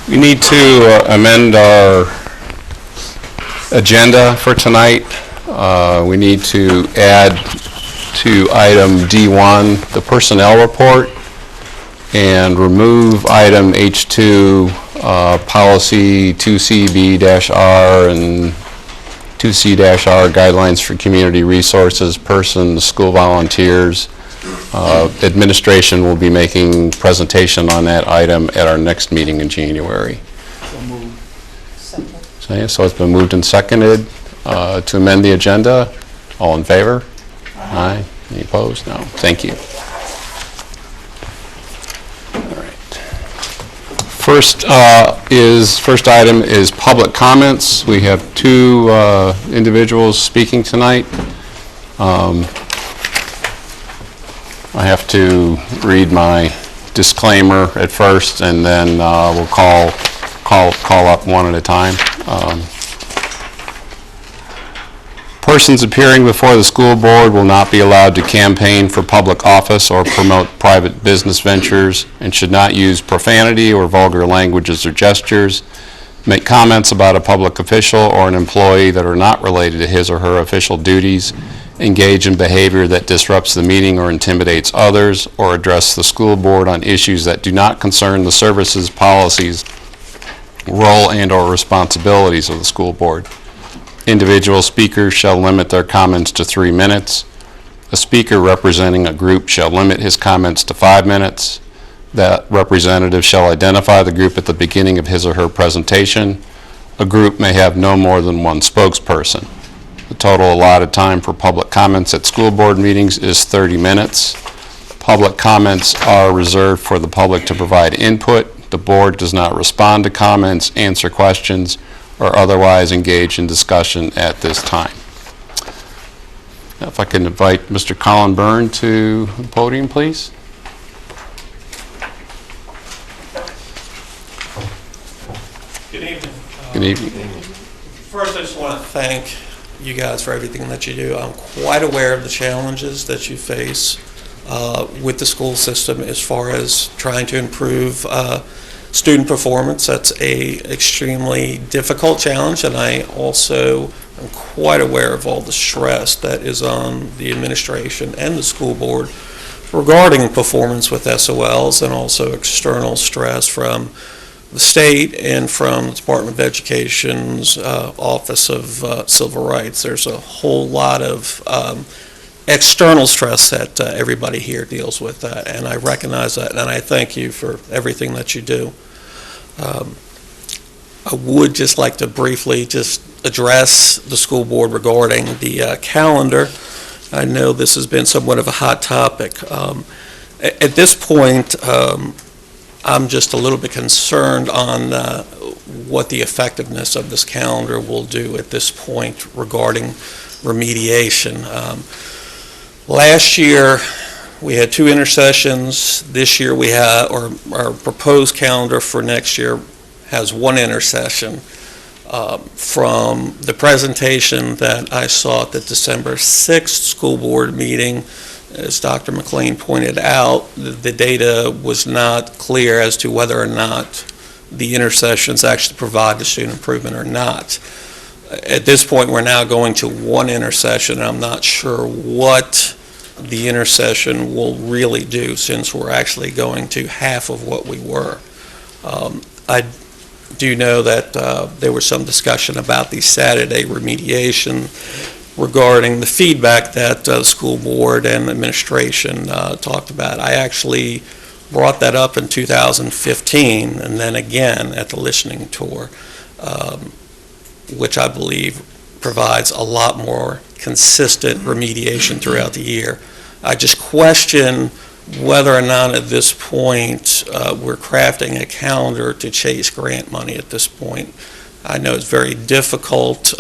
We need to amend our agenda for tonight. We need to add to item D1 the personnel report and remove item H2 policy 2CB-R and 2C-R guidelines for community resources, persons, school volunteers. Administration will be making presentation on that item at our next meeting in January. So it's been moved and seconded to amend the agenda. All in favor? Aye. Any opposed? No. Thank you. All right. First item is public comments. We have two individuals speaking tonight. I have to read my disclaimer at first, and then we'll call up one at a time. Persons appearing before the school board will not be allowed to campaign for public office or promote private business ventures, and should not use profanity or vulgar languages or gestures, make comments about a public official or an employee that are not related to his or her official duties, engage in behavior that disrupts the meeting or intimidates others, or address the school board on issues that do not concern the services, policies, role, and/or responsibilities of the school board. Individual speakers shall limit their comments to 3 minutes. A speaker representing a group shall limit his comments to 5 minutes. That representative shall identify the group at the beginning of his or her presentation. A group may have no more than one spokesperson. The total allotted time for public comments at school board meetings is 30 minutes. Public comments are reserved for the public to provide input. The board does not respond to comments, answer questions, or otherwise engage in discussion at this time. Now, if I can invite Mr. Colin Byrne to the podium, please. Good evening. Good evening. First, I just want to thank you guys for everything that you do. I'm quite aware of the challenges that you face with the school system as far as trying to improve student performance. That's a extremely difficult challenge, and I also am quite aware of all the stress that is on the administration and the school board regarding performance with SOLs, and also external stress from the state and from the Department of Education's Office of Civil Rights. There's a whole lot of external stress that everybody here deals with, and I recognize that, and I thank you for everything that you do. I would just like to briefly just address the school board regarding the calendar. I know this has been somewhat of a hot topic. At this point, I'm just a little bit concerned on what the effectiveness of this calendar will do at this point regarding remediation. Last year, we had 2 intercessions. This year, we have, or our proposed calendar for next year has 1 intercession. From the presentation that I saw at the December 6th school board meeting, as Dr. McLean pointed out, the data was not clear as to whether or not the intercessions actually provide the student improvement or not. At this point, we're now going to 1 intercession, and I'm not sure what the intercession will really do, since we're actually going to half of what we were. I do know that there was some discussion about the Saturday remediation regarding the feedback that the school board and administration talked about. I actually brought that up in 2015, and then again at the listening tour, which I believe provides a lot more consistent remediation throughout the year. I just question whether or not at this point we're crafting a calendar to chase grant money at this point. I know it's very difficult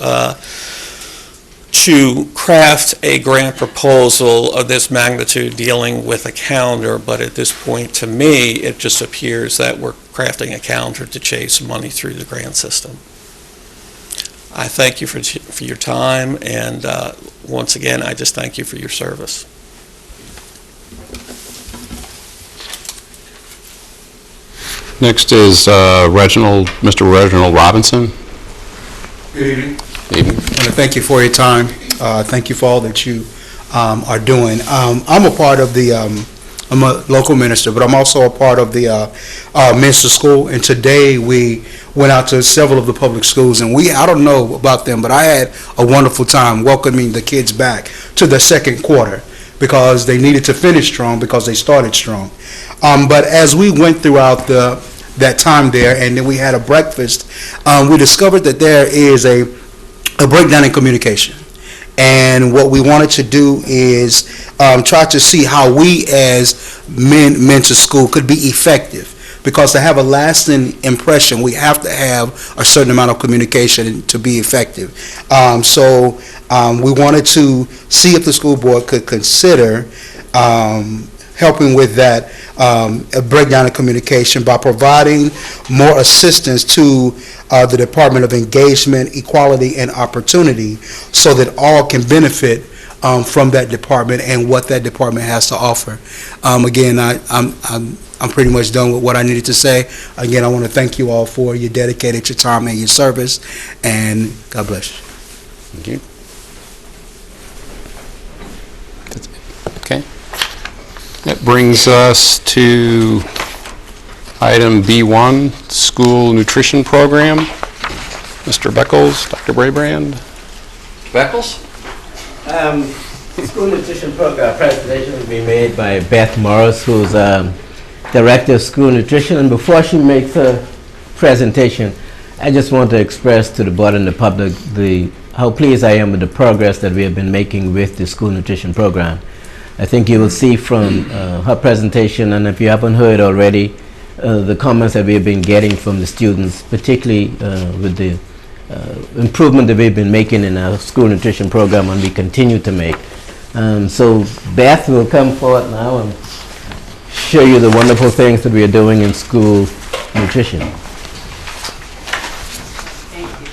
to craft a grant proposal of this magnitude dealing with a calendar, but at this point, to me, it just appears that we're crafting a calendar to chase money through the grant system. I thank you for your time, and once again, I just thank you for your service. Next is Mr. Reginald Robinson. Good evening. Evening. I want to thank you for your time. Thank you for all that you are doing. I'm a part of the, I'm a local minister, but I'm also a part of the minister school, and today we went out to several of the public schools, and I don't know about them, but I had a wonderful time welcoming the kids back to the second quarter because they needed to finish strong because they started strong. But as we went throughout that time there, and then we had a breakfast, we discovered that there is a breakdown in communication. And what we wanted to do is try to see how we as mentor school could be effective. Because to have a lasting impression, we have to have a certain amount of communication to be effective. So we wanted to see if the school board could consider helping with that a breakdown of communication by providing more assistance to the Department of Engagement, Equality, and Opportunity so that all can benefit from that department and what that department has to offer. Again, I'm pretty much done with what I needed to say. Again, I want to thank you all for your dedicated your time and your service, and God bless you. Thank you. Okay. That brings us to item B1, School Nutrition Program. Mr. Beckles, Dr. Braybrand. Beckles? School nutrition program presentation will be made by Beth Morris, who's Director of School Nutrition. And before she makes her presentation, I just want to express to the board and the public how pleased I am with the progress that we have been making with the school nutrition program. I think you will see from her presentation, and if you haven't heard already, the comments that we have been getting from the students, particularly with the improvement that we've been making in our school nutrition program, and we continue to make. So Beth will come forward now and show you the wonderful things that we are doing in school nutrition. Thank you.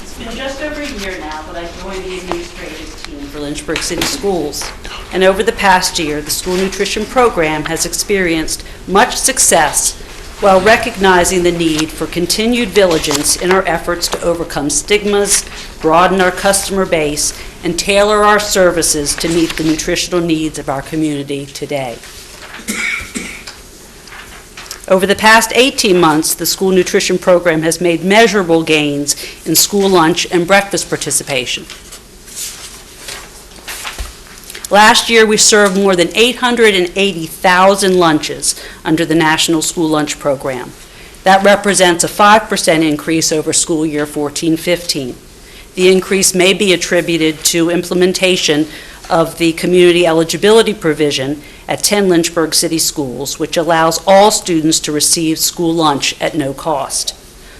It's been just over a year now that I joined the administrative team for Lynchburg City Schools. And over the past year, the school nutrition program has experienced much success while recognizing the need for continued diligence in our efforts to overcome stigmas, broaden our customer base, and tailor our services to meet the nutritional needs of our community today. Over the past 18 months, the school nutrition program has made measurable gains in school lunch and breakfast participation. Last year, we served more than 880,000 lunches under the National School Lunch Program. That represents a 5% increase over school year 14-15. The increase may be attributed to implementation of the community eligibility provision at 10 Lynchburg City schools, which allows all students to receive school lunch at no cost.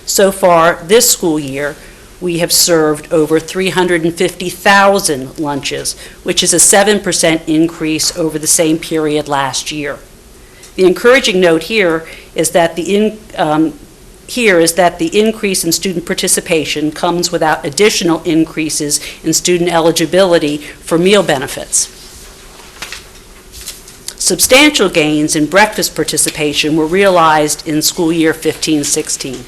So far, this school year, we have served over 350,000 lunches, which is a 7% increase over the same period last year. The encouraging note here is that the increase in student participation comes without additional increases in student eligibility for meal benefits. Substantial gains in breakfast participation were realized in school year 15-16.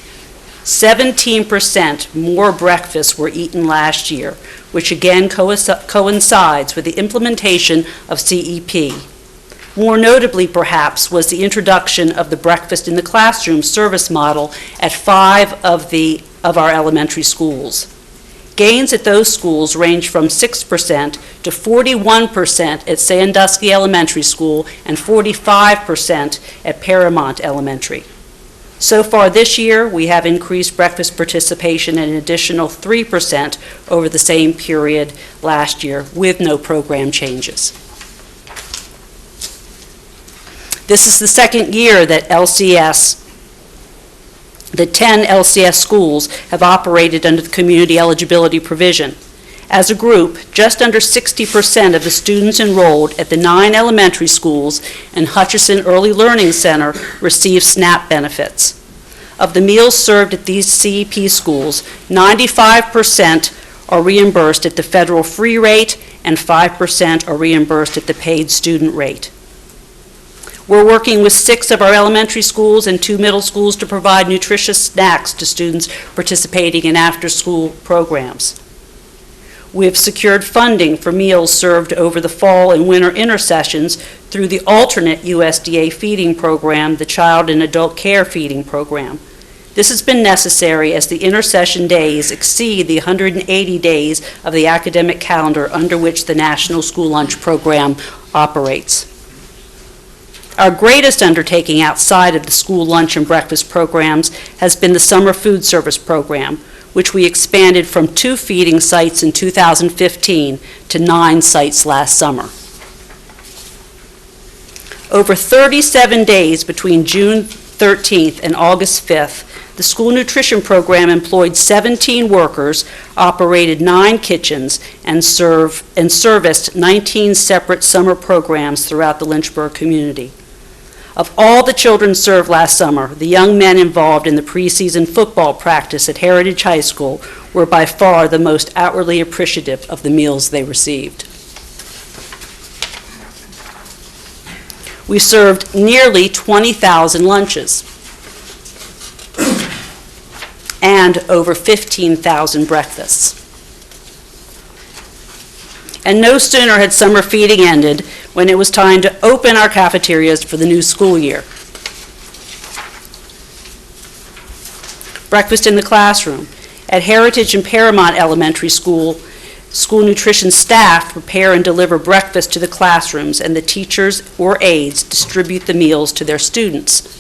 17% more breakfasts were eaten last year, which again coincides with the implementation of CEP. More notably, perhaps, was the introduction of the breakfast in the classroom service model at 5 of our elementary schools. Gains at those schools range from 6% to 41% at Sandusky Elementary School and 45% at Paramount Elementary. So far this year, we have increased breakfast participation an additional 3% over the same period last year with no program changes. This is the second year that the 10 LCS schools have operated under the community eligibility provision. As a group, just under 60% of the students enrolled at the 9 elementary schools and Hutchison Early Learning Center receive SNAP benefits. Of the meals served at these CEP schools, 95% are reimbursed at the federal free rate and 5% are reimbursed at the paid student rate. We're working with 6 of our elementary schools and 2 middle schools to provide nutritious snacks to students participating in after-school programs. We have secured funding for meals served over the fall and winter intersessions through the alternate USDA feeding program, the Child and Adult Care Feeding Program. This has been necessary as the intersession days exceed the 180 days of the academic calendar under which the National School Lunch Program operates. Our greatest undertaking outside of the school lunch and breakfast programs has been the Summer Food Service Program, which we expanded from 2 feeding sites in 2015 to 9 sites last summer. Over 37 days between June 13th and August 5th, the school nutrition program employed 17 workers, operated 9 kitchens, and serviced 19 separate summer programs throughout the Lynchburg community. Of all the children served last summer, the young men involved in the preseason football practice at Heritage High School were by far the most outwardly appreciative of the meals they received. We served nearly 20,000 lunches and over 15,000 breakfasts. And no sooner had summer feeding ended when it was time to open our cafeterias for the new school year. Breakfast in the classroom. At Heritage and Paramount Elementary School, school nutrition staff prepare and deliver breakfast to the classrooms, and the teachers or aides distribute the meals to their students.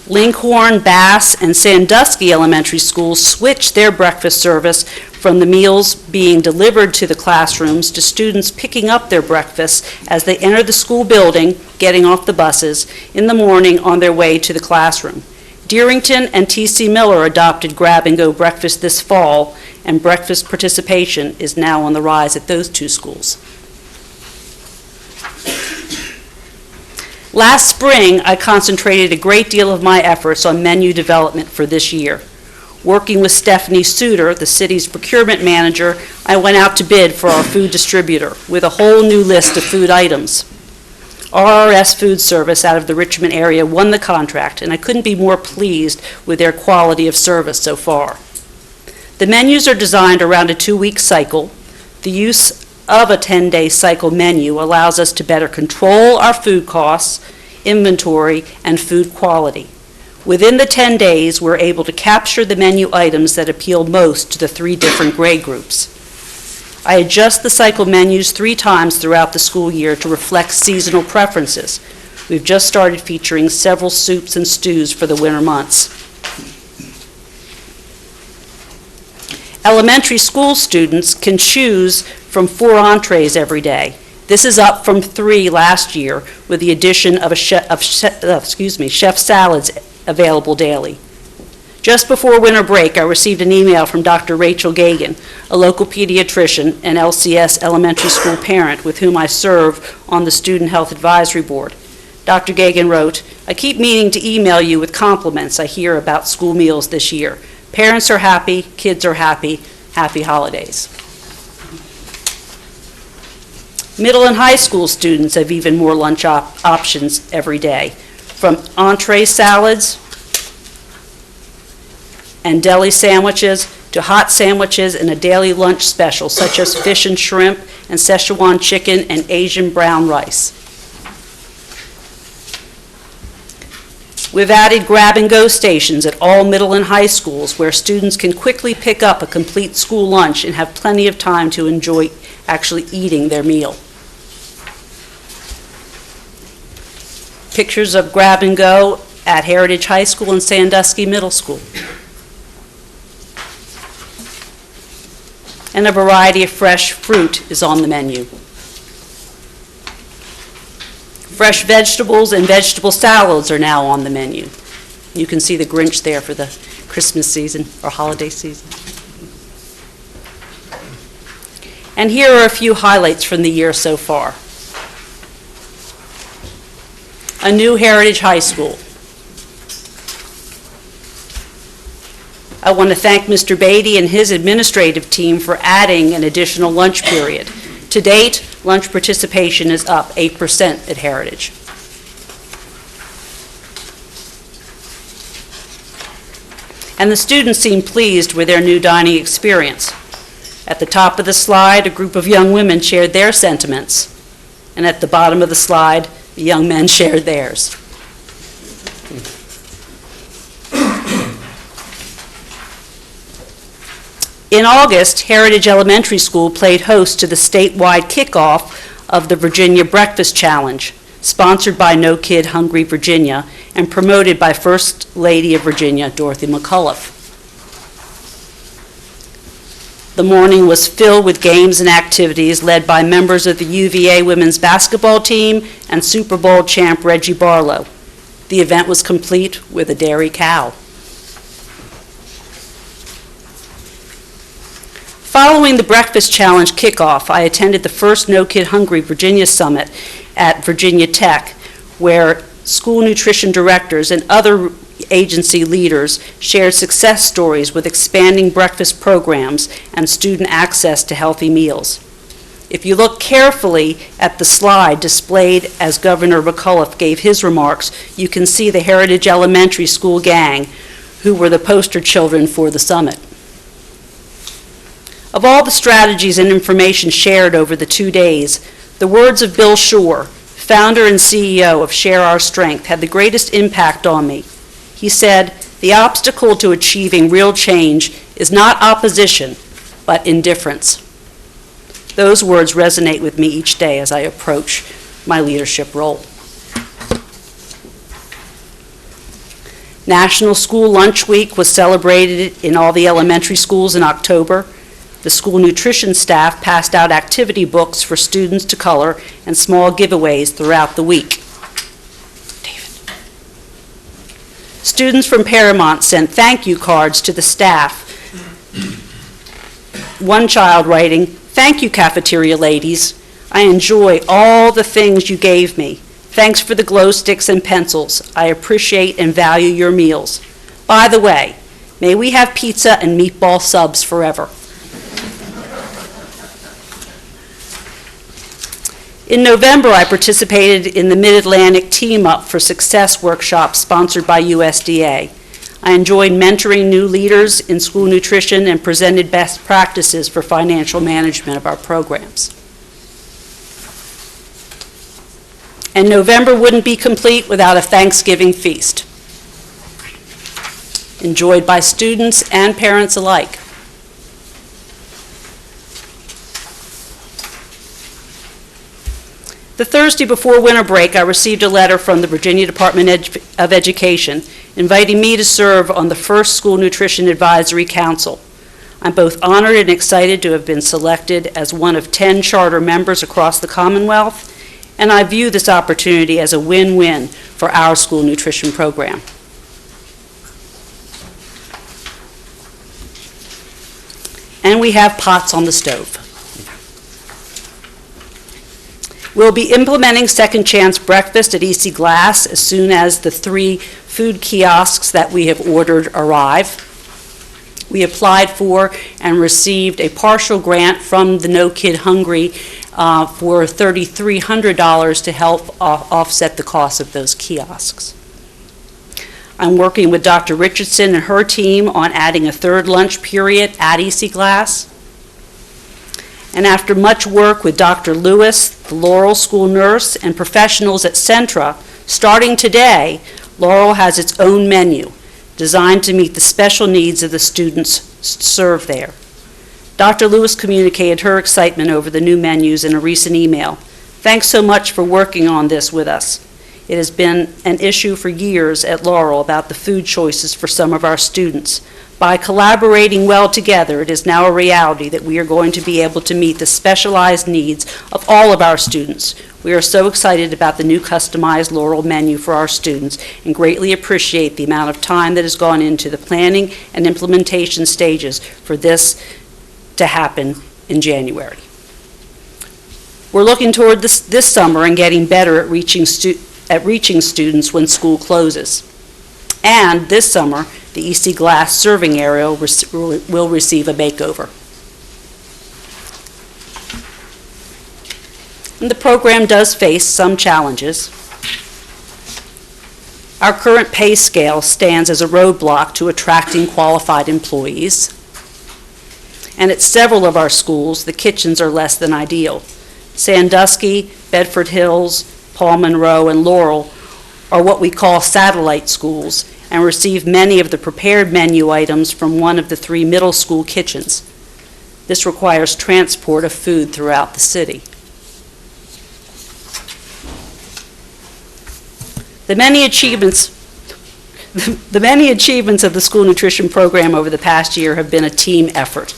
Lincoln, Bass, and Sandusky Elementary Schools switched their breakfast service from the meals being delivered to the classrooms to students picking up their breakfast as they enter the school building, getting off the buses in the morning on their way to the classroom. Deerington and T.C. Miller adopted grab-and-go breakfast this fall, and breakfast participation is now on the rise at those 2 schools. Last spring, I concentrated a great deal of my efforts on menu development for this year. Working with Stephanie Suter, the city's procurement manager, I went out to bid for our food distributor with a whole new list of food items. RRS Food Service out of the Richmond area won the contract, and I couldn't be more pleased with their quality of service so far. The menus are designed around a 2-week cycle. The use of a 10-day cycle menu allows us to better control our food costs, inventory, and food quality. Within the 10 days, we're able to capture the menu items that appeal most to the 3 different grade groups. I adjust the cycle menus 3 times throughout the school year to reflect seasonal preferences. We've just started featuring several soups and stews for the winter months. Elementary school students can choose from 4 entrees every day. This is up from 3 last year with the addition of chef salads available daily. Just before winter break, I received an email from Dr. Rachel Gagan, a local pediatrician and LCS elementary school parent with whom I serve on the Student Health Advisory Board. Dr. Gagan wrote, "I keep meaning to email you with compliments I hear about school meals this year. Parents are happy, kids are happy, happy holidays." Middle and high school students have even more lunch options every day, from entree salads and deli sandwiches to hot sandwiches and a daily lunch special, such as fish and shrimp and Szechuan chicken and Asian brown rice. We've added grab-and-go stations at all middle and high schools where students can quickly pick up a complete school lunch and have plenty of time to enjoy actually eating their meal. Pictures of grab-and-go at Heritage High School and Sandusky Middle School. And a variety of fresh fruit is on the menu. Fresh vegetables and vegetable salads are now on the menu. You can see the Grinch there for the Christmas season or holiday season. And here are a few highlights from the year so far. A new Heritage High School. I want to thank Mr. Beatty and his administrative team for adding an additional lunch period. To date, Lunch participation is up 8% at Heritage. And the students seem pleased with their new dining experience. At the top of the slide, a group of young women shared their sentiments, and at the bottom of the slide, the young men shared theirs. In August, Heritage Elementary School played host to the statewide kickoff of the Virginia Breakfast Challenge, sponsored by No Kid Hungry Virginia and promoted by First Lady of Virginia, Dorothy McAuliffe. The morning was filled with games and activities led by members of the UVA women's basketball team and Super Bowl champ Reggie Barlow. The event was complete with a dairy cow. Following the Breakfast Challenge kickoff, I attended the first No Kid Hungry Virginia Summit at Virginia Tech, where school nutrition directors and other agency leaders shared success stories with expanding breakfast programs and student access to healthy meals. If you look carefully at the slide displayed as Governor McAuliffe gave his remarks, you can see the Heritage Elementary School gang, who were the poster children for the summit. Of all the strategies and information shared over the 2 days, the words of Bill Shore, founder and CEO of Share Our Strength, had the greatest impact on me. He said, "The obstacle to achieving real change is not opposition, but indifference." Those words resonate with me each day as I approach my leadership role. National School Lunch Week was celebrated in all the elementary schools in October. The school nutrition staff passed out activity books for students to color and small giveaways throughout the week. Students from Paramount sent thank you cards to the staff. One child writing, "Thank you, cafeteria ladies. I enjoy all the things you gave me. Thanks for the glow sticks and pencils. I appreciate and value your meals. By the way, may we have pizza and meatball subs forever." In November, I participated in the Mid-Atlantic Team Up for Success workshop sponsored by USDA. I enjoyed mentoring new leaders in school nutrition and presented best practices for financial management of our programs. And November wouldn't be complete without a Thanksgiving feast, enjoyed by students and parents alike. The Thursday before winter break, I received a letter from the Virginia Department of Education inviting me to serve on the first School Nutrition Advisory Council. I'm both honored and excited to have been selected as one of 10 charter members across the Commonwealth, and I view this opportunity as a win-win for our school nutrition program. And we have pots on the stove. We'll be implementing Second Chance Breakfast at EC Glass as soon as the 3 food kiosks that we have ordered arrive. We applied for and received a partial grant from the No Kid Hungry for $3,300 to help offset the cost of those kiosks. I'm working with Dr. Richardson and her team on adding a 3rd lunch period at EC Glass. And after much work with Dr. Lewis, the Laurel School nurse, and professionals at Centra, starting today, Laurel has its own menu designed to meet the special needs of the students served there. Dr. Lewis communicated her excitement over the new menus in a recent email. Thanks so much for working on this with us. It has been an issue for years at Laurel about the food choices for some of our students. By collaborating well together, it is now a reality that we are going to be able to meet the specialized needs of all of our students. We are so excited about the new customized Laurel menu for our students and greatly appreciate the amount of time that has gone into the planning and implementation stages for this to happen in January. We're looking toward this summer and getting better at reaching students when school closes. And this summer, the EC Glass serving area will receive a makeover. And the program does face some challenges. Our current pay scale stands as a roadblock to attracting qualified employees. And at several of our schools, the kitchens are less than ideal. Sandusky, Bedford Hills, Paul Monroe, and Laurel are what we call satellite schools and receive many of the prepared menu items from one of the 3 middle school kitchens. This requires transport of food throughout the city. The many achievements of the school nutrition program over the past year have been a team effort,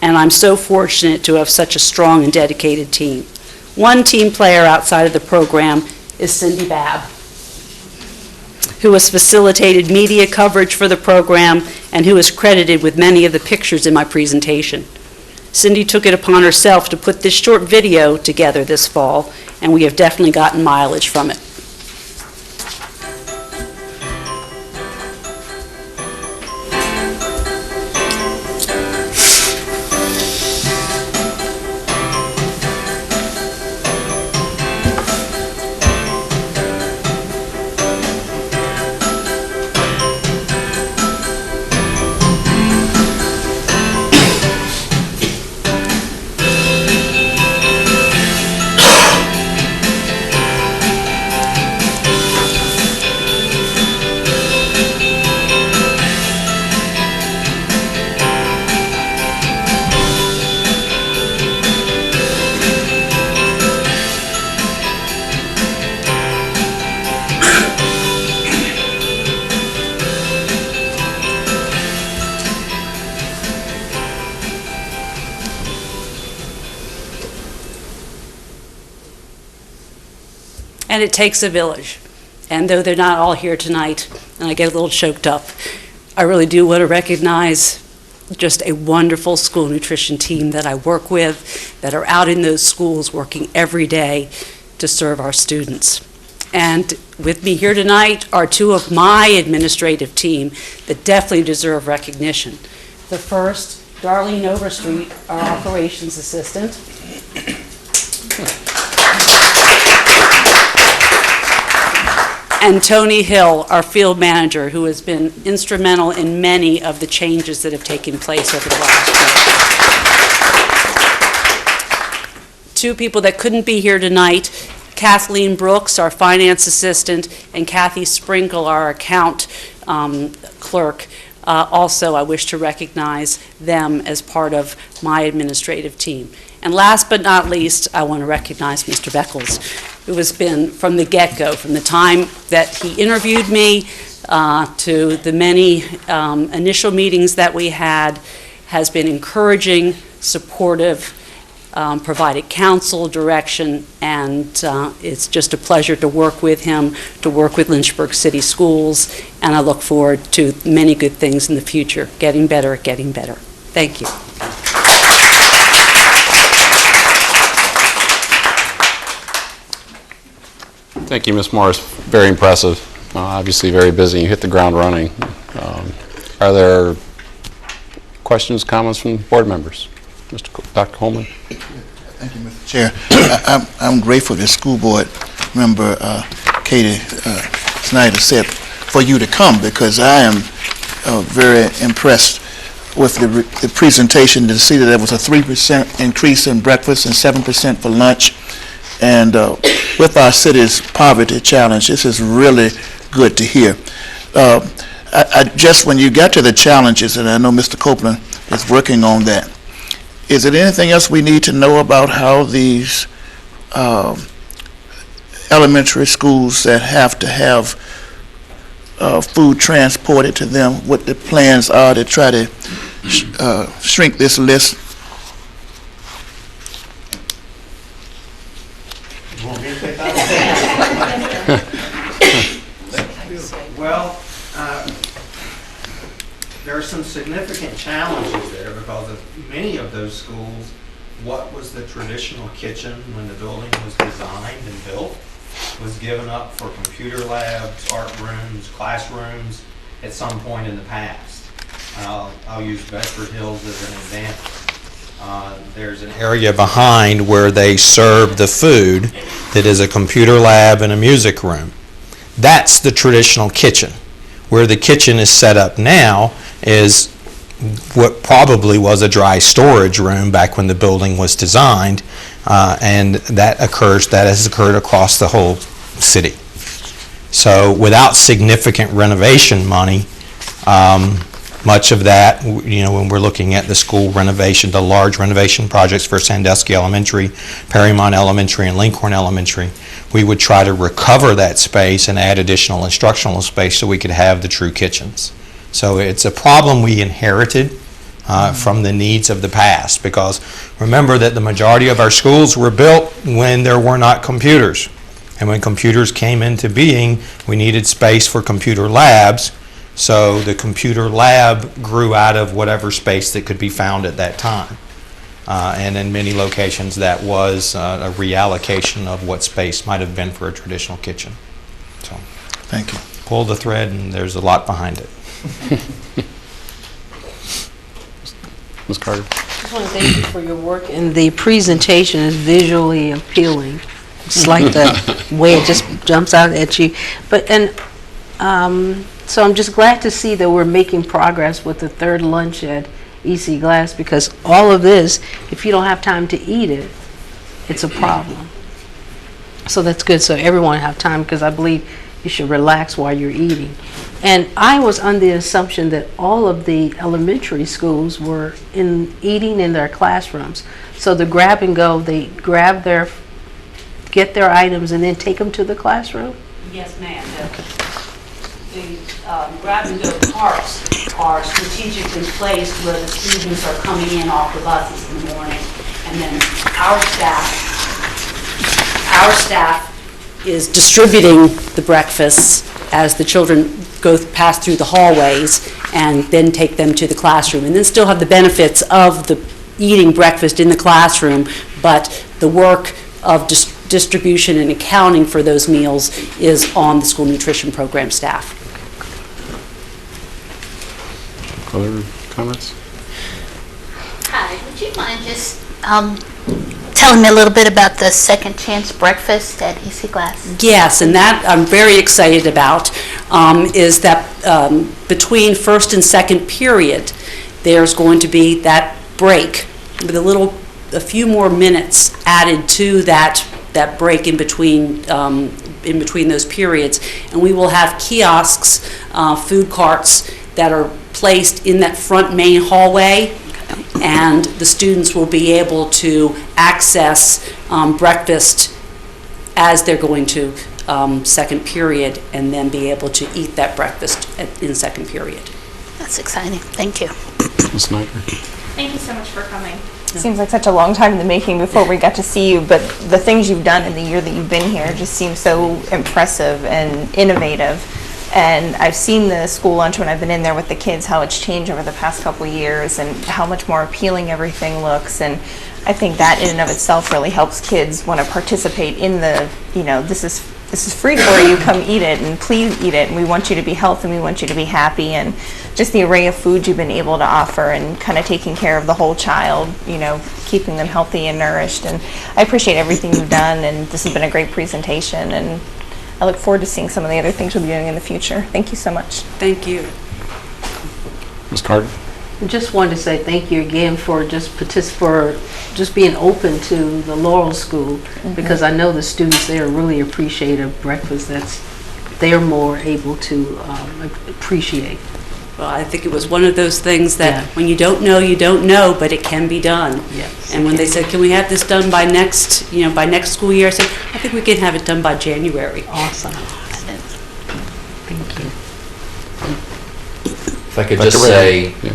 and I'm so fortunate to have such a strong and dedicated team. One team player outside of the program is Cindy Babb, who has facilitated media coverage for the program and who is credited with many of the pictures in my presentation. Cindy took it upon herself to put this short video together this fall, and we have definitely gotten mileage from it. And it takes a village. And though they're not all here tonight, and I get a little choked up, I really do want to recognize just a wonderful school nutrition team that I work with, that are out in those schools working every day to serve our students. And with me here tonight are 2 of my administrative team that definitely deserve recognition. The first, Darlene Overstreet, our operations assistant. And Tony Hill, our field manager, who has been instrumental in many of the changes that have taken place over the last year. 2 people that couldn't be here tonight, Kathleen Brooks, our finance assistant, and Kathy Sprinkle, our account clerk. Also, I wish to recognize them as part of my administrative team. And last but not least, I want to recognize Mr. Beckles, who has been from the get-go, from the time that he interviewed me to the many initial meetings that we had, has been encouraging, supportive, provided counsel, direction, and it's just a pleasure to work with him, to work with Lynchburg City Schools, and I look forward to many good things in the future, getting better, getting better. Thank you. Thank you, Ms. Morris. Very impressive. Obviously very busy. You hit the ground running. Are there questions, comments from board members? Dr. Coleman? Thank you, Mr. Chair. I'm grateful that school board member Katie Snyder said for you to come, because I am very impressed with the presentation to see that there was a 3% increase in breakfast and 7% for lunch. And with our city's poverty challenge, this is really good to hear. Just when you got to the challenges, and I know Mr. Copeland is working on that, is there anything else we need to know about how these elementary schools that have to have food transported to them, what the plans are to try to shrink this list? Well, there are some significant challenges there because of many of those schools, what was the traditional kitchen when the building was designed and built was given up for computer labs, art rooms, classrooms at some point in the past. I'll use Bedford Hills as an example. there's an area behind where they serve the food that is a computer lab and a music room. That's the traditional kitchen. Where the kitchen is set up now is what probably was a dry storage room back when the building was designed, and that has occurred across the whole city. So without significant renovation money, much of that, when we're looking at the school renovation, the large renovation projects for Sandusky Elementary, Perrymont Elementary, and Lincoln Elementary, we would try to recover that space and add additional instructional space so we could have the true kitchens. So it's a problem we inherited from the needs of the past, because remember that the majority of our schools were built when there were not computers. And when computers came into being, we needed space for computer labs. So the computer lab grew out of whatever space that could be found at that time. And in many locations, that was a reallocation of what space might have been for a traditional kitchen. So, Thank you. pull the thread, and there's a lot behind it. Ms. Carter? I just want to thank you for your work, and the presentation is visually appealing. It's like the way it just jumps out at you. So I'm just glad to see that we're making progress with the third lunch at EC Glass, because all of this, if you don't have time to eat it, it's a problem. So that's good, so everyone have time, because I believe you should relax while you're eating. And I was under the assumption that all of the elementary schools were eating in their classrooms. So the grab and go, they get their items and then take them to the classroom? Yes, ma'am. The grab-and-go carts are strategically placed where the students are coming in off the buses in the morning, and then our staff is distributing the breakfasts as the children pass through the hallways, and then take them to the classroom, and then still have the benefits of the eating breakfast in the classroom, but the work of distribution and accounting for those meals is on the school nutrition program staff. Other comments? Hi, would you mind just telling me a little bit about the Second Chance Breakfast at EC Glass? Yes, and that I'm very excited about, is that between first and second period, there's going to be that break with a few more minutes added to that break in between those periods, and we will have kiosks, food carts that are placed in that front main hallway, and the students will be able to access breakfast as they're going to second period, and then be able to eat that breakfast in second period. That's exciting. Thank you. Ms. Snyder? Thank you so much for coming. Seems like such a long time in the making before we got to see you, but the things you've done in the year that you've been here just seem so impressive and innovative. And I've seen the school lunch when I've been in there with the kids, how it's changed over the past couple of years and how much more appealing everything looks. And I think that in and of itself really helps kids want to participate in the, this is free for you, come eat it, and please eat it, and we want you to be healthy, and we want you to be happy, and just the array of food you've been able to offer, and kind of taking care of the whole child, keeping them healthy and nourished. And I appreciate everything you've done, and this has been a great presentation, and I look forward to seeing some of the other things you'll be doing in the future. Thank you so much. Thank you. Ms. Carter? I just wanted to say thank you again for just being open to the Laurel School, because I know the students there really appreciate a breakfast they're more able to appreciate. Well, I think it was one of those things that Yeah. when you don't know, but it can be done. Yes. And when they said, can we have this done by next school year, I said, I think we can have it done by January. Awesome. Thank you. If I could Dr. just Ray. say,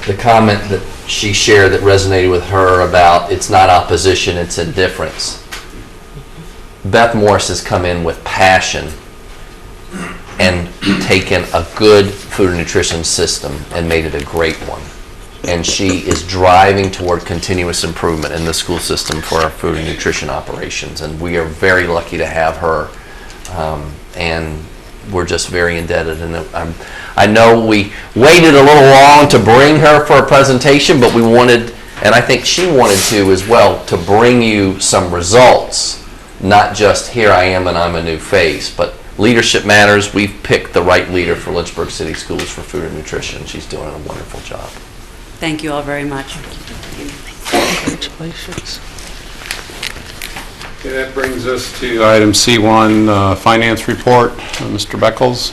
the comment that she shared that resonated with her about it's not opposition, it's indifference. Beth Morris has come in with passion and taken a good food and nutrition system and made it a great one. And she is driving toward continuous improvement in the school system for our food and nutrition operations. And we are very lucky to have her. And we're just very indebted. And I know we waited a little long to bring her for a presentation, but we wanted And I think she wanted to as well, to bring you some results, not just here I am and I'm a new face, but leadership matters. We've picked the right leader for Lynchburg City Schools for food and nutrition. She's doing a wonderful job. Thank you all very much. Congratulations. Okay, that brings us to item C1, Finance Report. Mr. Beckles.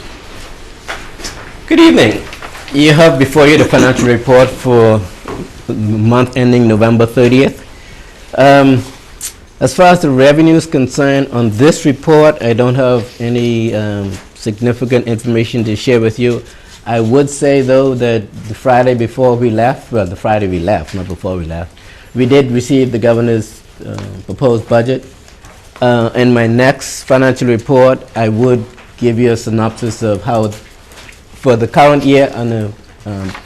Good evening. You have before you the financial report for the month ending November 30th. As far as the revenue is concerned, on this report, I don't have any significant information to share with you. I would say, though, that the Friday before we left, well, the Friday we left, not before we left, we did receive the governor's proposed budget. In my next financial report, I would give you a synopsis of how, for the current year and the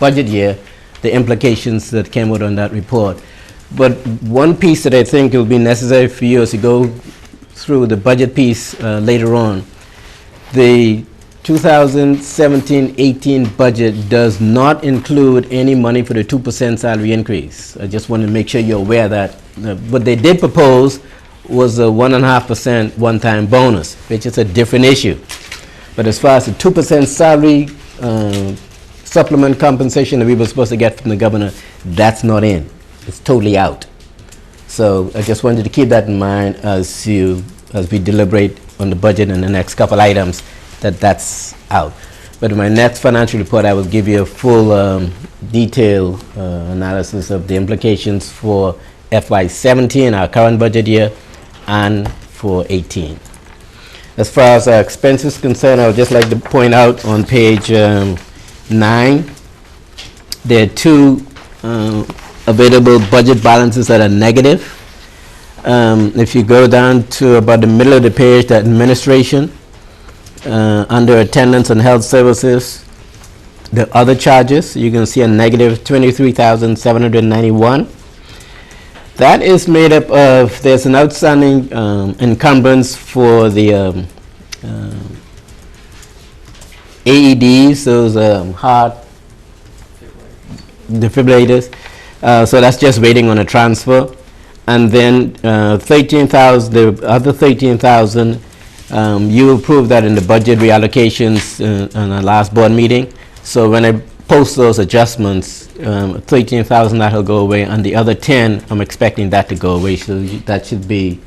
budget year, the implications that came out on that report. But one piece that I think will be necessary for you as you go through the budget piece later on, the 2017-18 budget does not include any money for the 2% salary increase. I just want to make sure you're aware that what they did propose was a 1.5% one-time bonus, which is a different issue. But as far as the 2% salary supplement compensation that we were supposed to get from the governor, that's not in. It's totally out. So I just wanted to keep that in mind as we deliberate on the budget and the next couple items, that's out. But in my next financial report, I will give you a full detailed analysis of the implications for FY17, our current budget year, and for 18. As far as our expenses concerned, I would just like to point out on page 9, there are two available budget balances that are negative. If you go down to about the middle of the page, the administration, under attendance and health services, the other charges, you can see a negative 23,791. That is made up of, there's an outstanding encumbrance for the AEDs, those heart defibrillators. So that's just waiting on a transfer. And then 13,000, the other 13,000, you approved that in the budget reallocations on our last board meeting. So when I post those adjustments, 13,000 that'll go away, and the other 10, I'm expecting that to go away. So that should be,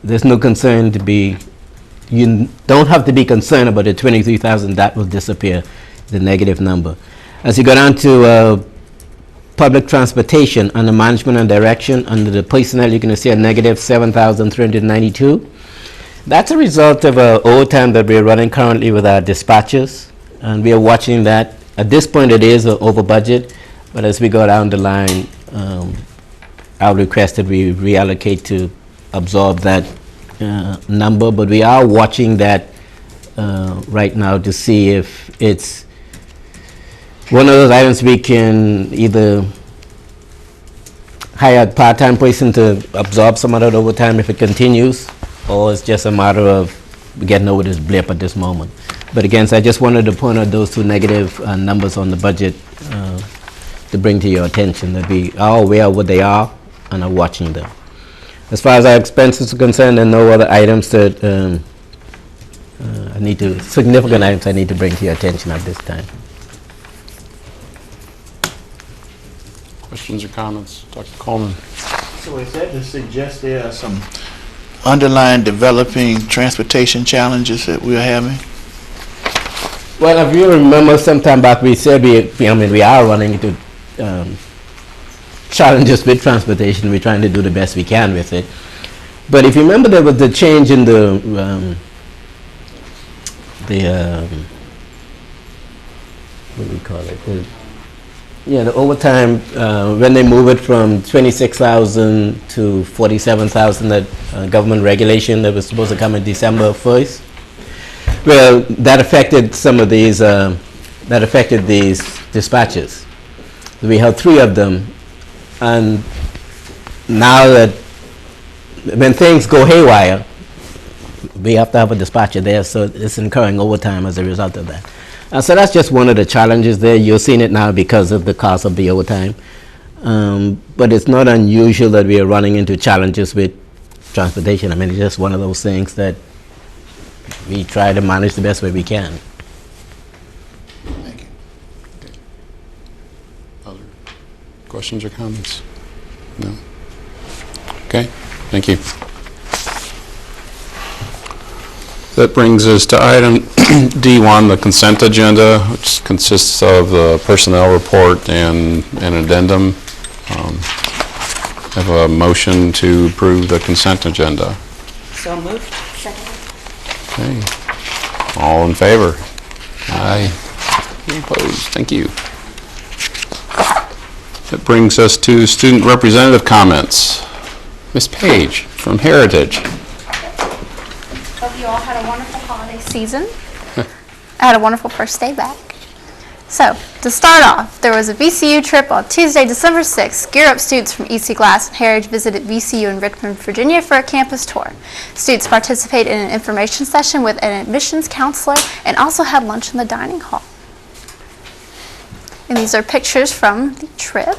there's no concern to be, you don't have to be concerned about the 23,000, that will disappear, the negative number. As you go down to public transportation, under management and direction, under the personnel, you're going to see a negative 7,392. That's a result of overtime that we're running currently with our dispatchers, and we are watching that. At this point, it is over budget, but as we go down the line, I'll request that we reallocate to absorb that number, but we are watching that right now to see if it's one of those items we can either hire a part-time person to absorb some of that overtime if it continues, or it's just a matter of getting over this blip at this moment. But again, so I just wanted to point out those two negative numbers on the budget to bring to your attention, that we are aware of what they are and are watching them. As far as our expenses are concerned, there are no other items that significant items I need to bring to your attention at this time. Questions or comments? Dr. Coleman. So is that to suggest there are some underlying developing transportation challenges that we're having? Well, if you remember, some time back we said we are running into challenges with transportation. We're trying to do the best we can with it. But if you remember, there was the change in the what do we call it? The overtime, when they move it from 26,000 to 47,000, that government regulation that was supposed to come in December 1st. Well, that affected some of these, dispatches. We have 3 of them, and now that when things go haywire, we have to have a dispatcher there, so it's incurring overtime as a result of that. So that's just one of the challenges there. You're seeing it now because of the cost of the overtime. But it's not unusual that we are running into challenges with transportation. I mean, it's just one of those things that we try to manage the best way we can. Thank you. Other questions or comments? No? Okay, thank you. That brings us to item D1, the consent agenda, which consists of the personnel report and an addendum. Have a motion to approve the consent agenda. So moved. Okay. All in favor? Aye. Any opposed? Thank you. That brings us to student representative comments. Ms. Page from Heritage. Hope you all had a wonderful holiday season. I had a wonderful first day back. So, to start off, there was a VCU trip on Tuesday, December 6th. Gear Up students from EC Glass and Heritage visited VCU in Richmond, Virginia for a campus tour. Students participated in an information session with an admissions counselor and also had lunch in the dining hall. And these are pictures from the trip.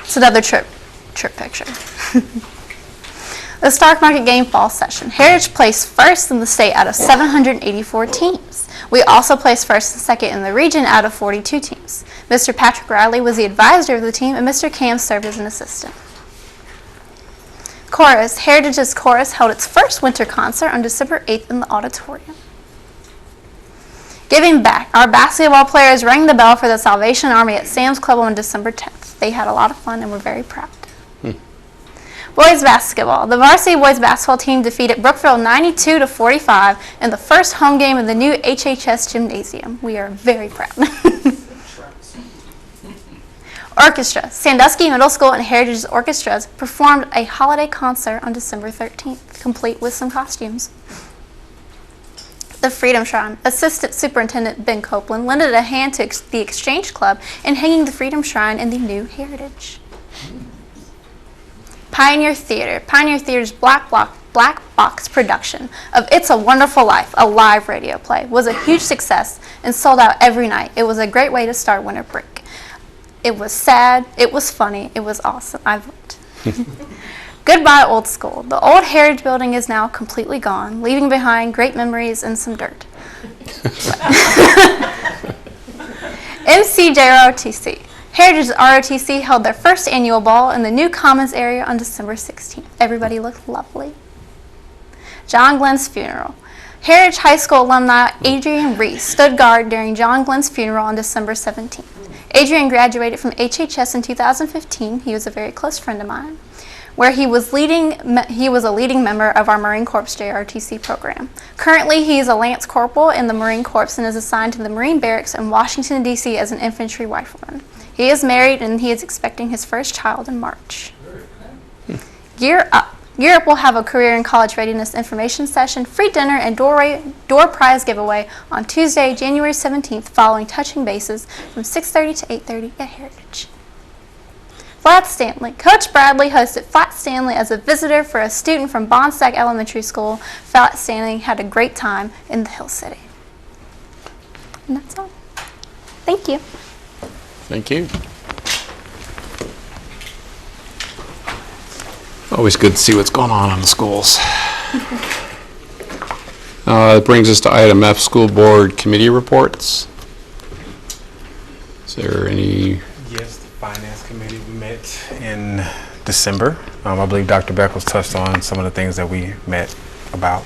It's another trip picture. The Stock Market Game Fall Session. Heritage placed first in the state out of 784 teams. We also placed first and second in the region out of 42 teams. Mr. Patrick Riley was the advisor of the team, and Mr. Cam served as an assistant. Chorus. Heritage's Chorus held its first winter concert on December 8th in the auditorium. Giving back. Our basketball players rang the bell for the Salvation Army at Sam's Club on December 10th. They had a lot of fun and were very proud. Boys basketball. The varsity boys basketball team defeated Brookville 92-45 in the first home game of the new HHS gymnasium. We are very proud. Orchestra. Sandusky Middle School and Heritage's orchestras performed a holiday concert on December 13th, complete with some costumes. The Freedom Shrine. Assistant Superintendent Ben Copeland lended a hand to the Exchange Club in hanging the Freedom Shrine in the new Heritage. Pioneer Theater. Pioneer Theater's Black Box production of It's a Wonderful Life, a live radio play, was a huge success and sold out every night. It was a great way to start winter break. It was sad, it was funny, it was awesome. I vote. Goodbye Old School. The old Heritage building is now completely gone, leaving behind great memories and some dirt. MCJROTC. Heritage's ROTC held their first annual ball in the new Commons area on December 16th. Everybody looked lovely. John Glenn's funeral. Heritage High School alumni Adrian Reese stood guard during John Glenn's funeral on December 17th. Adrian graduated from HHS in 2015. He was a very close friend of mine, where he was a leading member of our Marine Corps JRTC program. Currently, he is a Lance Corporal in the Marine Corps and is assigned to the Marine Barracks in Washington, D.C. as an infantry rifleman. He is married and he is expecting his first child in March. Gear Up. Gear Up will have a career and college readiness information session, free dinner, and door prize giveaway on Tuesday, January 17th, following touching bases from 6:30 to 8:30 at Heritage. Flat Stanley. Coach Bradley hosted Flat Stanley as a visitor for a student from Bonsack Elementary School. Flat Stanley had a great time in the Hill City. And that's all. Thank you. Thank you. Always good to see what's going on in the schools. It brings us to item F, School Board Committee Reports. Is there any? Yes, the Finance Committee met in December. I believe Dr. Beckles touched on some of the things that we met about.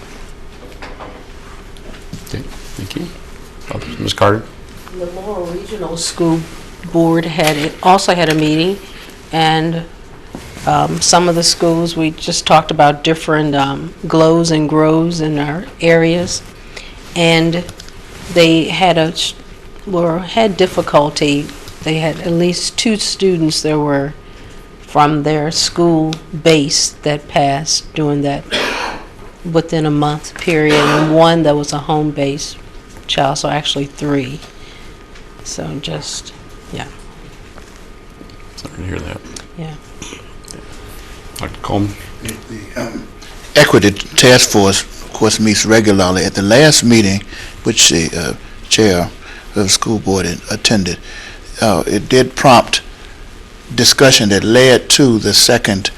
Okay, thank you. Ms. Carter? The Laurel Regional School Board also had a meeting, and some of the schools, we just talked about different glows and grows in our areas, and they had difficulty. They had at least 2 students that were from their school base that passed during that within a month period, and 1 that was a home base child, so actually 3. So just, yeah. Sorry to hear that. Yeah. Dr. Coleman? The Equity Task Force, of course, meets regularly. At the last meeting, which the chair of the school board attended, it did prompt discussion that led to the second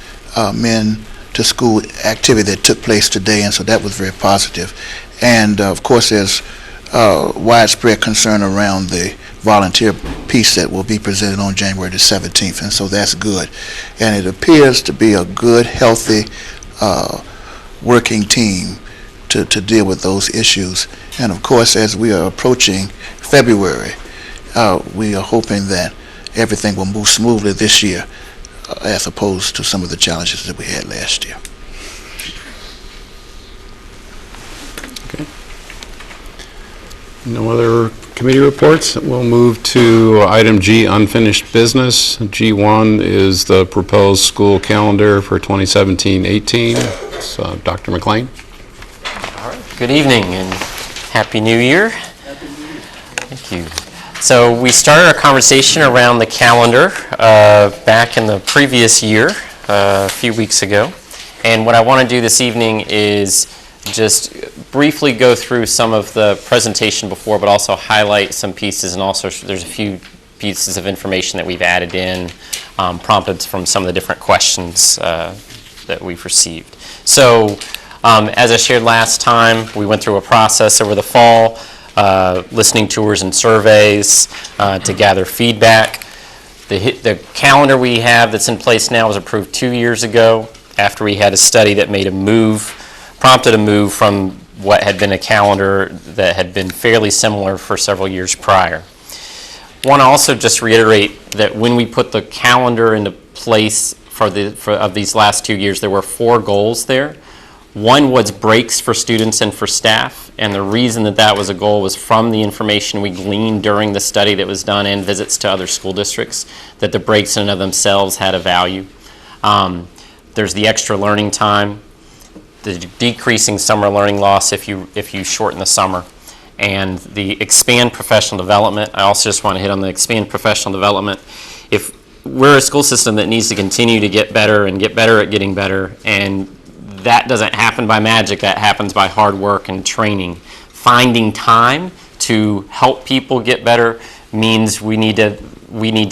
Men to School activity that took place today, and so that was very positive. And of course, there's widespread concern around the volunteer piece that will be presented on January the 17th, and so that's good. And it appears to be a good, healthy working team to deal with those issues. And of course, as we are approaching February, we are hoping that everything will move smoothly this year as opposed to some of the challenges that we had last year. No other committee reports? We'll move to item G, unfinished business. G1 is the proposed school calendar for 2017-18. So, Dr. McLean. All right. Good evening and Happy New Year. Thank you. So we started our conversation around the calendar back in the previous year, a few weeks ago. And what I want to do this evening is just briefly go through some of the presentation before, but also highlight some pieces, and also there's a few pieces of information that we've added in, prompted from some of the different questions that we've received. So as I shared last time, we went through a process over the fall, listening tours and surveys to gather feedback. The calendar we have that's in place now was approved 2 years ago after we had a study that made a move, prompted a move from what had been a calendar that had been fairly similar for several years prior. I want to also just reiterate that when we put the calendar into place of these last 2 years, there were 4 goals there. One was breaks for students and for staff, and the reason that that was a goal was from the information we gleaned during the study that was done and visits to other school districts, that the breaks in and of themselves had a value. There's the extra learning time, the decreasing summer learning loss if you shorten the summer, and the expand professional development. I also just want to hit on the expand professional development. If we're a school system that needs to continue to get better and get better at getting better, and that doesn't happen by magic, that happens by hard work and training. Finding time to help people get better means we need to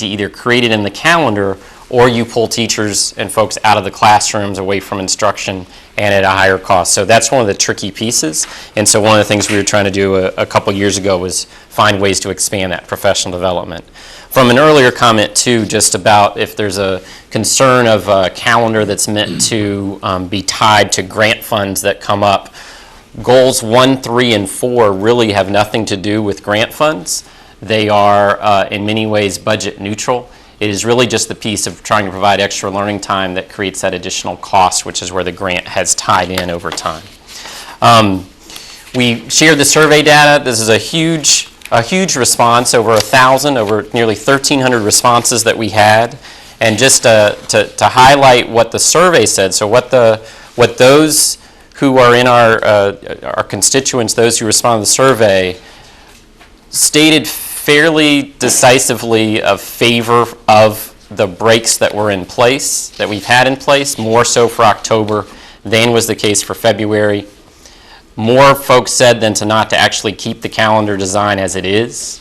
either create it in the calendar, or you pull teachers and folks out of the classrooms away from instruction and at a higher cost. So that's one of the tricky pieces. And so one of the things we were trying to do a couple years ago was find ways to expand that professional development. From an earlier comment too, just about if there's a concern of a calendar that's meant to be tied to grant funds that come up, goals 1, 3, and 4 really have nothing to do with grant funds. They are in many ways budget neutral. It is really just the piece of trying to provide extra learning time that creates that additional cost, which is where the grant has tied in over time. We shared the survey data. This is a huge response, over 1,000, over nearly 1,300 responses that we had. And just to highlight what the survey said, so what those who are in our constituents, those who respond to the survey, stated fairly decisively of favor of the breaks that were in place, that we've had in place, more so for October than was the case for February. More folks said than to not to actually keep the calendar design as it is.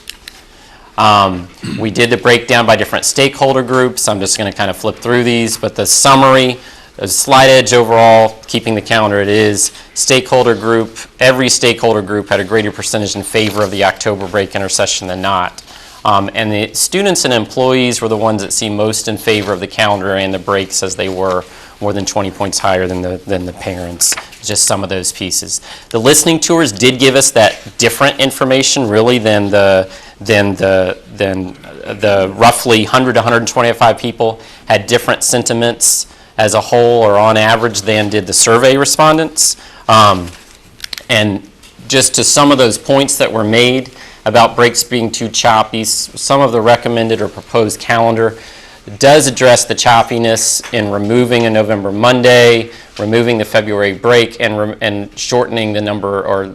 We did the breakdown by different stakeholder groups. I'm just going to kind of flip through these, but the summary, a slight edge overall, keeping the calendar it is. Stakeholder group, every stakeholder group had a greater percentage in favor of the October break intercession than not. And the students and employees were the ones that seemed most in favor of the calendar and the breaks, as they were more than 20 points higher than the parents, just some of those pieces. The listening tours did give us that different information really than the roughly 100 to 125 people had different sentiments as a whole or on average than did the survey respondents. And just to some of those points that were made about breaks being too choppy, some of the recommended or proposed calendar does address the choppiness in removing a November Monday, removing the February break, and shortening the number or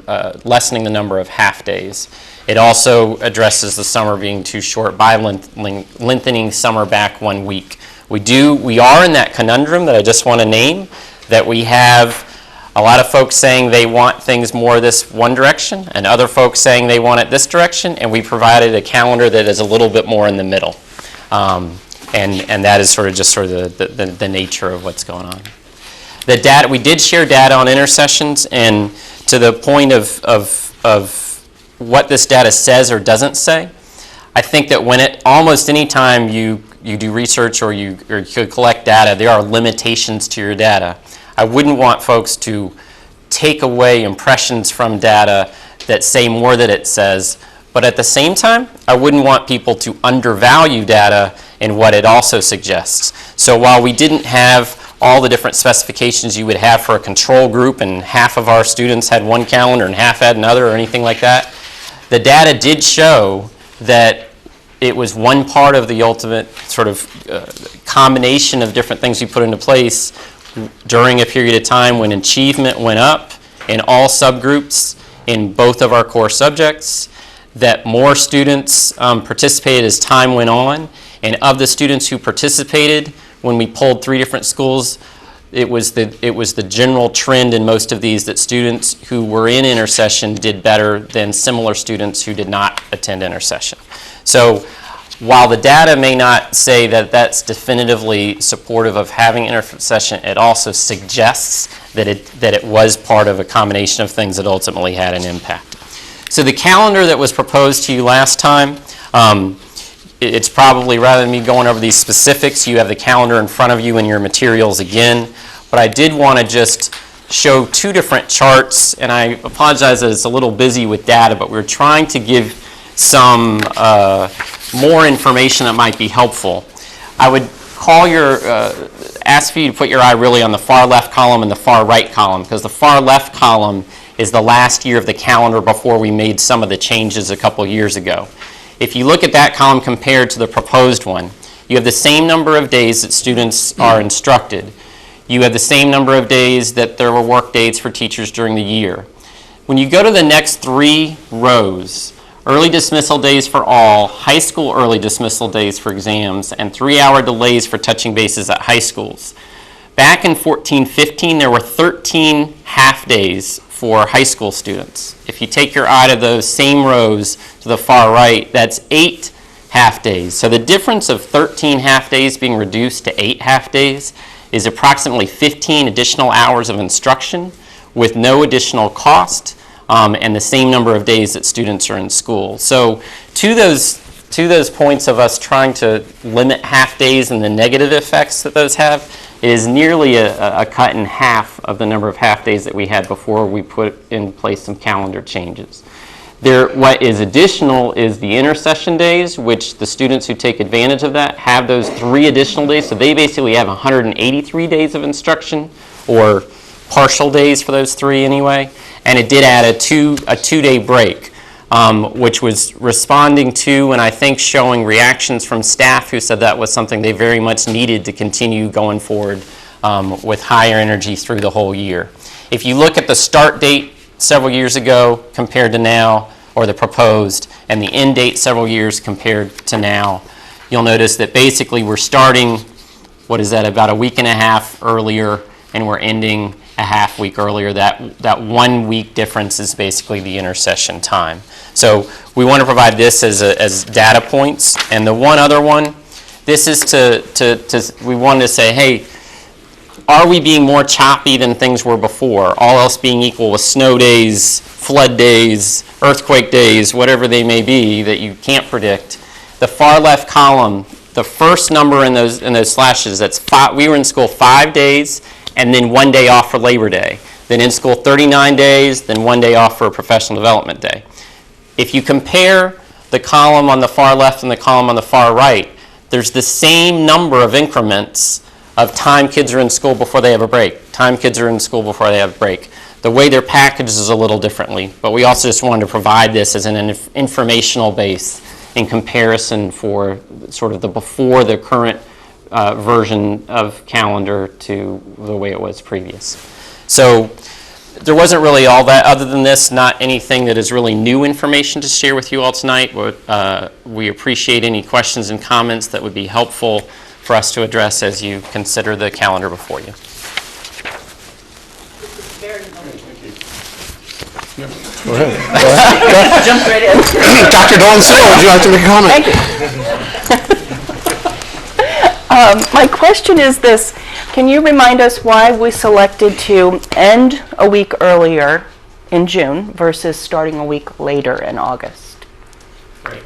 lessening the number of half days. It also addresses the summer being too short by lengthening summer back 1 week. We are in that conundrum that I just want to name, that we have A lot of folks saying they want things more this one direction, and other folks saying they want it this direction, and we provided a calendar that is a little bit more in the middle. And that is just the nature of what's going on. The data, we did share data on intercessions, and to the point of what this data says or doesn't say, I think that almost any time you do research or you collect data, there are limitations to your data. I wouldn't want folks to take away impressions from data that say more than it says, but at the same time, I wouldn't want people to undervalue data in what it also suggests. So while we didn't have all the different specifications you would have for a control group, and half of our students had one calendar and half had another or anything like that, the data did show that it was one part of the ultimate combination of different things we put into place during a period of time when achievement went up in all subgroups in both of our core subjects, that more students participated as time went on, and of the students who participated, when we pulled 3 different schools, it was the general trend in most of these that students who were in intercession did better than similar students who did not attend intercession. So while the data may not say that that's definitively supportive of having intercession, it also suggests that it was part of a combination of things that ultimately had an impact. So the calendar that was proposed to you last time, it's probably, rather than me going over these specifics, you have the calendar in front of you in your materials again. But I did want to just show 2 different charts, and I apologize that it's a little busy with data, but we're trying to give some more information that might be helpful. I would ask for you to put your eye really on the far left column and the far right column, because the far left column is the last year of the calendar before we made some of the changes a couple years ago. If you look at that column compared to the proposed one, you have the same number of days that students are instructed. You have the same number of days that there were work dates for teachers during the year. When you go to the next 3 rows, early dismissal days for all, high school early dismissal days for exams, and 3-hour delays for touching bases at high schools. Back in 14-15, there were 13 half days for high school students. If you take your eye to those same rows to the far right, that's 8 half days. So the difference of 13 half days being reduced to 8 half days is approximately 15 additional hours of instruction with no additional cost, and the same number of days that students are in school. So to those points of us trying to limit half days and the negative effects that those have, it is nearly a cut in half of the number of half days that we had before we put in place some calendar changes. What is additional is the intercession days, which the students who take advantage of that have those 3 additional days. So they basically have 183 days of instruction, or partial days for those 3 anyway. And it did add a 2-day break, which was responding to and I think showing reactions from staff who said that was something they very much needed to continue going forward with higher energy through the whole year. If you look at the start date several years ago compared to now, or the proposed, and the end date several years compared to now, you'll notice that basically we're starting, about a week and a half earlier, and we're ending a half week earlier. That 1 week difference is basically the intercession time. So we want to provide this as data points. And the one other one, this is we wanted to say, hey, are we being more choppy than things were before? All else being equal with snow days, flood days, earthquake days, whatever they may be that you can't predict. The far left column, the first number in those slashes, we were in school 5 days, and then 1 day off for Labor Day. Then in school 39 days, then 1 day off for a professional development day. If you compare the column on the far left and the column on the far right, there's the same number of increments of time kids are in school before they have a break, time kids are in school before they have a break. The way they're packaged is a little differently, but we also just wanted to provide this as an informational base in comparison for sort of the before the current version of calendar to the way it was previous. So there wasn't really all that other than this, not anything that is really new information to share with you all tonight. But we appreciate any questions and comments that would be helpful for us to address as you consider the calendar before you. This is very Jumped right in. Dr. Dawn Sewell, would you like to make a comment? Thank you. My question is this: can you remind us why we selected to end a week earlier in June versus starting a week later in August? Right.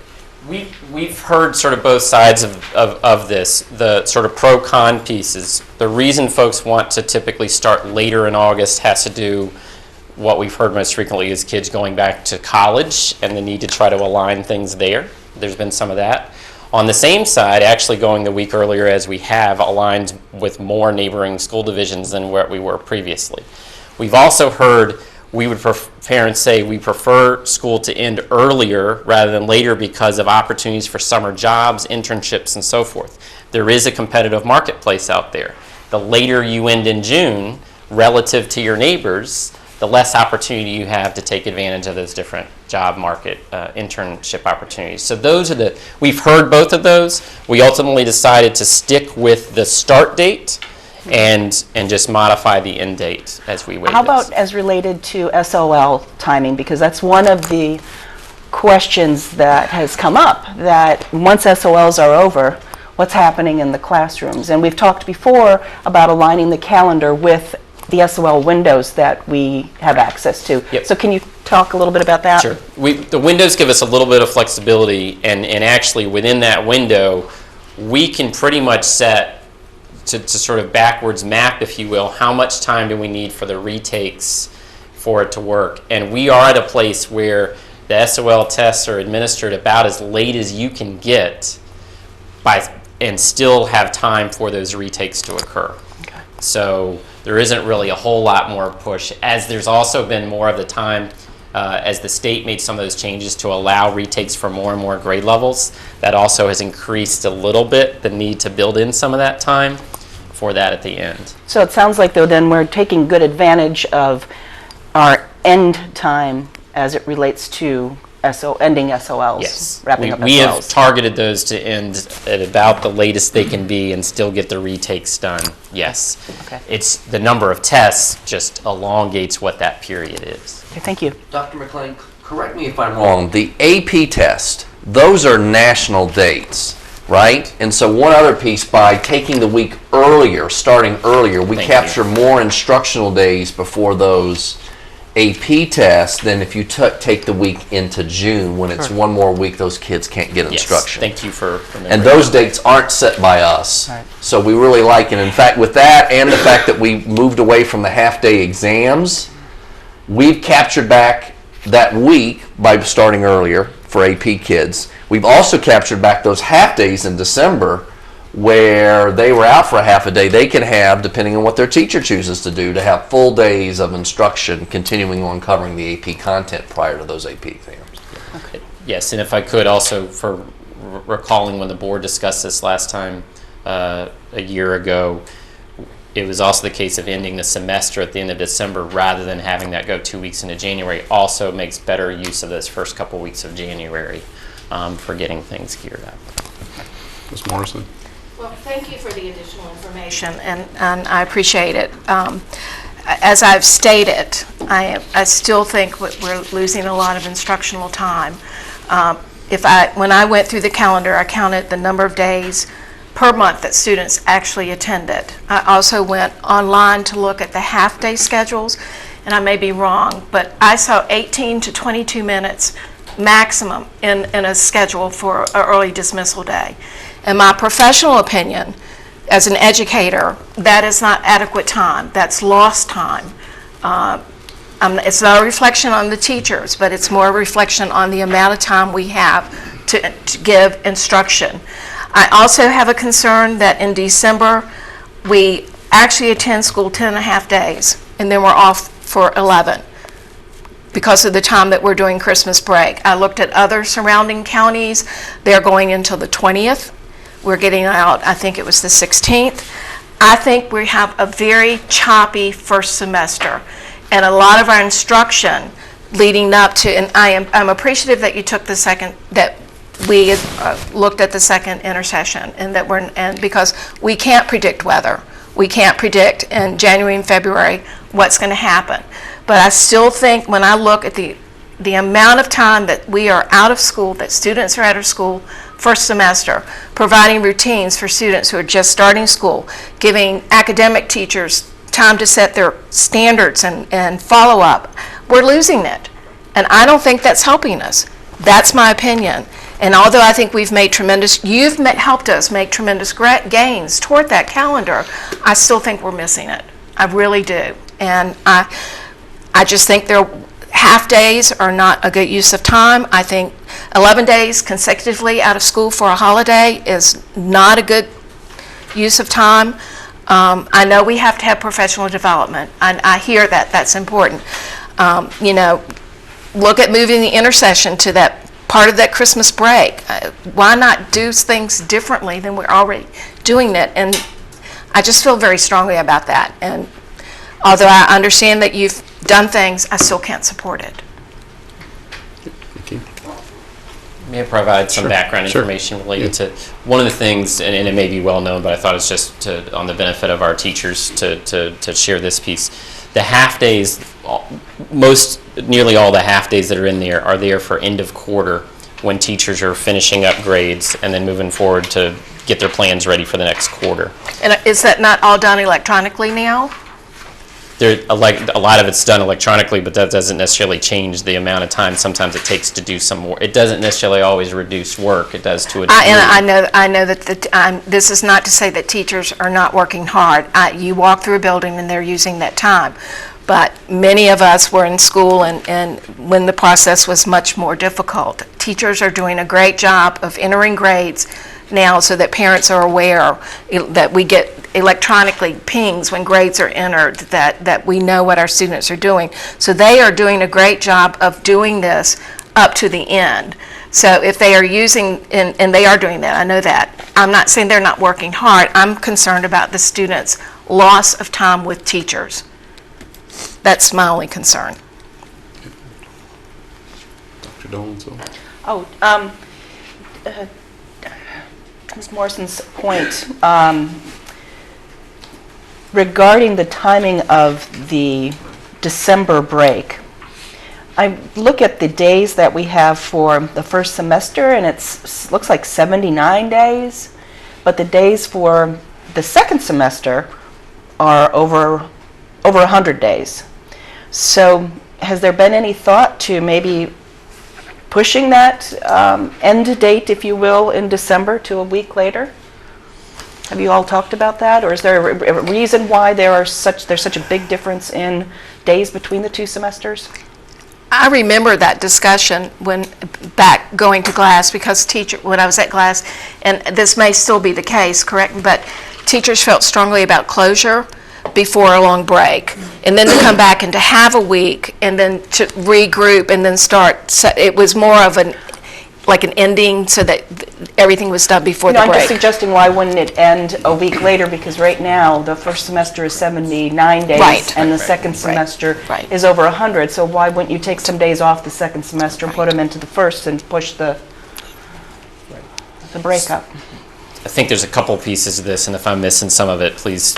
We've heard sort of both sides of this, the sort of pro-con pieces. The reason folks want to typically start later in August has to do, what we've heard most frequently is kids going back to college and the need to try to align things there. There's been some of that. On the same side, actually going the week earlier as we have aligns with more neighboring school divisions than where we were previously. We've also heard parents say we prefer school to end earlier rather than later because of opportunities for summer jobs, internships, and so forth. There is a competitive marketplace out there. The later you end in June, relative to your neighbors, the less opportunity you have to take advantage of those different job market internship opportunities. So we've heard both of those. We ultimately decided to stick with the start date and just modify the end date as we wait. How about as related to SOL timing? Because that's one of the questions that has come up, that once SOLs are over, what's happening in the classrooms? And we've talked before about aligning the calendar with the SOL windows that we have access to. Yep. So can you talk a little bit about that? Sure. The windows give us a little bit of flexibility, and actually within that window, we can pretty much set to sort of backwards map, if you will, how much time do we need for the retakes for it to work. And we are at a place where the SOL tests are administered about as late as you can get and still have time for those retakes to occur. Okay. So there isn't really a whole lot more push, as there's also been more of the time as the state made some of those changes to allow retakes for more and more grade levels. That also has increased a little bit the need to build in some of that time for that at the end. So it sounds like, though, then we're taking good advantage of our end time as it relates to ending SOLs, Yes. wrapping up SOLs. We have targeted those to end at about the latest they can be and still get the retakes done, yes. Okay. It's the number of tests just elongates what that period is. Okay, thank you. Dr. McLean, correct me if I'm wrong, the AP test, those are national dates, right? And so one other piece, by taking the week earlier, starting earlier, we Thank capture more instructional days before those AP tests than if you take the week into June, when it's one more week those kids can't get instruction. Yes, thank you for remembering. And those dates aren't set by us. Right. So we really like it. In fact, with that and the fact that we moved away from the half-day exams, we've captured back that week by starting earlier for AP kids. We've also captured back those half-days in December where they were out for a half a day. They can have, depending on what their teacher chooses to do, to have full days of instruction continuing on covering the AP content prior to those AP exams. Okay. Yes, and if I could also, for recalling when the board discussed this last time a year ago, it was also the case of ending the semester at the end of December rather than having that go 2 weeks into January. Also makes better use of those first couple weeks of January for getting things geared up. Ms. Morrison? Well, thank you for the additional information, and I appreciate it. As I've stated, I still think we're losing a lot of instructional time. When I went through the calendar, I counted the number of days per month that students actually attended. I also went online to look at the half-day schedules, and I may be wrong, but I saw 18 to 22 minutes maximum in a schedule for an early dismissal day. In my professional opinion, as an educator, that is not adequate time. That's lost time. It's not a reflection on the teachers, but it's more a reflection on the amount of time we have to give instruction. I also have a concern that in December, we actually attend school 10 and a half days, and then we're off for 11 because of the time that we're doing Christmas break. I looked at other surrounding counties. They're going until the 20th. We're getting out, I think it was the 16th. I think we have a very choppy first semester, and a lot of our instruction leading up to, and I'm appreciative that you took the second, that we looked at the second intercession, and because we can't predict weather. We can't predict in January and February what's going to happen. But I still think when I look at the amount of time that we are out of school, that students are out of school first semester, providing routines for students who are just starting school, giving academic teachers time to set their standards and follow up, we're losing it. And I don't think that's helping us. That's my opinion. And although I think you've helped us make tremendous gains toward that calendar, I still think we're missing it. I really do. And I just think half days are not a good use of time. I think 11 days consecutively out of school for a holiday is not a good use of time. I know we have to have professional development. I hear that. That's important. Look at moving the intersession to that part of that Christmas break. Why not do things differently than we're already doing it? And I just feel very strongly about that. And although I understand that you've done things, I still can't support it. May I provide some background information related to one of the things, and it may be well known, but I thought it's just on the benefit of our teachers to share this piece. The half days, nearly all the half days that are there for end of quarter when teachers are finishing up grades and then moving forward to get their plans ready for the next quarter. And is that not all done electronically now? A lot of it's done electronically, but that doesn't necessarily change the amount of time sometimes it takes to do some more. It doesn't necessarily always reduce work. It does to a degree. I know that this is not to say that teachers are not working hard. You walk through a building and they're using that time. But many of us were in school and when the process was much more difficult. Teachers are doing a great job of entering grades now so that parents are aware that we get electronically pings when grades are entered, that we know what our students are doing. So they are doing a great job of doing this up to the end. So if they are using, and they are doing that, I know that. I'm not saying they're not working hard. I'm concerned about the students' loss of time with teachers. That's my only concern. Dr. Dolan. Ms. Morrison's point regarding the timing of the December break. I look at the days that we have for the first semester, and it looks like 79 days, but the days for the second semester are over 100 days. So has there been any thought to maybe pushing that end date, if you will, in December to a week later? Have you all talked about that, or is there a reason why there's such a big difference in days between the two semesters? I remember that discussion when back going to Glass, because when I was at Glass, and this may still be the case, correct, but teachers felt strongly about closure before a long break, and then to come back and to have a week, and then to regroup and then start. So it was more of an ending so that everything was done before the break. I'm just suggesting why wouldn't it end a week later, because right now the first semester is 79 days and the second semester is over 100, so why wouldn't you take some days off the second semester and put them into the first and push the breakup? I think there's a couple pieces of this, and if I'm missing some of it, please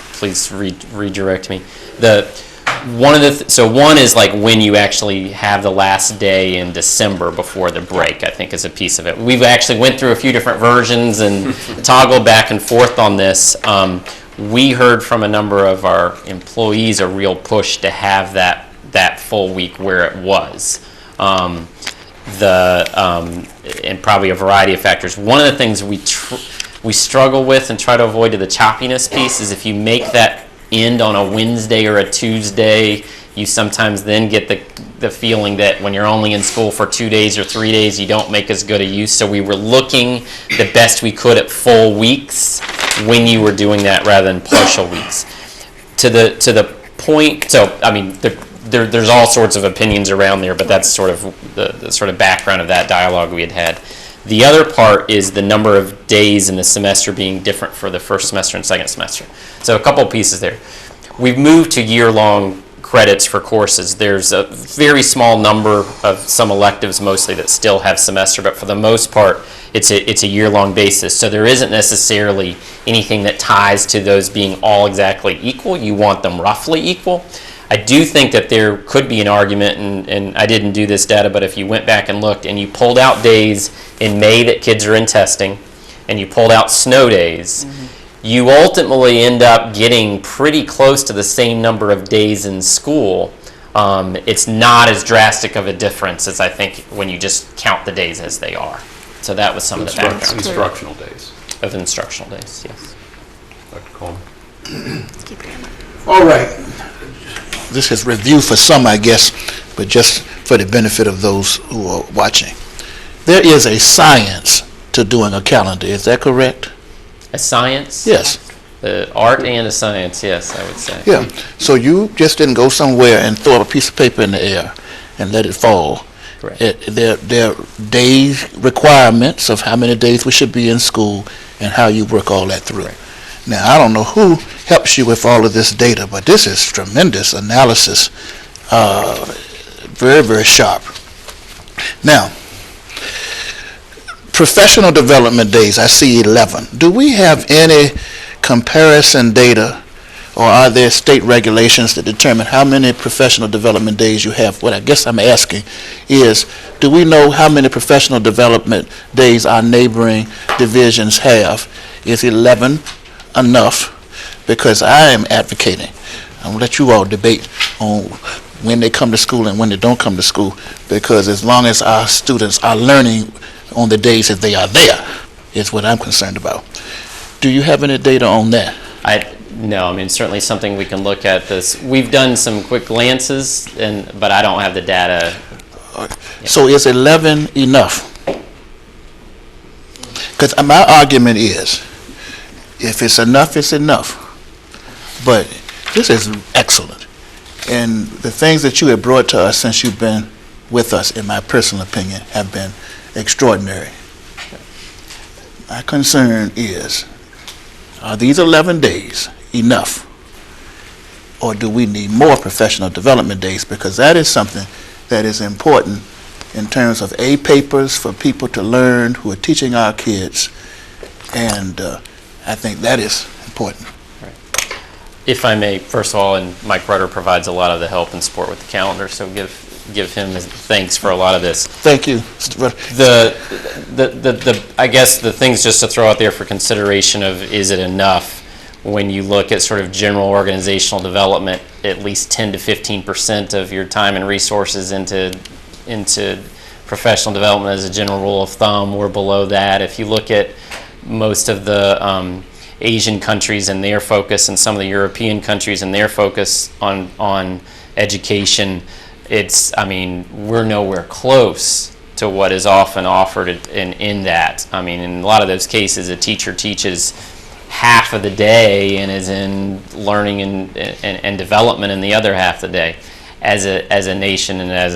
redirect me. One is like when you actually have the last day in December before the break, I think is a piece of it. We've actually went through a few different versions and toggled back and forth on this. We heard from a number of our employees a real push to have that full week where it was. And probably a variety of factors. One of the things we struggle with and try to avoid to the choppiness piece is if you make that end on a Wednesday or a Tuesday, you sometimes then get the feeling that when you're only in school for 2 days or 3 days, you don't make as good a use. So we were looking the best we could at full weeks when you were doing that rather than partial weeks. To the point, so I mean, there's all sorts of opinions around there, but that's sort of the sort of background of that dialogue we had. The other part is the number of days in the semester being different for the first semester and second semester. So a couple pieces there. We've moved to year-long credits for courses. There's a very small number of some electives mostly that still have semester, but for the most part, it's a year-long basis. So there isn't necessarily anything that ties to those being all exactly equal. You want them roughly equal. I do think that there could be an argument, and I didn't do this data, but if you went back and looked and you pulled out days in May that kids are in testing, and you pulled out snow days, you ultimately end up getting pretty close to the same number of days in school. It's not as drastic of a difference as I think when you just count the days as they are. So that was some of the background. Instructional days. Of instructional days, yes. Dr. Coleman. All right. This is review for some, I guess, but just for the benefit of those who are watching. There is a science to doing a calendar, is that correct? A science? Yes. Art and a science, yes, I would say. Yeah. So you just didn't go somewhere and throw a piece of paper in the air and let it fall. Correct. There are day requirements of how many days we should be in school and how you work all that through. Right. Now, I don't know who helps you with all of this data, but this is tremendous analysis, very, very sharp. Now, professional development days, I see 11. Do we have any comparison data, or are there state regulations that determine how many professional development days you have? What I guess I'm asking is, do we know how many professional development days our neighboring divisions have? Is 11 enough? Because I am advocating, I'm going to let you all debate on when they come to school and when they don't come to school, because as long as our students are learning on the days that they are there, is what I'm concerned about. Do you have any data on that? No, I mean, certainly something we can look at this. We've done some quick glances, but I don't have the data. So is 11 enough? Because my argument is, if it's enough, it's enough. But this is excellent. And the things that you have brought to us since you've been with us, in my personal opinion, have been extraordinary. My concern is, are these 11 days enough? Or do we need more professional development days? Because that is something that is important in terms of A papers for people to learn who are teaching our kids. And I think that is important. If I may, first of all, and Mike Rudder provides a lot of the help and support with the calendar, so give him his thanks for a lot of this. Thank you, Mr. Rudder. I guess the things just to throw out there for consideration of, is it enough? When you look at sort of general organizational development, at least 10 to 15% of your time and resources into professional development as a general rule of thumb. We're below that. If you look at most of the Asian countries and their focus, and some of the European countries and their focus on education, we're nowhere close to what is often offered in that. I mean, in a lot of those cases, a teacher teaches half of the day and is in learning and development in the other half of the day. As a nation and as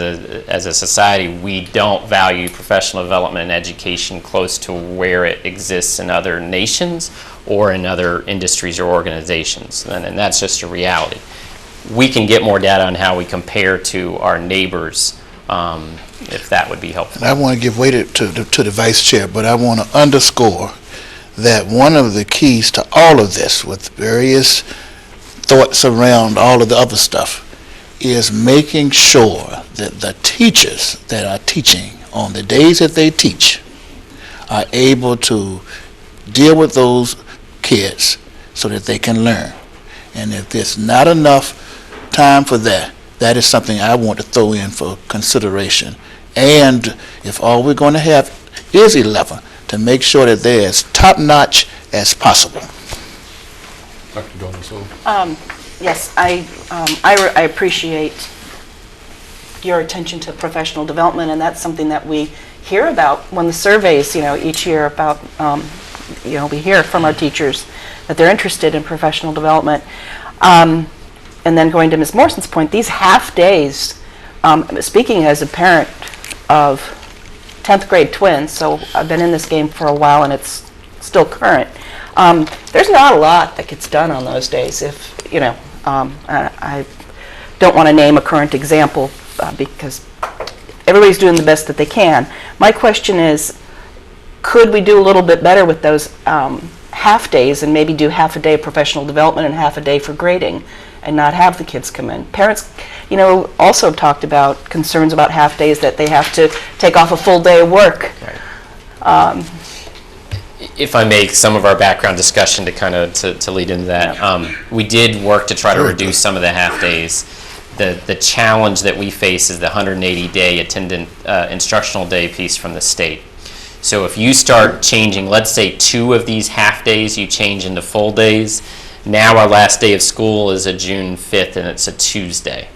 a society, we don't value professional development and education close to where it exists in other nations or in other industries or organizations, and that's just a reality. We can get more data on how we compare to our neighbors, if that would be helpful. And I want to give way to the Vice Chair, but I want to underscore that one of the keys to all of this, with various thoughts around all of the other stuff, is making sure that the teachers that are teaching on the days that they teach are able to deal with those kids so that they can learn. And if there's not enough time for that, that is something I want to throw in for consideration. And if all we're going to have is 11, to make sure that they're as top-notch as possible. Dr. Dolan-Sewell. Yes, I appreciate your attention to professional development, and that's something that we hear about when the surveys, each year about, we hear from our teachers that they're interested in professional development. And then going to Ms. Morrison's point, these half days, speaking as a parent of 10th grade twins, so I've been in this game for a while and it's still current. There's not a lot that gets done on those days. If I don't want to name a current example because everybody's doing the best that they can. My question is, could we do a little bit better with those half-days and maybe do half a day of professional development and half a day for grading and not have the kids come in. Parents, also have talked about concerns about half-days, that they have to take off a full day of work. If I make some of our background discussion to kind of to lead into that, we did work to try to reduce some of the half-days. The challenge that we face is the 180-day attendant instructional day piece from the state. So if you start changing, let's say 2 of these half-days you change into full days, now our last day of school is a June 5th and it's a Tuesday.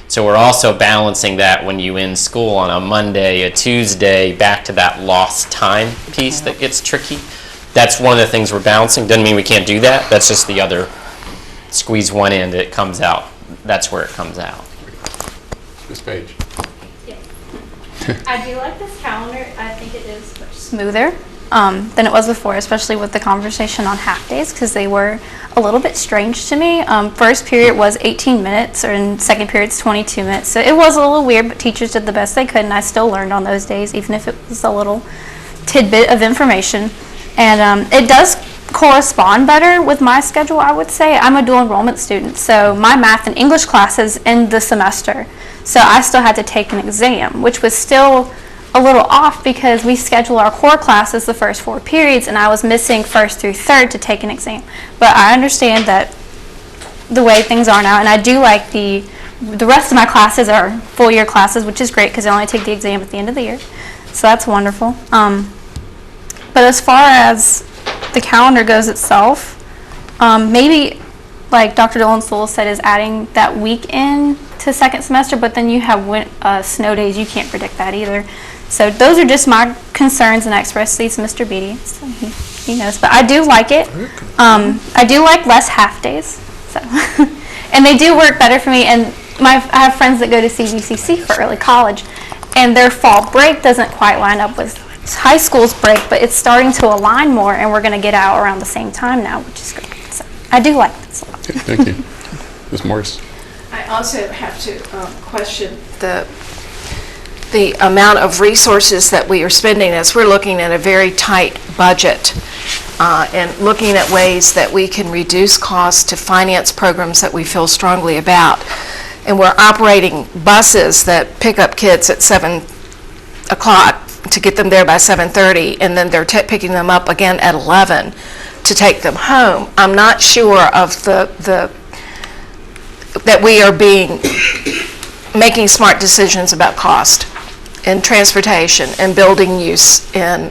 So we're also balancing that when you end school on a Monday, a Tuesday, back to that lost time piece that gets tricky. That's one of the things we're balancing. Doesn't mean we can't do that. That's just the other, squeeze one end, it comes out. That's where it comes out. Ms. Page. I do like this calendar. I think it is much smoother than it was before, especially with the conversation on half days, because they were a little bit strange to me. First period was 18 minutes, and second period's 22 minutes. So it was a little weird, but teachers did the best they could, and I still learned on those days, even if it was a little tidbit of information. And it does correspond better with my schedule, I would say. I'm a dual enrollment student, so my math and English classes end the semester. So I still had to take an exam, which was still a little off because we schedule our core classes the first 4 periods, and I was missing first through third to take an exam. But I understand that the way things are now, and I do like the rest of my classes are full year classes, which is great because I only take the exam at the end of the year. So that's wonderful. But as far as the calendar goes itself, maybe like Dr. Dylan Sewell said, is adding that week in to second semester, but then you have snow days. You can't predict that either. So those are just my concerns, and I expressed these to Mr. Beatty. So he knows, but I do like it. I do like less half days, so and they do work better for me. And I have friends that go to CVCC for early college, and their fall break doesn't quite line up with high school's break, but it's starting to align more, and we're going to get out around the same time now, which is great. So I do like this a lot. Okay, thank you. Ms. Morris. I also have to question the amount of resources that we are spending as we're looking at a very tight budget and looking at ways that we can reduce costs to finance programs that we feel strongly about. And we're operating buses that pick up kids at 7 o'clock to get them there by 7:30, and then they're picking them up again at 11 to take them home. I'm not sure of that we are making smart decisions about cost and transportation and building use and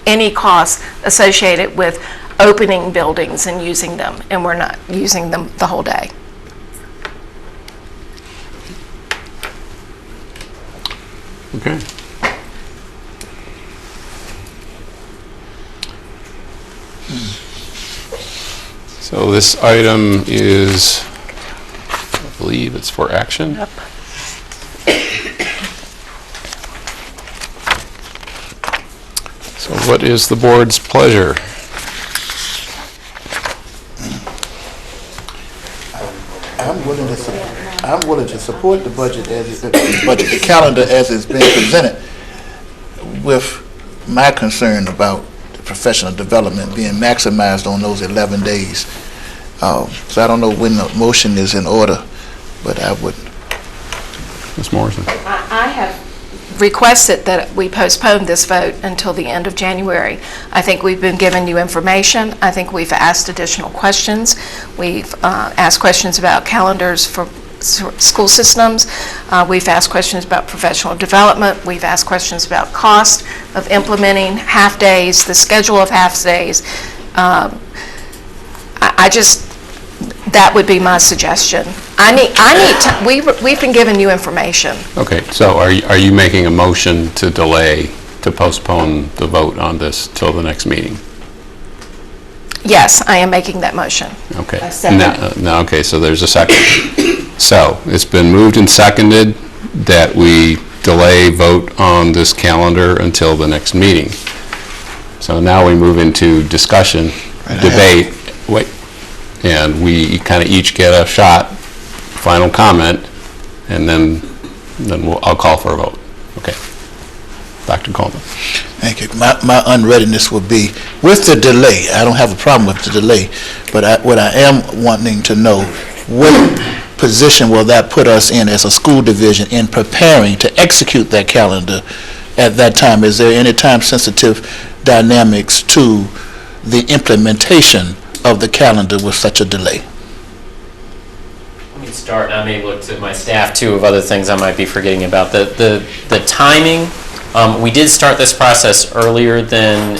any costs associated with opening buildings and using them, and we're not using them the whole day. Okay. So this item is, I believe it's for action. Yep. So what is the board's pleasure? I'm willing to support the budget the calendar as it's been presented, with my concern about the professional development being maximized on those 11 days. So I don't know when the motion is in order, but I would. Ms. Morrison. I have requested that we postpone this vote until the end of January. I think we've been giving you information. I think we've asked additional questions. We've asked questions about calendars for school systems. We've asked questions about professional development. We've asked questions about cost of implementing half-days, the schedule of half-days. That would be my suggestion. We've been giving you information. Okay, so are you making a motion to delay, to postpone the vote on this till the next meeting? Yes, I am making that motion. Okay. I second. No, okay, so there's a second. So it's been moved and seconded that we delay vote on this calendar until the next meeting. So now we move into discussion, debate. Wait. And we kind of each get a shot, final comment, and then I'll call for a vote. Okay. Dr. Coleman. Thank you. My unreadiness would be, with the delay, I don't have a problem with the delay, but what I am wanting to know, what position will that put us in as a school division in preparing to execute that calendar at that time? Is there any time-sensitive dynamics to the implementation of the calendar with such a delay? Let me start, and I may look to my staff too of other things I might be forgetting about. The timing, we did start this process earlier than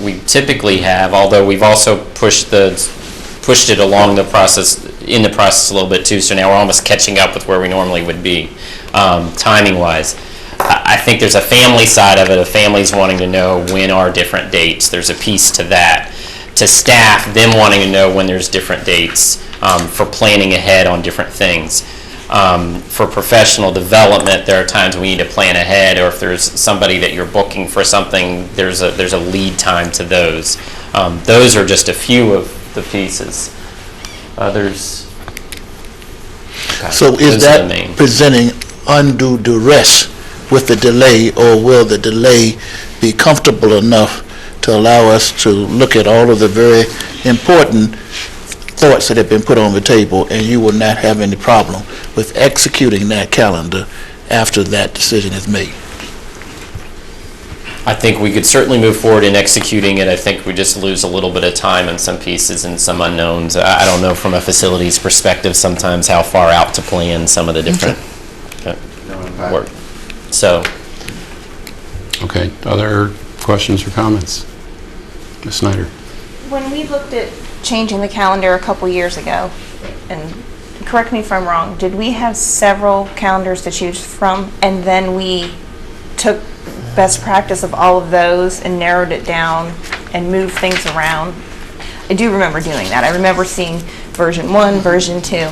we typically have, although we've also pushed it along the process, in the process a little bit too, so now we're almost catching up with where we normally would be, timing-wise. I think there's a family side of it, of families wanting to know when are different dates. There's a piece to that. To staff, them wanting to know when there's different dates for planning ahead on different things. For professional development, there are times we need to plan ahead, or if there's somebody that you're booking for something, there's a lead time to those. Those are just a few of the pieces. Others. Okay, So is that presenting undue duress with the delay, or will the delay be comfortable enough to allow us to look at all of the very important thoughts that have been put on the table, and you will not have any problem with executing that calendar after that decision is made? I think we could certainly move forward in executing it. I think we just lose a little bit of time in some pieces and some unknowns. I don't know from a facilities perspective sometimes how far out to plan some of the different work. So. Okay, other questions or comments? Ms. Snyder. When we looked at changing the calendar a couple years ago, and correct me if I'm wrong, did we have several calendars to choose from, and then we took best practice of all of those and narrowed it down and moved things around? I do remember doing that. I remember seeing version 1, version 2.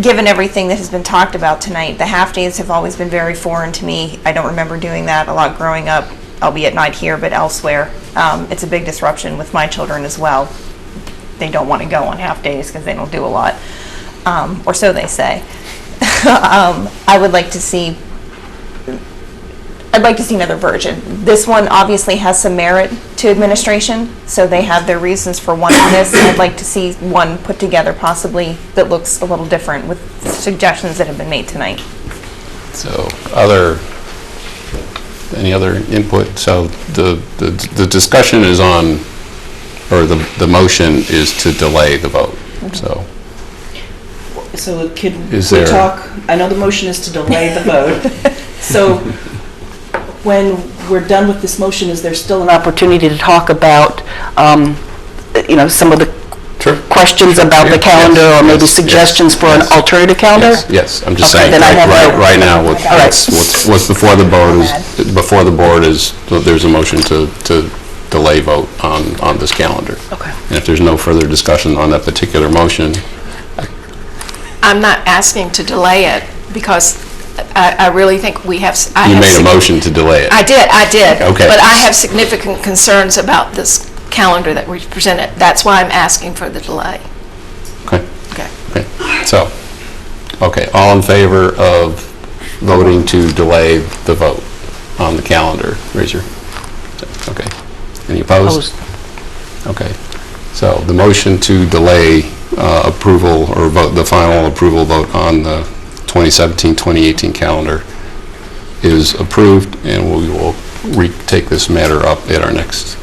Given everything that has been talked about tonight, the half-days have always been very foreign to me. I don't remember doing that a lot growing up, albeit not here, but elsewhere. It's a big disruption with my children as well. They don't want to go on half-days because they don't do a lot, or so they say. I would like to see another version. This one obviously has some merit to administration, so they have their reasons for wanting this. I'd like to see one put together possibly that looks a little different with suggestions that have been made tonight. So any other input? So the discussion is on, or the motion is to delay the vote, so. So could Is we there- talk, I know the motion is to delay the vote, so when we're done with this motion, is there still an opportunity to talk about, some of the questions about the calendar, or maybe suggestions for an alternative calendar? Yes, I'm just Okay, saying, then I have no- right now, All right. what's before the board is, there's a motion to delay vote on this calendar. Okay. And if there's no further discussion on that particular motion, I'm not asking to delay it because I really think we have. you made a motion to delay it. I did. Okay. But I have significant concerns about this calendar that we presented. That's why I'm asking for the delay. Okay. Okay. So, all in favor of voting to delay the vote on the calendar, raise your, okay. Any opposed? Okay. So the motion to delay approval or vote, the final approval vote on the 2017-2018 calendar is approved, and we will retake this matter up at our next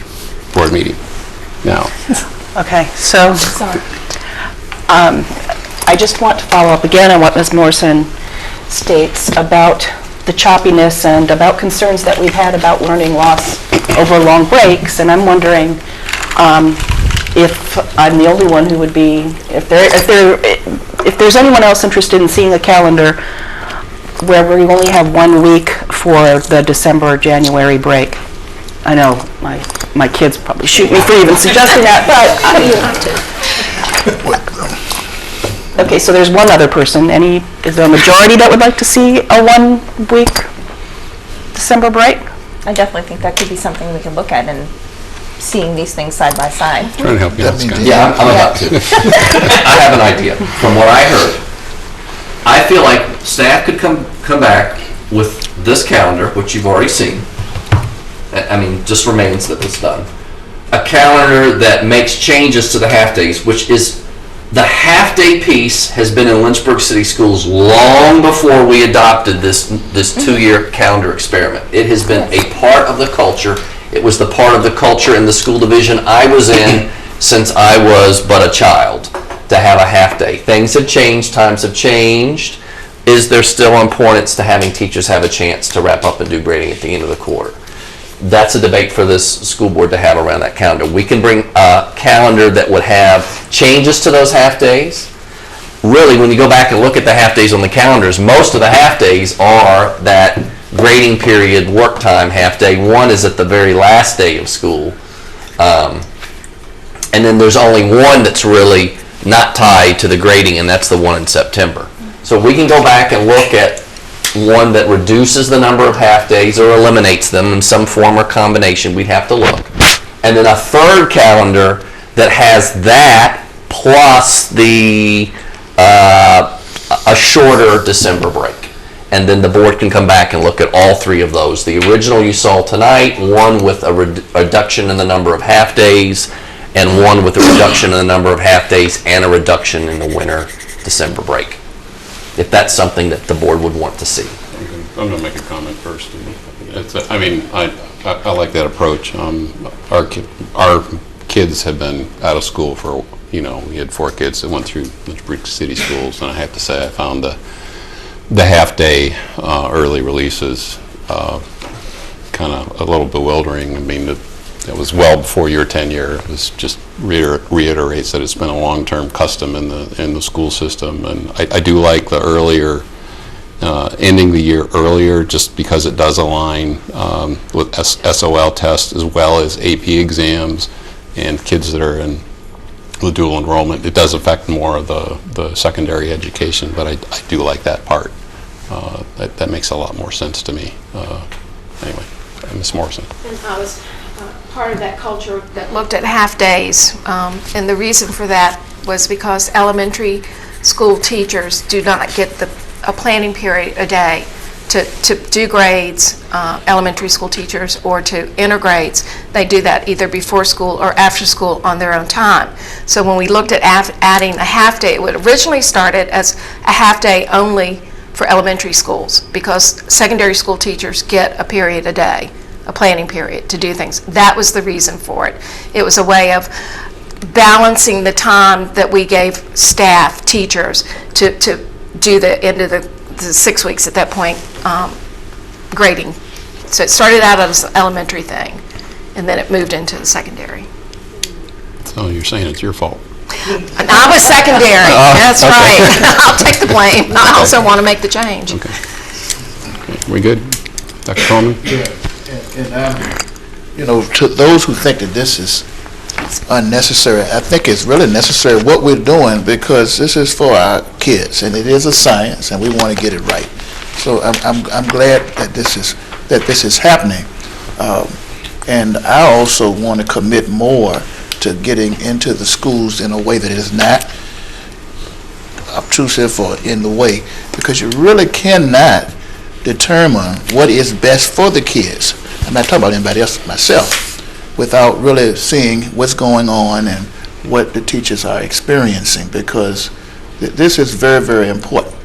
board meeting. Now. Okay, so I just want to follow up again on what Ms. Morrison states about the choppiness and about concerns that we've had about learning loss over long breaks, and I'm wondering if I'm the only one who would be, if there's anyone else interested in seeing a calendar where we only have 1 week for the December or January break. I know my kids probably shoot me for even suggesting that, but okay, so there's one other person. Is there a majority that would like to see a 1 week December break? I definitely think that could be something we could look at and seeing these things side by side. Trying to help you out, Scott. Yeah, I'm about to. I have an idea. From what I heard, I feel like staff could come back with this calendar, which you've already seen, I mean, just remains that it's done, a calendar that makes changes to the half-days, which is, the half-day piece has been in Lynchburg City Schools long before we adopted this two-year calendar experiment. It has been a part of the culture. It was the part of the culture in the school division I was in since I was but a child, to have a half-day. Things have changed, times have changed. Is there still importance to having teachers have a chance to wrap up and do grading at the end of the quarter? That's a debate for this school board to have around that calendar. We can bring a calendar that would have changes to those half-days. Really, when you go back and look at the half-days on the calendars, most of the half-days are that grading period, work time half-day. One is at the very last day of school. And then there's only one that's really not tied to the grading, and that's the one in September. So we can go back and look at one that reduces the number of half-days or eliminates them in some form or combination. We'd have to look. And then a third calendar that has that plus the a shorter December break. And then the board can come back and look at all three of those. The original you saw tonight, one with a reduction in the number of half-days, and one with a reduction in the number of half-days and a reduction in the winter December break, if that's something that the board would want to see. I'm going to make a comment first. I mean, I like that approach. Our kids have been out of school for, we had 4 kids that went through Lynchburg City Schools, and I have to say I found the half-day early releases kind of a little bewildering. I mean, it was well before your tenure. It was just reiterates that it's been a long-term custom in the school system, and I do like the earlier ending the year earlier, just because it does align with SOL tests as well as AP exams, and kids that are in the dual enrollment. It does affect more of the secondary education, but I do like that part. That makes a lot more sense to me. Anyway, Ms. Morrison. And I was part of that culture that looked at half-days, and the reason for that was because elementary school teachers do not get a planning period a day to do grades, elementary school teachers, or to enter grades. They do that either before school or after school on their own time. So when we looked at adding a half-day, it would originally started as a half-day only for elementary schools, because secondary school teachers get a period a day, a planning period to do things. That was the reason for it. It was a way of balancing the time that we gave staff, teachers, to do the end of the 6 weeks at that point grading. So it started out as an elementary thing, and then it moved into the secondary. So you're saying it's your fault? I was secondary. That's okay. right. I'll take the blame. I also want to make the change. Okay. We good? Dr. Coleman? Yeah. And to those who think that this is unnecessary, I think it's really necessary what we're doing, because this is for our kids, and it is a science, and we want to get it right. So I'm glad that this is happening, and I also want to commit more to getting into the schools in a way that is not obtrusive or in the way, because you really cannot determine what is best for the kids. I'm not talking about anybody else, myself, without really seeing what's going on and what the teachers are experiencing, because this is very, very important.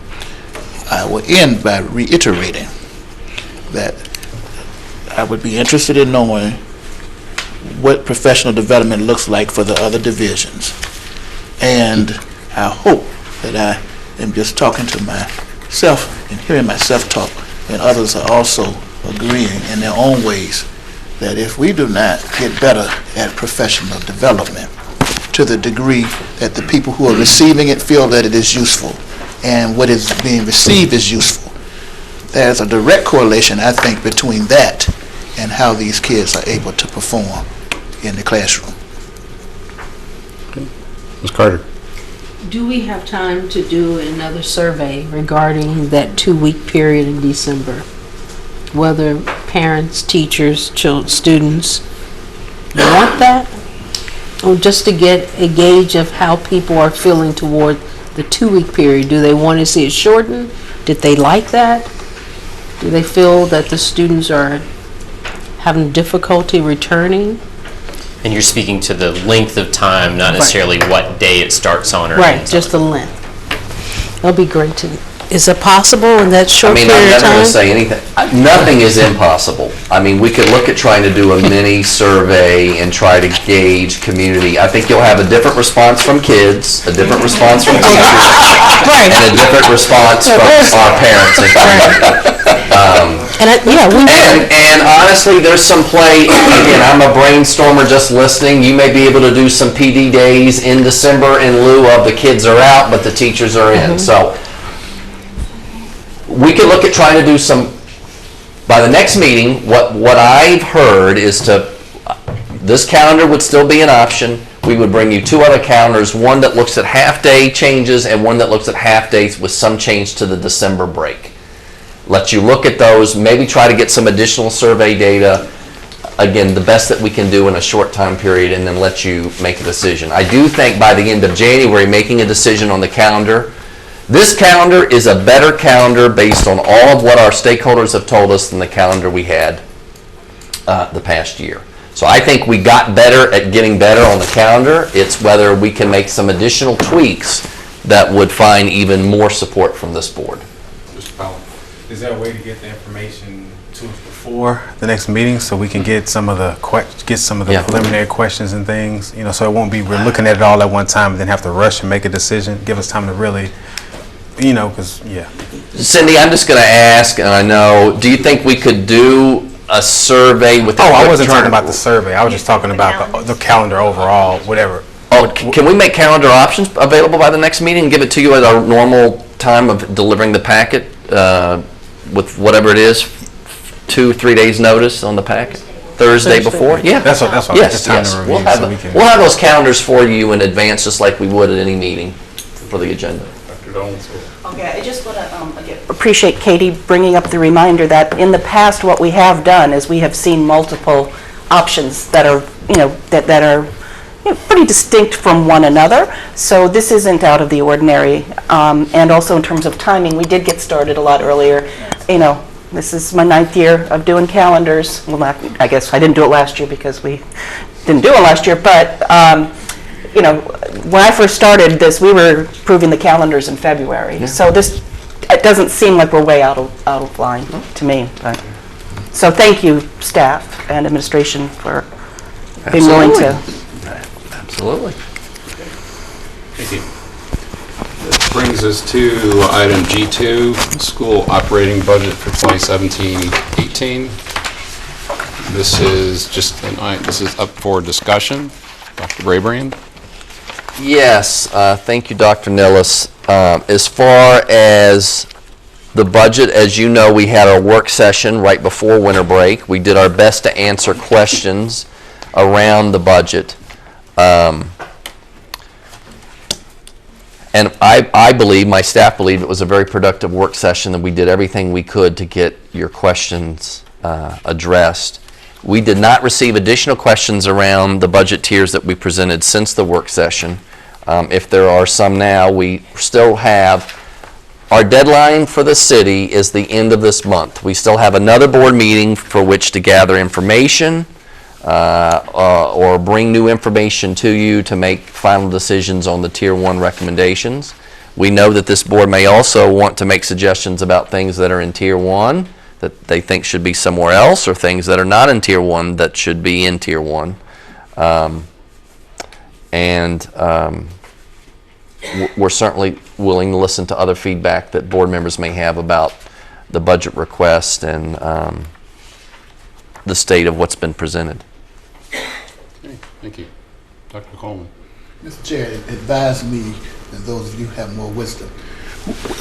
I will end by reiterating that I would be interested in knowing what professional development looks like for the other divisions. And I hope that I am just talking to myself and hearing myself talk, and others are also agreeing in their own ways, that if we do not get better at professional development to the degree that the people who are receiving it feel that it is useful and what is being received is useful, there's a direct correlation, I think, between that and how these kids are able to perform in the classroom. Ms. Carter? Do we have time to do another survey regarding that 2-week period in December? Whether parents, teachers, students want that? Or just to get a gauge of how people are feeling toward the 2-week period? Do they want to see it shortened? Did they like that? Do they feel that the students are having difficulty returning? And you're speaking to the length of time, not necessarily what day it starts on or Right, ends just the on. length. That'll be great to, is it possible in that I short mean, I'm period of never going time? to say anything. Nothing is impossible. I mean, we could look at trying to do a mini survey and try to gauge community. I think you'll have a different response from kids, a different response from teachers, and a different response from our parents and community. And honestly, there's some play. Again, I'm a brainstormer just listening. You may be able to do some PD days in December in lieu of the kids are out, but the teachers are in. So we could look at trying to do some, by the next meeting, what I've heard is this calendar would still be an option. We would bring you 2 other calendars, one that looks at half-day changes and one that looks at half-days with some change to the December break. Let you look at those, maybe try to get some additional survey data. Again, the best that we can do in a short time period, and then let you make a decision. I do think by the end of January, making a decision on the calendar, this calendar is a better calendar based on all of what our stakeholders have told us than the calendar we had the past year. So I think we got better at getting better on the calendar. It's whether we can make some additional tweaks that would find even more support from this board. Is there a way to get the information to us before the next meeting so we can get some of the preliminary questions and things? You know, so it won't be we're looking at it all at one time and then have to rush and make a decision. Give us time to really, you know, because Cindy, I'm just going to ask, and I know, do you think we could do a survey with? I wasn't talking about the survey. I was just talking about the calendar overall, whatever. Oh, can we make calendar options available by the next meeting and give it to you at our normal time of delivering the packet with whatever it is, 2-3 days notice on the packet? Thursday before? Yeah. That's what Yes, time yes. to review. We'll have those calendars for you in advance, just like we would at any meeting for the agenda. Okay, I just want to appreciate Katie bringing up the reminder that in the past, what we have done is we have seen multiple options that are, that are pretty distinct from one another. So this isn't out of the ordinary. And also in terms of timing, we did get started a lot earlier. You know, this is my 9th year of doing calendars. Well, I guess I didn't do it last year because we didn't do it last year, but you know, when I first started this, we were approving the calendars in February. Yeah. So it doesn't seem like we're way out of line to me. But, so thank you, staff and administration, for being willing to. Absolutely. Thank you. That brings us to item G2, school operating budget for 2017-18. This is this is up for discussion. Dr. Brabrand. Yes, thank you, Dr. Nillis. As far as the budget, as you know, we had our work session right before winter break. We did our best to answer questions around the budget. And I believe, my staff believed it was a very productive work session, and we did everything we could to get your questions addressed. We did not receive additional questions around the budget tiers that we presented since the work session. If there are some now, we still have, our deadline for the city is the end of this month. We still have another board meeting for which to gather information or bring new information to you to make final decisions on the Tier 1 recommendations. We know that this board may also want to make suggestions about things that are in Tier 1 that they think should be somewhere else, or things that are not in Tier 1 that should be in Tier 1. We're certainly willing to listen to other feedback that board members may have about the budget request and the state of what's been presented. Okay, thank you. Dr. Coleman. Mr. Chair, advise me, and those of you who have more wisdom,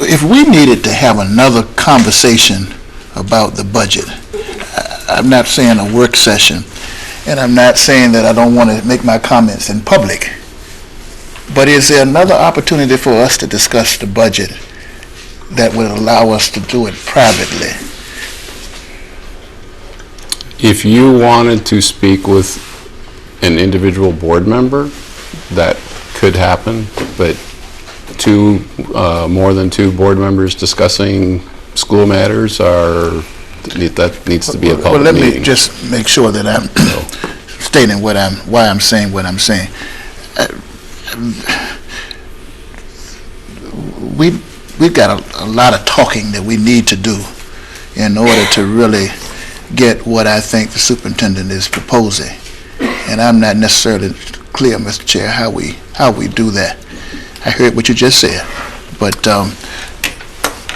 if we needed to have another conversation about the budget, I'm not saying a work session, and I'm not saying that I don't want to make my comments in public, but is there another opportunity for us to discuss the budget that would allow us to do it privately? If you wanted to speak with an individual board member, that could happen, but more than two board members discussing school matters are, that needs to be a Well, public let meeting. me just make sure that I'm stating why I'm saying what I'm saying. We've got a lot of talking that we need to do in order to really get what I think the superintendent is proposing. And I'm not necessarily clear, Mr. Chair, how we do that. I heard what you just said, but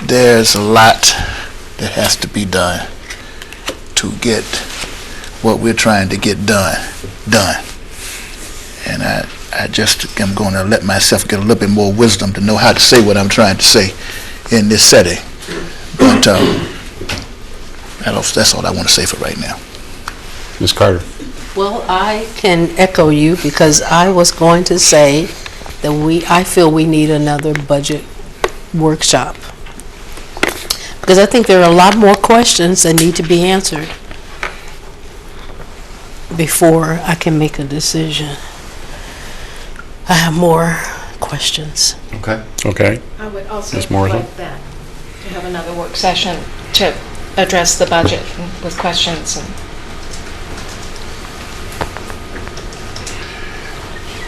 there's a lot that has to be done to get what we're trying to get done. And I just am going to let myself get a little bit more wisdom to know how to say what I'm trying to say in this setting. But that's all I want to say for right now. Ms. Carter. Well, I can echo you because I was going to say that I feel we need another budget workshop. Because I think there are a lot more questions that need to be answered before I can make a decision. I have more questions. Okay. Okay. I would also Ms. Morrison? like that, to have another work session to address the budget with questions.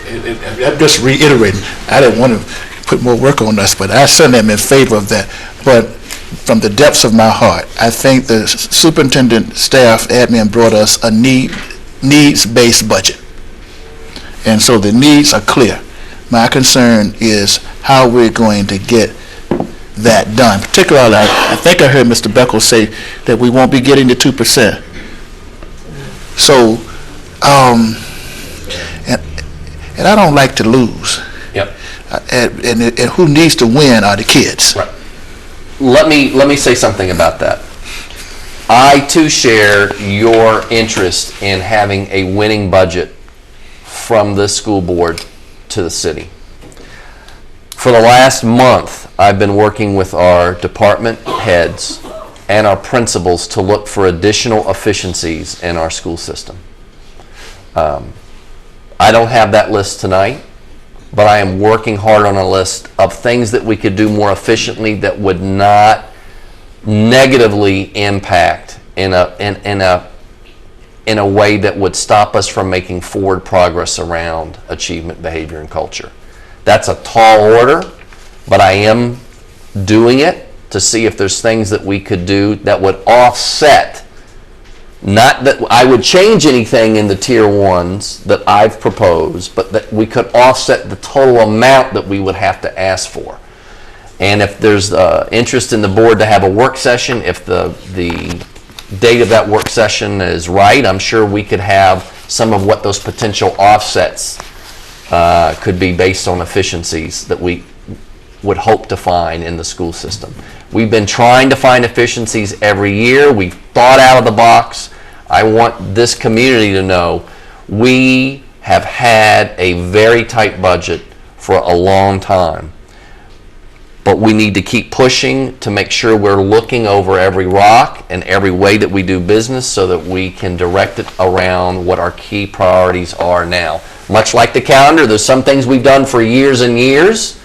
I'm just reiterating, I didn't want to put more work on us, but I certainly am in favor of that. But from the depths of my heart, I think the superintendent, staff, admin brought us a needs-based budget. And so the needs are clear. My concern is how we're going to get that done. Particularly, I think I heard Mr. Beckles say that we won't be getting the 2%. So, and I don't like to lose. Yep. And who needs to win are the kids. Right. Let me say something about that. I too share your interest in having a winning budget from the school board to the city. For the last month, I've been working with our department heads and our principals to look for additional efficiencies in our school system. I don't have that list tonight, but I am working hard on a list of things that we could do more efficiently that would not negatively impact in a way that would stop us from making forward progress around achievement, behavior, and culture. That's a tall order, but I am doing it to see if there's things that we could do that would offset. Not that I would change anything in the tier ones that I've proposed, but that we could offset the total amount that we would have to ask for. And if there's interest in the board to have a work session, if the date of that work session is right, I'm sure we could have some of what those potential offsets could be based on efficiencies that we would hope to find in the school system. We've been trying to find efficiencies every year. We've thought out of the box. I want this community to know we have had a very tight budget for a long time. But we need to keep pushing to make sure we're looking over every rock and every way that we do business so that we can direct it around what our key priorities are now. Much like the calendar, there's some things we've done for years and years,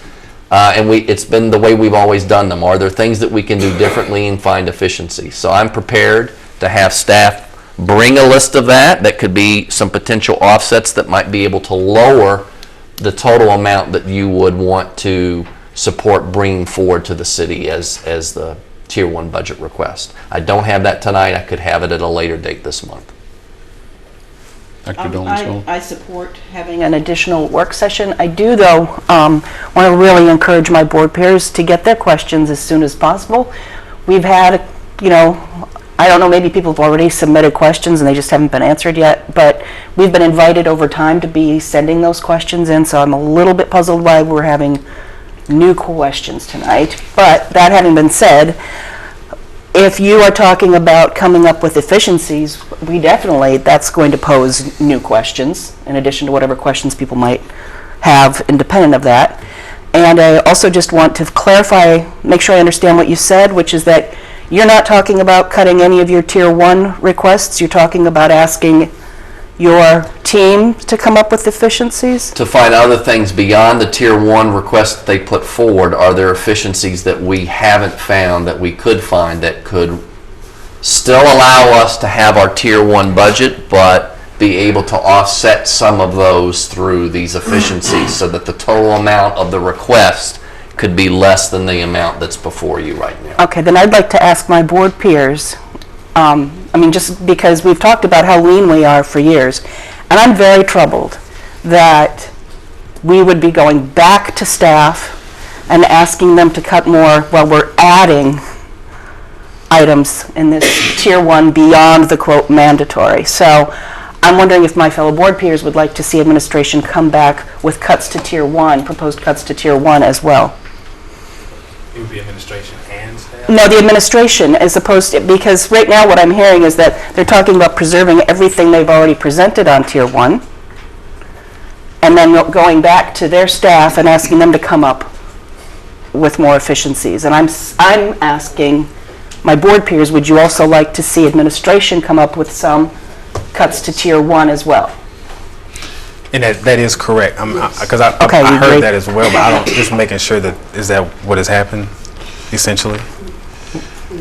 and it's been the way we've always done them. Are there things that we can do differently and find efficiency? So I'm prepared to have staff bring a list of that could be some potential offsets that might be able to lower the total amount that you would want to support bringing forward to the city as the tier 1 budget request. I don't have that tonight. I could have it at a later date this month. Dr. Dolensville? I support having an additional work session. I do, though, want to really encourage my board peers to get their questions as soon as possible. We've had, I don't know, maybe people have already submitted questions and they just haven't been answered yet, but we've been invited over time to be sending those questions in, so I'm a little bit puzzled why we're having new questions tonight. But that having been said, if you are talking about coming up with efficiencies, that's going to pose new questions in addition to whatever questions people might have independent of that. And I also just want to clarify, make sure I understand what you said, which is that you're not talking about cutting any of your tier 1 requests. You're talking about asking your team to come up with efficiencies? To find other things beyond the Tier 1 request that they put forward, are there efficiencies that we haven't found that we could find that could still allow us to have our Tier 1 budget, but be able to offset some of those through these efficiencies so that the total amount of the request could be less than the amount that's before you right now? Okay, then I'd like to ask my board peers, just because we've talked about how lean we are for years, and I'm very troubled that we would be going back to staff and asking them to cut more while we're adding items in this Tier 1 beyond the quote mandatory. So I'm wondering if my fellow board peers would like to see administration come back with cuts to Tier 1, proposed cuts to Tier 1 as well. It would be administration and staff? No, the administration, as opposed to, because right now what I'm hearing is that they're talking about preserving everything they've already presented on Tier 1, and then going back to their staff and asking them to come up with more efficiencies. And I'm asking my board peers, would you also like to see administration come up with some cuts to Tier 1 as well? And that is correct, because I you heard agree? that as well, but I don't, just making sure that, is that what has happened, essentially?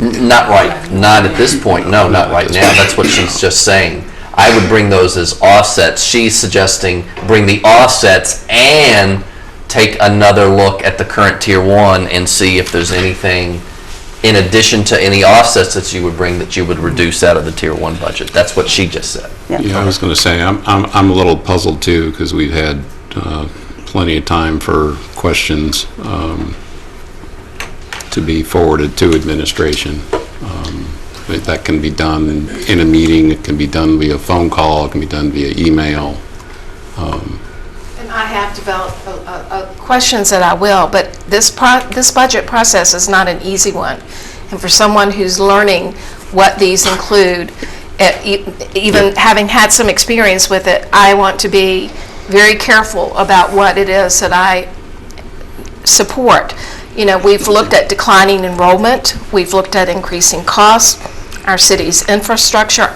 Not at this point, no, not right now. That's what she's just saying. I would bring those as offsets. She's suggesting bring the offsets and take another look at the current Tier 1 and see if there's anything in addition to any offsets that you would bring that you would reduce out of the Tier 1 budget. That's what she just said. Yeah, I was going to say, I'm a little puzzled too, because we've had plenty of time for questions to be forwarded to administration. That can be done in a meeting, it can be done via phone call, it can be done via email. And I have developed questions that I will, but this budget process is not an easy one. And for someone who's learning what these include, even having had some experience with it, I want to be very careful about what it is that I support. You know, we've looked at declining enrollment, we've looked at increasing costs, our city's infrastructure.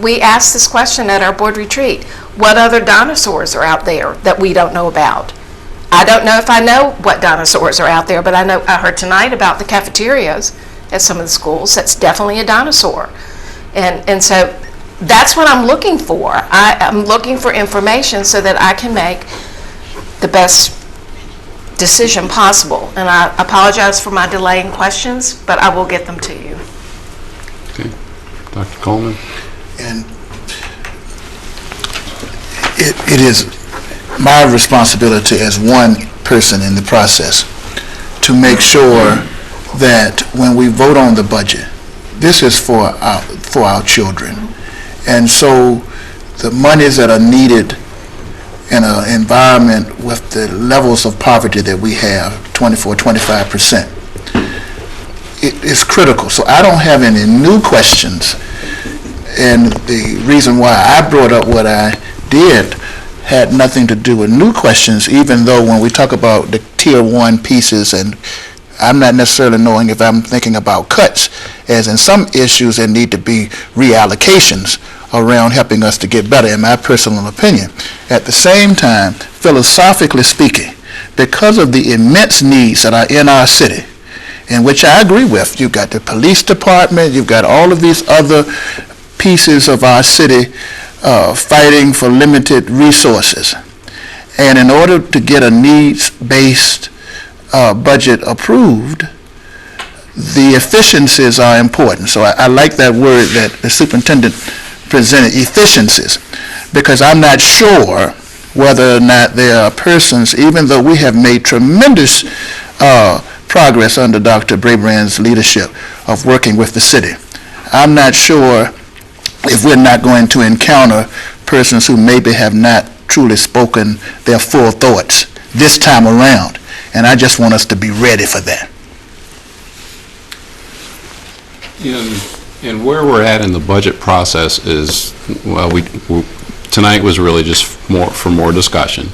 We asked this question at our board retreat. What other dinosaurs are out there that we don't know about? I don't know if I know what dinosaurs are out there, but I heard tonight about the cafeterias at some of the schools. That's definitely a dinosaur. And so that's what I'm looking for. I'm looking for information so that I can make the best decision possible. And I apologize for my delay in questions, but I will get them to you. Okay. Dr. Coleman? And it is my responsibility as one person in the process to make sure that when we vote on the budget, this is for our children. And so the monies that are needed in an environment with the levels of poverty that we have, 25%, it is critical. So I don't have any new questions, and the reason why I brought up what I did had nothing to do with new questions, even though when we talk about the Tier 1 pieces, and I'm not necessarily knowing if I'm thinking about cuts, as in some issues there need to be reallocations around helping us to get better, in my personal opinion. At the same time, philosophically speaking, because of the immense needs that are in our city, in which I agree with, you've got the police department, you've got all of these other pieces of our city fighting for limited resources. And in order to get a needs-based budget approved, the efficiencies are important. So I like that word that the superintendent presented, efficiencies, because I'm not sure whether or not there are persons, even though we have made tremendous progress under Dr. Brabrand's leadership of working with the city. I'm not sure if we're not going to encounter persons who maybe have not truly spoken their full thoughts this time around. And I just want us to be ready for that. And where we're at in the budget process is, well, tonight was really just for more discussion.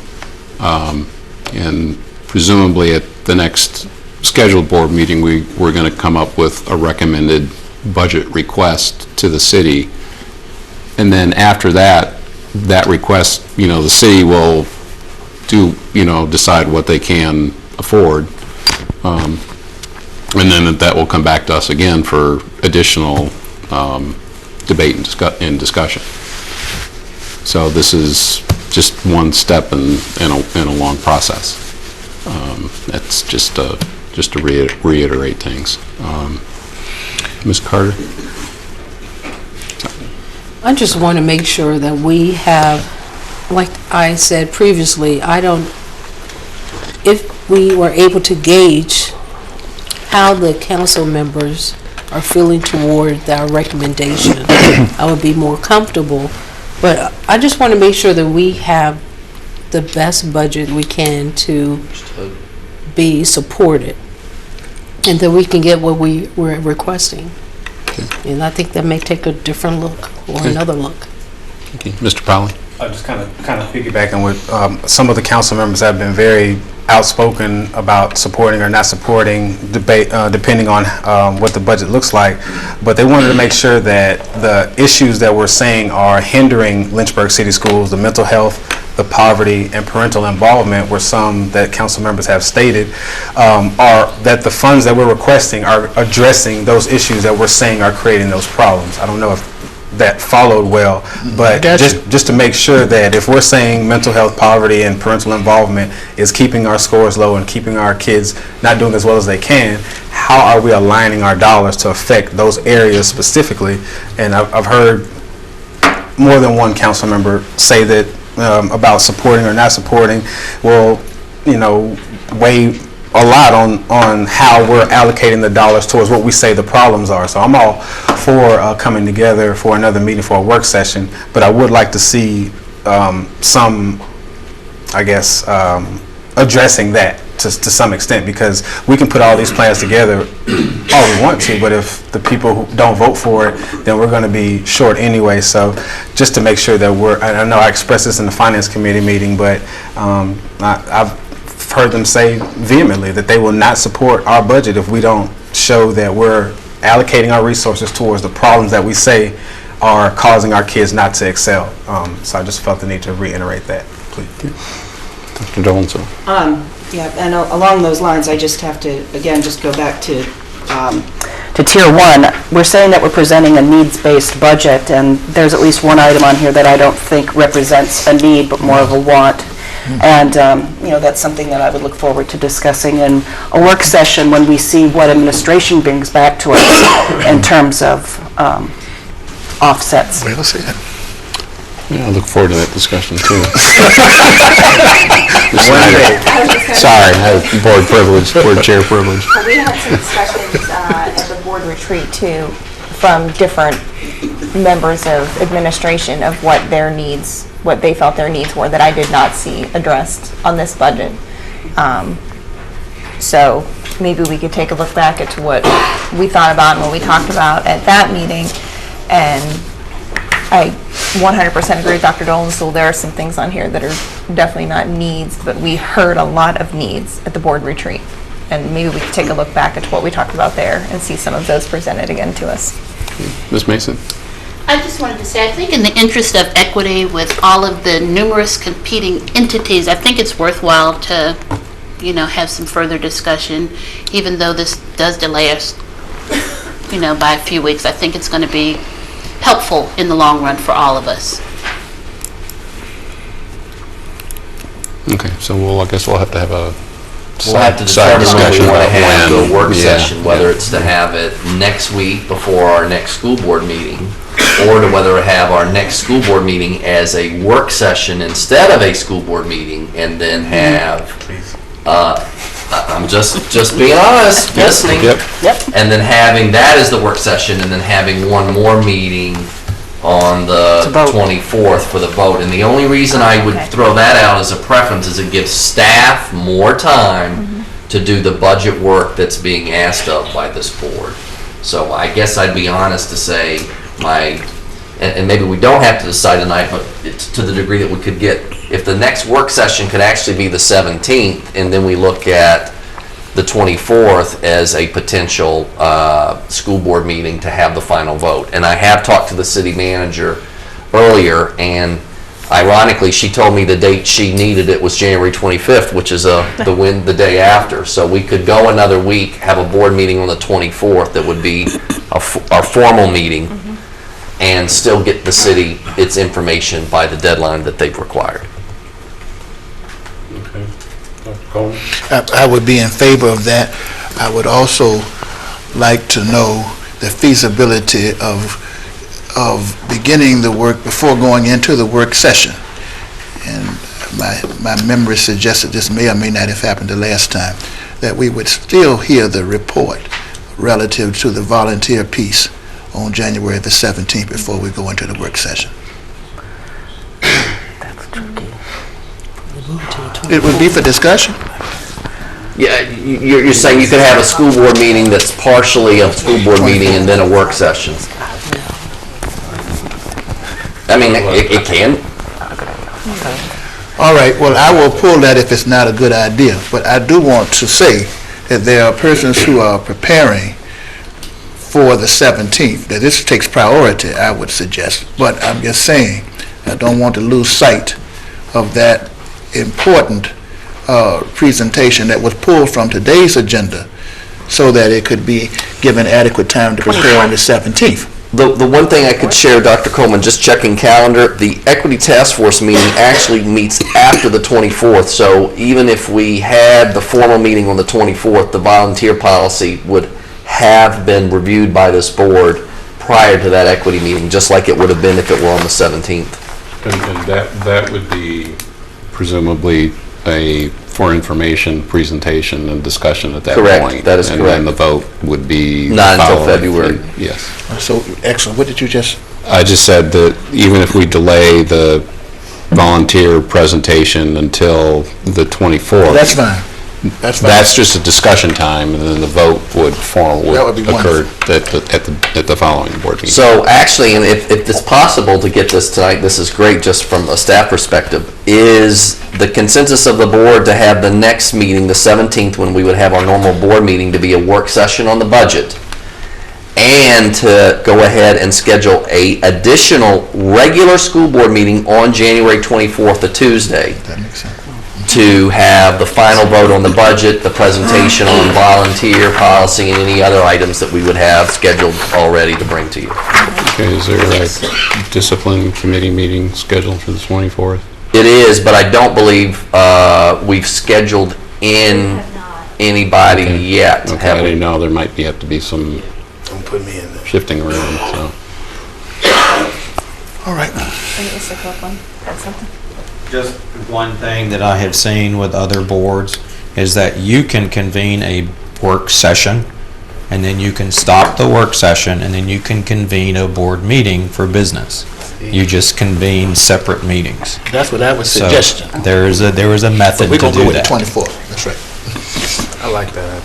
And presumably at the next scheduled board meeting, we're going to come up with a recommended budget request to the city. And then after that, that request, the city will decide what they can afford. And then that will come back to us again for additional debate and discussion. So this is just one step in a long process. That's just to reiterate things. Ms. Carter? I just want to make sure that we have, like I said previously, if we were able to gauge how the council members are feeling toward our recommendation, I would be more comfortable. But I just want to make sure that we have the best budget we can to be supported, and that we can get what we're requesting. And I think that may take a different look or another look. Okay. Mr. Powley? Just kind of piggybacking with some of the council members have been very outspoken about supporting or not supporting debate, depending on what the budget looks like. But they wanted to make sure that the issues that we're saying are hindering Lynchburg City Schools, the mental health, the poverty, and parental involvement, were some that council members have stated, are that the funds that we're requesting are addressing those issues that we're saying are creating those problems. I don't know if that followed well, but just to make sure that if we're saying mental health, poverty, and parental involvement is keeping our scores low and keeping our kids not doing as well as they can, how are we aligning our dollars to affect those areas specifically? And I've heard more than one council member say that about supporting or not supporting will, weigh a lot on how we're allocating the dollars towards what we say the problems are. So I'm all for coming together for another meeting for a work session, but I would like to see some, I guess, addressing that to some extent, because we can put all these plans together all we want to, but if the people who don't vote for it, then we're going to be short anyway. So just to make sure that I know I expressed this in the Finance Committee meeting, but I've heard them say vehemently that they will not support our budget if we don't show that we're allocating our resources towards the problems that we say are causing our kids not to excel. So I just felt the need to reiterate that, please. Dr. Dolenzo. Yeah, and along those lines, I just have to, again, just go back to Tier 1. We're saying that we're presenting a needs-based budget, and there's at least one item on here that I don't think represents a need, but more of a want. And, that's something that I would look forward to discussing in a work session when we see what administration brings back to us in terms of offsets. Well said. Yeah, I look forward to that discussion too. Sorry, I have board privilege, board chair privilege. Well, we had some discussions at the board retreat too, from different members of administration of what their needs, what they felt their needs were that I did not see addressed on this budget. So maybe we could take a look back at what we thought about and what we talked about at that meeting. And I 100% agree with Dr. Dolenzel. There are some things on here that are definitely not needs, but we heard a lot of needs at the board retreat. And maybe we could take a look back at what we talked about there and see some of those presented again to us. Ms. Mason? I just wanted to say, I think in the interest of equity with all of the numerous competing entities, I think it's worthwhile to, have some further discussion, even though this does delay us, by a few weeks. I think it's going to be helpful in the long run for all of us. Okay, so I guess we'll have to have a We'll have to side determine when we discussion want to about have when. the work Yeah, session, whether it's to have it next week before our next school board meeting, or to whether to have our next school board meeting as a work session instead of a school board meeting, and then have, I'm just being honest, listening. Yep. And then having that as the work session, and then having one more meeting on the 24th for the vote. And the only reason I would throw that out as a preference is it gives staff more time to do the budget work that's being asked of by this board. So I guess I'd be honest to say and maybe we don't have to decide tonight, but it's to the degree that we could get, if the next work session could actually be the 17th, and then we look at the 24th as a potential school board meeting to have the final vote. And I have talked to the city manager earlier, and ironically, she told me the date she needed it was January 25th, which is the day after. So we could go another week, have a board meeting on the 24th that would be our formal meeting, and still get the city its information by the deadline that they've required. Okay. Dr. Coleman? I would be in favor of that. I would also like to know the feasibility of beginning the work before going into the work session. And my memory suggests that this may or may not have happened the last time, that we would still hear the report relative to the volunteer piece on January the 17th before we go into the work session. It would be for discussion. Yeah, you're saying you could have a school board meeting that's partially a school board meeting and then a work session? I mean, it can. All right, well, I will pull that if it's not a good idea, but I do want to say that there are persons who are preparing for the 17th, that this takes priority, I would suggest, but I'm just saying, I don't want to lose sight of that important presentation that was pulled from today's agenda so that it could be given adequate time to prepare on the 17th. The one thing I could share, Dr. Coleman, just checking calendar, the Equity Task Force meeting actually meets after the 24th, so even if we had the formal meeting on the 24th, the volunteer policy would have been reviewed by this board prior to that equity meeting, just like it would have been if it were on the 17th. And that would be presumably for information presentation and discussion at that point. Correct, that is correct. And then the vote would be... Not until February. Yes. So, excellent. What did you just... I just said that even if we delay the volunteer presentation until the 24th... That's fine. That's fine. That's just a discussion time, and then the vote would That would be occur at the following board meeting. So actually, and if it's possible to get this tonight, this is great just from a staff perspective, is the consensus of the board to have the next meeting, the 17th, when we would have our normal board meeting, to be a work session on the budget, and to go ahead and schedule a additional regular school board meeting on January 24th, a Tuesday. That makes sense. To have the final vote on the budget, the presentation on volunteer policy, and any other items that we would have scheduled already to bring to you. Okay, is there a discipline committee meeting scheduled for the 24th? It is, but I don't believe we've scheduled in anybody yet. Okay, I didn't know there might have to be some Don't put me in there. shifting around, so. All right. Mr. Copeland, had something? Just one thing that I have seen with other boards is that you can convene a work session, and then you can stop the work session, and then you can convene a board meeting for business. You just convene separate meetings. That's what I was So suggesting. there is a method We're to going to go do with the that. 24th. That's right. I like that.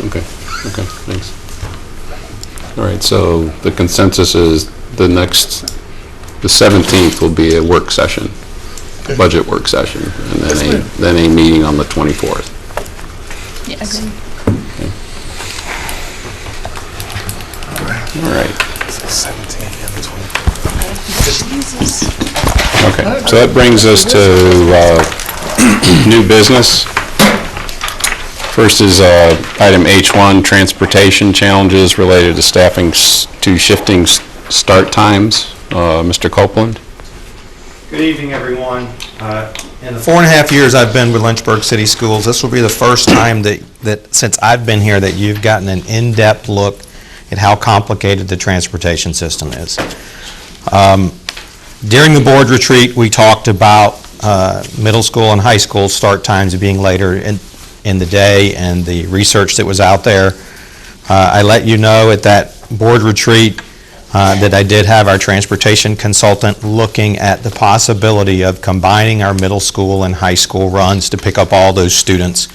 Okay, thanks. All right, so the consensus is the 17th will be a work session, budget work session, and then a meeting on the 24th. Yes. All right. 17 and the 24. Okay, so that brings us to new business. First is item H1, transportation challenges related to staffing to shifting start times. Mr. Copeland? Good evening, everyone. In the 4.5 years I've been with Lynchburg City Schools, this will be the first time that since I've been here that you've gotten an in-depth look at how complicated the transportation system is. During the board retreat, we talked about middle school and high school start times being later in the day and the research that was out there. I let you know at that board retreat that I did have our transportation consultant looking at the possibility of combining our middle school and high school runs to pick up all those students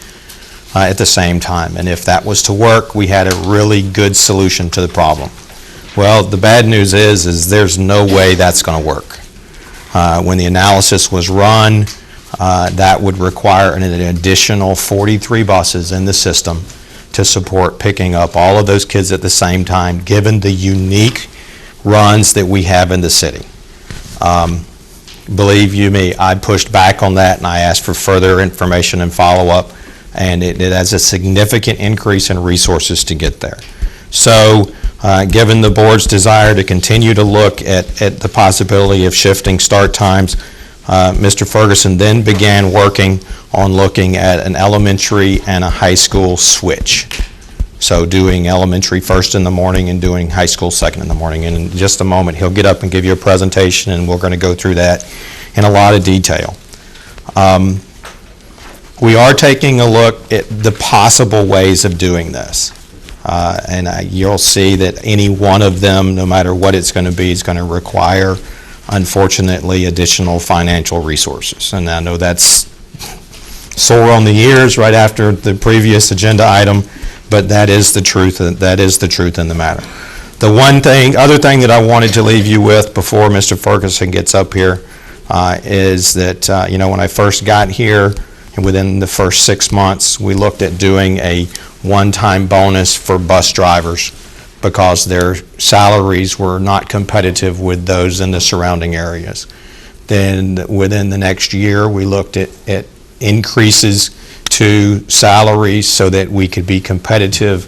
at the same time. And if that was to work, we had a really good solution to the problem. Well, the bad news is there's no way that's going to work. When the analysis was run, that would require an additional 43 buses in the system to support picking up all of those kids at the same time, given the unique runs that we have in the city. Believe you me, I pushed back on that and I asked for further information and follow-up, and it has a significant increase in resources to get there. So, given the board's desire to continue to look at the possibility of shifting start times, Mr. Ferguson then began working on looking at an elementary and a high school switch. So doing elementary first in the morning and doing high school second in the morning. And in just a moment, he'll get up and give you a presentation, and we're going to go through that in a lot of detail. We are taking a look at the possible ways of doing this. You'll see that any one of them, no matter what it's going to be, is going to require, unfortunately, additional financial resources. And I know that's sore on the ears right after the previous agenda item, but that is the truth. That is the truth in the matter. The other thing that I wanted to leave you with before Mr. Ferguson gets up here is that when I first got here, and within the first 6 months, we looked at doing a one-time bonus for bus drivers because their salaries were not competitive with those in the surrounding areas. Then within the next year, we looked at increases to salaries so that we could be competitive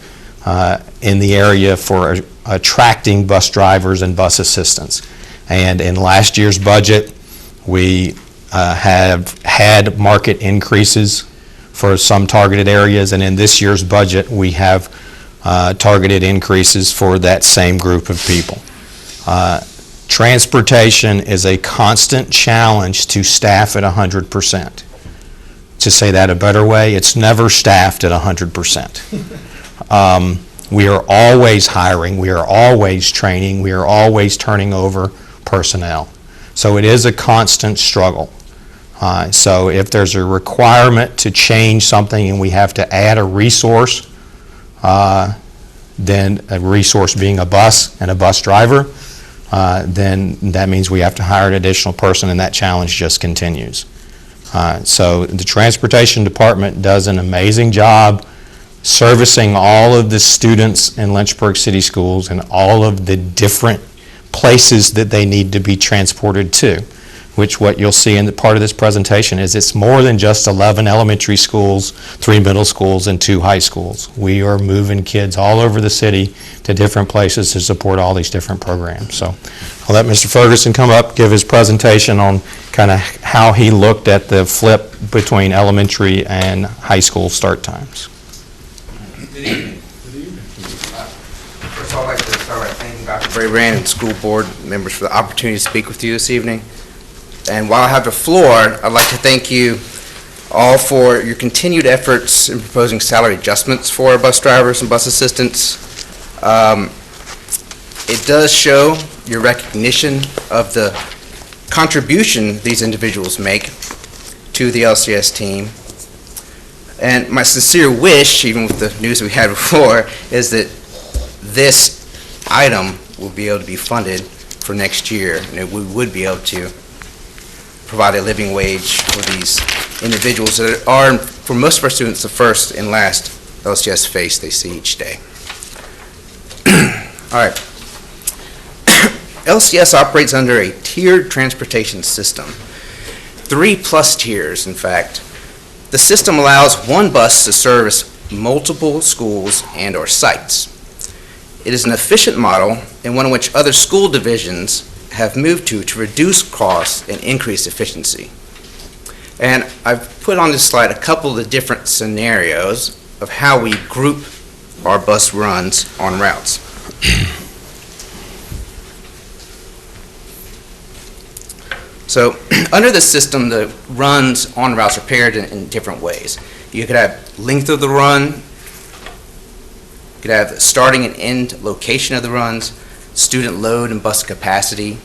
in the area for attracting bus drivers and bus assistants. And in last year's budget, we have had market increases for some targeted areas, and in this year's budget, we have targeted increases for that same group of people. Transportation is a constant challenge to staff at 100%. To say that a better way, it's never staffed at 100%. We are always hiring, we are always training, we are always turning over personnel. So it is a constant struggle. So if there's a requirement to change something and we have to add a resource, then a resource being a bus and a bus driver, then that means we have to hire an additional person, and that challenge just continues. So the Transportation Department does an amazing job servicing all of the students in Lynchburg City Schools and all of the different places that they need to be transported to, which what you'll see in the part of this presentation is it's more than just 11 elementary schools, 3 middle schools, and 2 high schools. We are moving kids all over the city to different places to support all these different programs. So I'll let Mr. Ferguson come up, give his presentation on kind of how he looked at the flip between elementary and high school start times. Good evening. First of all, I'd like to start by thanking Dr. Brand and school board members for the opportunity to speak with you this evening. And while I have the floor, I'd like to thank you all for your continued efforts in proposing salary adjustments for our bus drivers and bus assistants. It does show your recognition of the contribution these individuals make to the LCS team. And my sincere wish, even with the news we had before, is that this item will be able to be funded for next year, and that we would be able to provide a living wage for these individuals that are, for most of our students, the first and last LCS face they see each day. All right. LCS operates under a tiered transportation system, 3+ tiers, in fact. The system allows one bus to service multiple schools and/or sites. It is an efficient model and one in which other school divisions have moved to reduce costs and increase efficiency. And I've put on this slide a couple of the different scenarios of how we group our bus runs on routes. So under the system, the runs on routes are paired in different ways. You could have length of the run, you could have starting and end location of the runs, student load and bus capacity,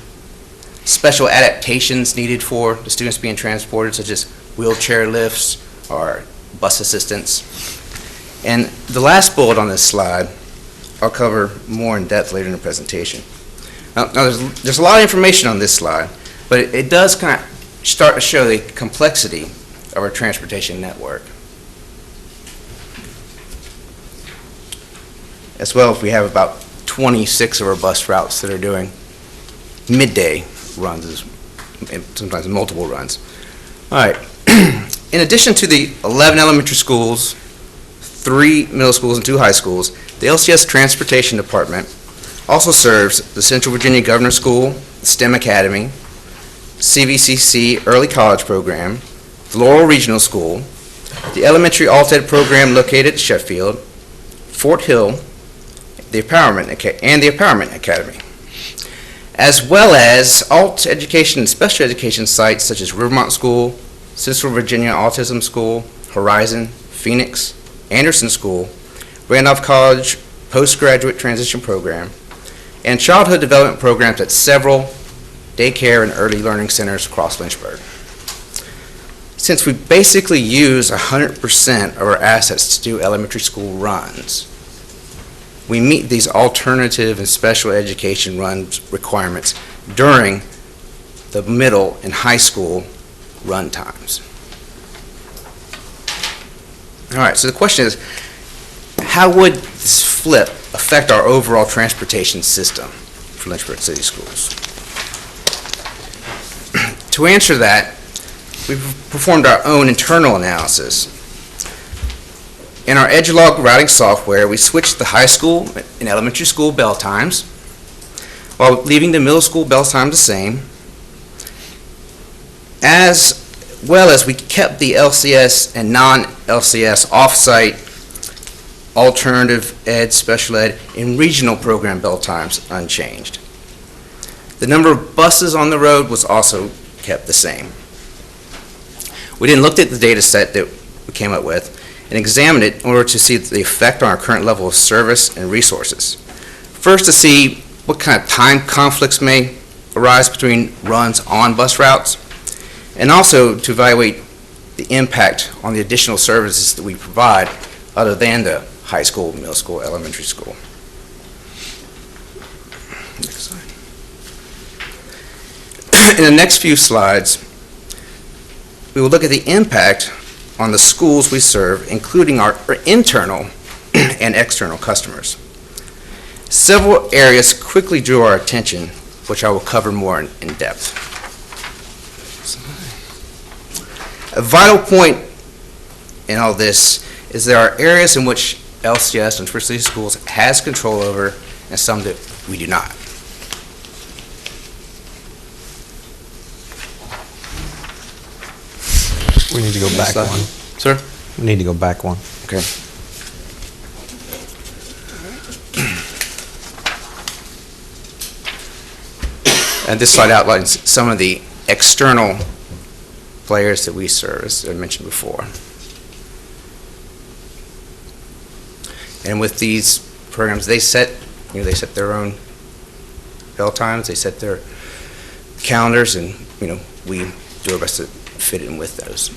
special adaptations needed for the students being transported, such as wheelchair lifts or bus assistance. And the last bullet on this slide, I'll cover more in depth later in the presentation. Now there's a lot of information on this slide, but it does kind of start to show the complexity of our transportation network. As well, if we have about 26 of our bus routes that are doing midday runs and sometimes multiple runs. All right. In addition to the 11 elementary schools, 3 middle schools, and 2 high schools, the LCS Transportation Department also serves the Central Virginia Governor School, the STEM Academy, CVCC Early College Program, the Laurel Regional School, the Elementary Alt-Ed program located at Sheffield, Fort Hill, the Empowerment Academy, as well as alt education and special education sites such as Rivermont School, Central Virginia Autism School, Horizon, Phoenix, Anderson School, Randolph College Postgraduate Transition Program, and childhood development programs at several daycare and early learning centers across Lynchburg. Since we basically use 100% of our assets to do elementary school runs, we meet these alternative and special education runs requirements during the middle and high school run times. All right, so the question is, how would this flip affect our overall transportation system for Lynchburg City Schools? To answer that, we've performed our own internal analysis. In our EdgeLog routing software, we switched the high school and elementary school bell times while leaving the middle school bell time the same, as well as we kept the LCS and non-LCS off-site alternative ed, special ed, and regional program bell times unchanged. The number of buses on the road was also kept the same. We then looked at the data set that we came up with and examined it in order to see the effect on our current level of service and resources. First, to see what kind of time conflicts may arise between runs on bus routes, and also to evaluate the impact on the additional services that we provide other than the high school, middle school, elementary school. Next slide. In the next few slides, we will look at the impact on the schools we serve, including our internal and external customers. Several areas quickly drew our attention, which I will cover more in depth. A vital point in all this is there are areas in which LCS and First City Schools has control over and some that we do not. We need to go back one. Sir? We need to go back one. Okay. And this slide outlines some of the external players that we serve, as I mentioned before. And with these programs, they set their own bell times, they set their calendars, and we do our best to fit in with those.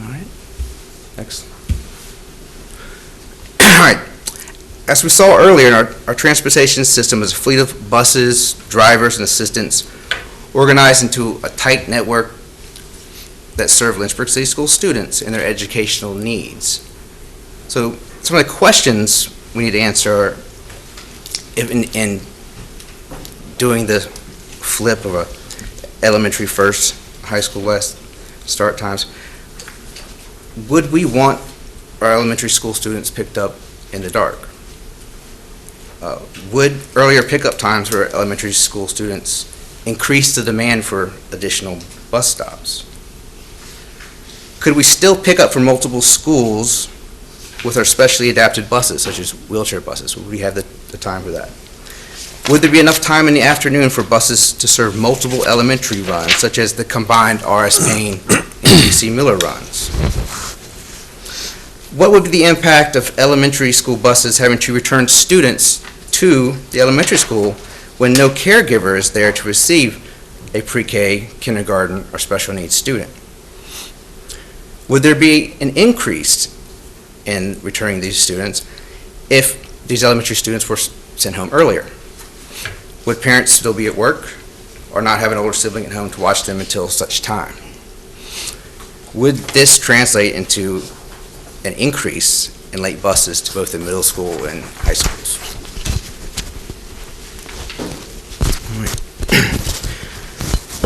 All right. Next. All right. As we saw earlier, our transportation system is a fleet of buses, drivers, and assistants organized into a tight network that serve Lynchburg City School students and their educational needs. So some of the questions we need to answer are, in doing the flip of a elementary first, high school last start times, would we want our elementary school students picked up in the dark? Would earlier pickup times for elementary school students increase the demand for additional bus stops? Could we still pick up from multiple schools with our specially adapted buses, such as wheelchair buses? Would we have the time for that? Would there be enough time in the afternoon for buses to serve multiple elementary runs, such as the combined R.S. Payne and G.C. Miller runs? What would be the impact of elementary school buses having to return students to the elementary school when no caregiver is there to receive a pre-K, kindergarten, or special needs student? Would there be an increase in returning these students if these elementary students were sent home earlier? Would parents still be at work or not have an older sibling at home to watch them until such time? Would this translate into an increase in late buses to both the middle school and high schools?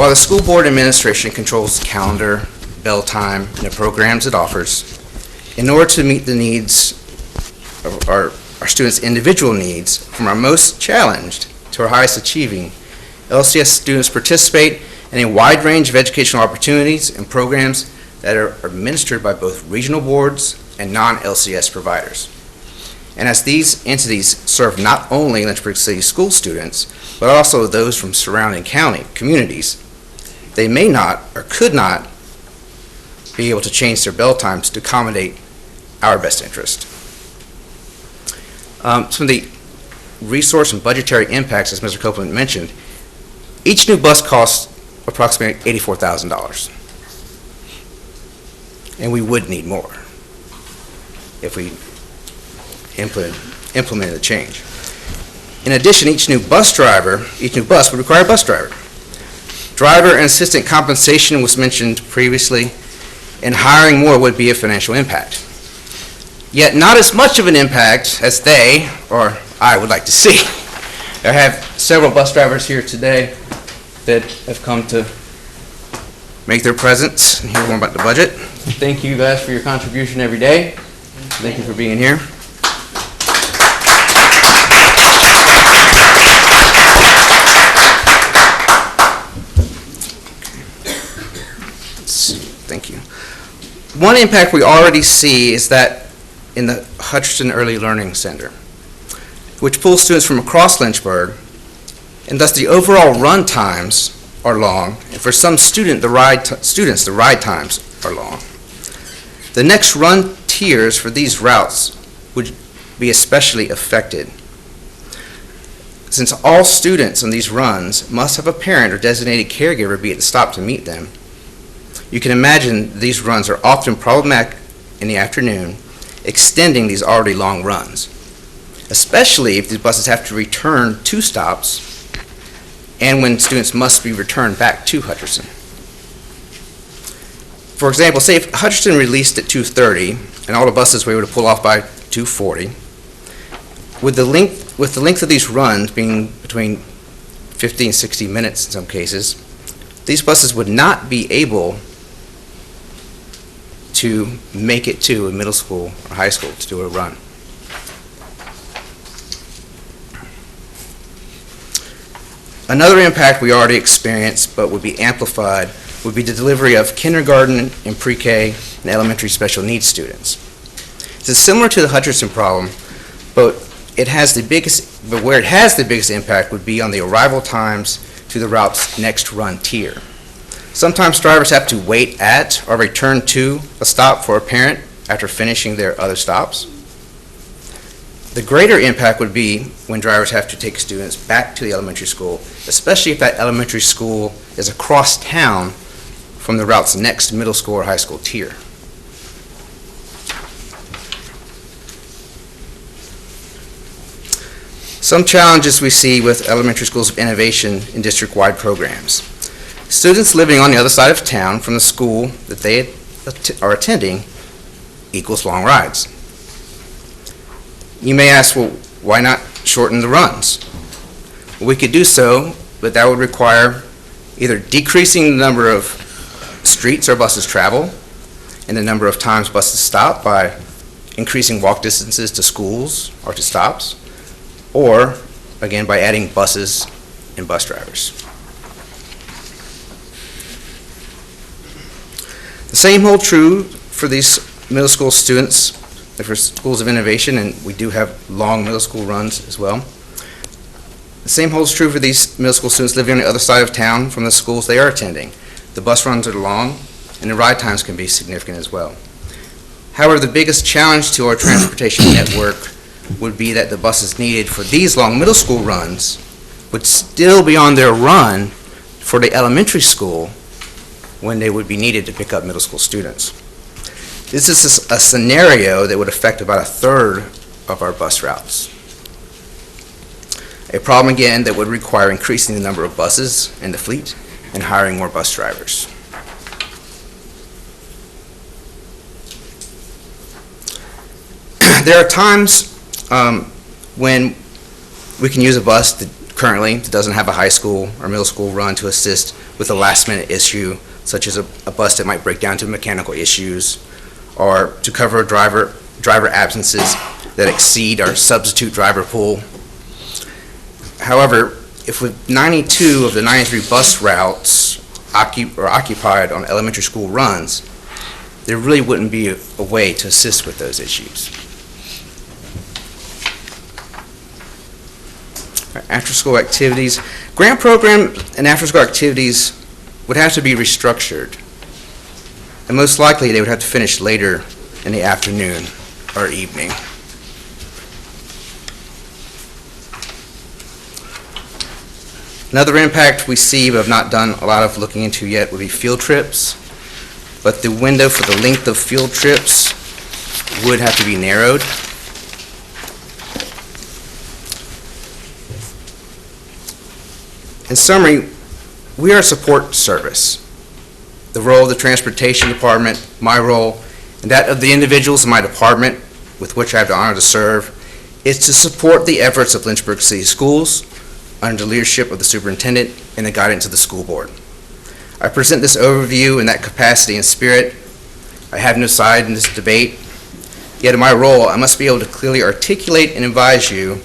While the school board administration controls the calendar, bell time, and the programs it offers, in order to meet the needs of our students' individual needs, from our most challenged to our highest achieving, LCS students participate in a wide range of educational opportunities and programs that are administered by both regional boards and non-LCS providers. And as these entities serve not only Lynchburg City school students, but also those from surrounding county communities, they may not or could not be able to change their bell times to accommodate our best interest. Some of the resource and budgetary impacts, as Mr. Copeland mentioned, each new bus costs approximately $84,000. And we would need more if we implemented a change. In addition, each new bus would require a bus driver. Driver and assistant compensation was mentioned previously, and hiring more would be a financial impact. Yet not as much of an impact as they, or I, would like to see. I have several bus drivers here today that have come to make their presence and hear more about the budget. Thank you guys for your contribution every day. Thank you for being here. Thank you. One impact we already see is that in the Hutchinson Early Learning Center, which pulls students from across Lynchburg, and thus the overall run times are long, and for some students, the ride times are long. The next run tiers for these routes would be especially affected, since all students on these runs must have a parent or designated caregiver be at the stop to meet them. You can imagine these runs are often problematic in the afternoon, extending these already long runs, especially if these buses have to return 2 stops and when students must be returned back to Hutchinson. For example, say if Hutchinson released at 2:30 and all the buses were able to pull off by 2:40, with the length of these runs being between 50 and 60 minutes in some cases, these buses would not be able to make it to a middle school or high school to do a run. Another impact we already experienced but would be amplified would be the delivery of kindergarten and pre-K and elementary special needs students. It's similar to the Hutchinson problem, but where it has the biggest impact would be on the arrival times to the route's next run tier. Sometimes drivers have to wait at or return to a stop for a parent after finishing their other stops. The greater impact would be when drivers have to take students back to the elementary school, especially if that elementary school is across town from the route's next middle school or high school tier. Some challenges we see with elementary schools of innovation in district-wide programs. Students living on the other side of town from the school that they are attending equals long rides. You may ask, well, why not shorten the runs? Well, we could do so, but that would require either decreasing the number of streets our buses travel and the number of times buses stop by increasing walk distances to schools or to stops, or, again, by adding buses and bus drivers. The same holds true for these middle school students, for schools of innovation, and we do have long middle school runs as well. The same holds true for these middle school students living on the other side of town from the schools they are attending. The bus runs are long, and the ride times can be significant as well. However, the biggest challenge to our transportation network would be that the buses needed for these long middle school runs would still be on their run for the elementary school when they would be needed to pick up middle school students. This is a scenario that would affect about 1/3 of our bus routes. A problem, again, that would require increasing the number of buses in the fleet and hiring more bus drivers. There are times when we can use a bus that currently doesn't have a high school or middle school run to assist with a last-minute issue, such as a bus that might break down to mechanical issues, or to cover driver absences that exceed our substitute driver pool. However, if with 92 of the 93 bus routes are occupied on elementary school runs, there really wouldn't be a way to assist with those issues. After-school activities. Grant program and after-school activities would have to be restructured. And most likely, they would have to finish later in the afternoon or evening. Another impact we see but have not done a lot of looking into yet would be field trips. But the window for the length of field trips would have to be narrowed. In summary, we are a support service. The role of the transportation department, my role, and that of the individuals in my department with which I have the honor to serve, is to support the efforts of Lynchburg City Schools under the leadership of the superintendent and the guidance of the school board. I present this overview in that capacity and spirit. I have no side in this debate, yet in my role, I must be able to clearly articulate and advise you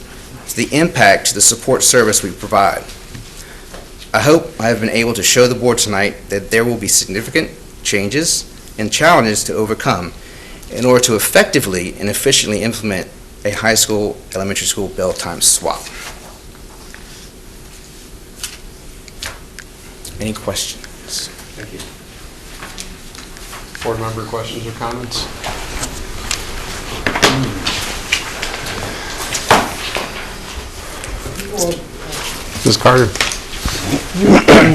to the impact to the support service we provide. I hope I have been able to show the board tonight that there will be significant changes and challenges to overcome in order to effectively and efficiently implement a high school, elementary school bell time swap. Any questions? Thank you. Board member questions or comments? Ms. Carter.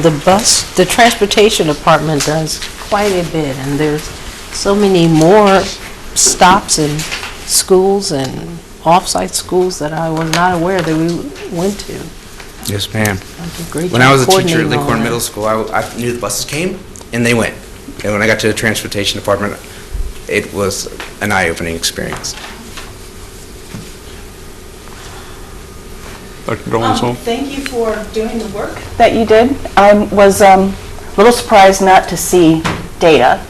The transportation department does quite a bit, and there's so many more stops in schools and off-site schools that I was not aware that we went to. Yes, ma'am. Great When I was a job teacher at coordinating all Lincoln that. Middle School, I knew the buses came and they went. And when I got to the transportation department, it was an eye-opening experience. Dr. Dolan-Sol? Thank you for doing the work that you did. I was a little surprised not to see data.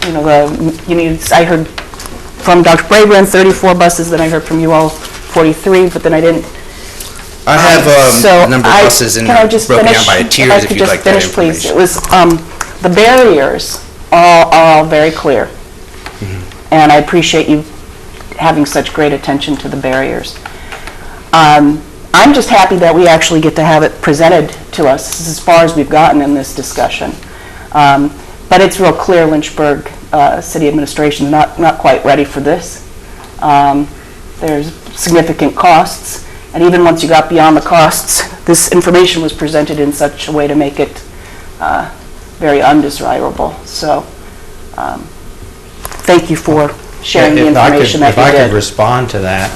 I heard from Dr. Brabrand 34 buses, then I heard from you all 43, but then I didn't. I have a number of buses and broken down by tiers if you'd like that information. Please. It was the barriers are all very clear. And I appreciate you having such great attention to the barriers. I'm just happy that we actually get to have it presented to us. This is as far as we've gotten in this discussion. But it's real clear Lynchburg City Administration is not quite ready for this. There's significant costs, and even once you got beyond the costs, this information was presented in such a way to make it very undesirable. So thank you for sharing the information that you did. If I could respond to that,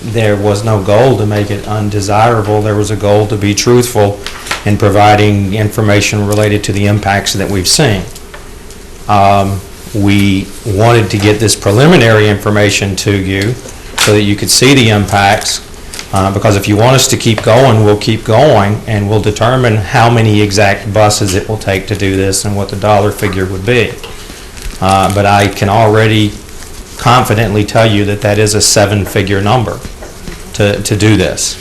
there was no goal to make it undesirable. There was a goal to be truthful in providing information related to the impacts that we've seen. We wanted to get this preliminary information to you so that you could see the impacts, because if you want us to keep going, we'll keep going, and we'll determine how many exact buses it will take to do this and what the dollar figure would be. But I can already confidently tell you that that is a seven-figure number to do this,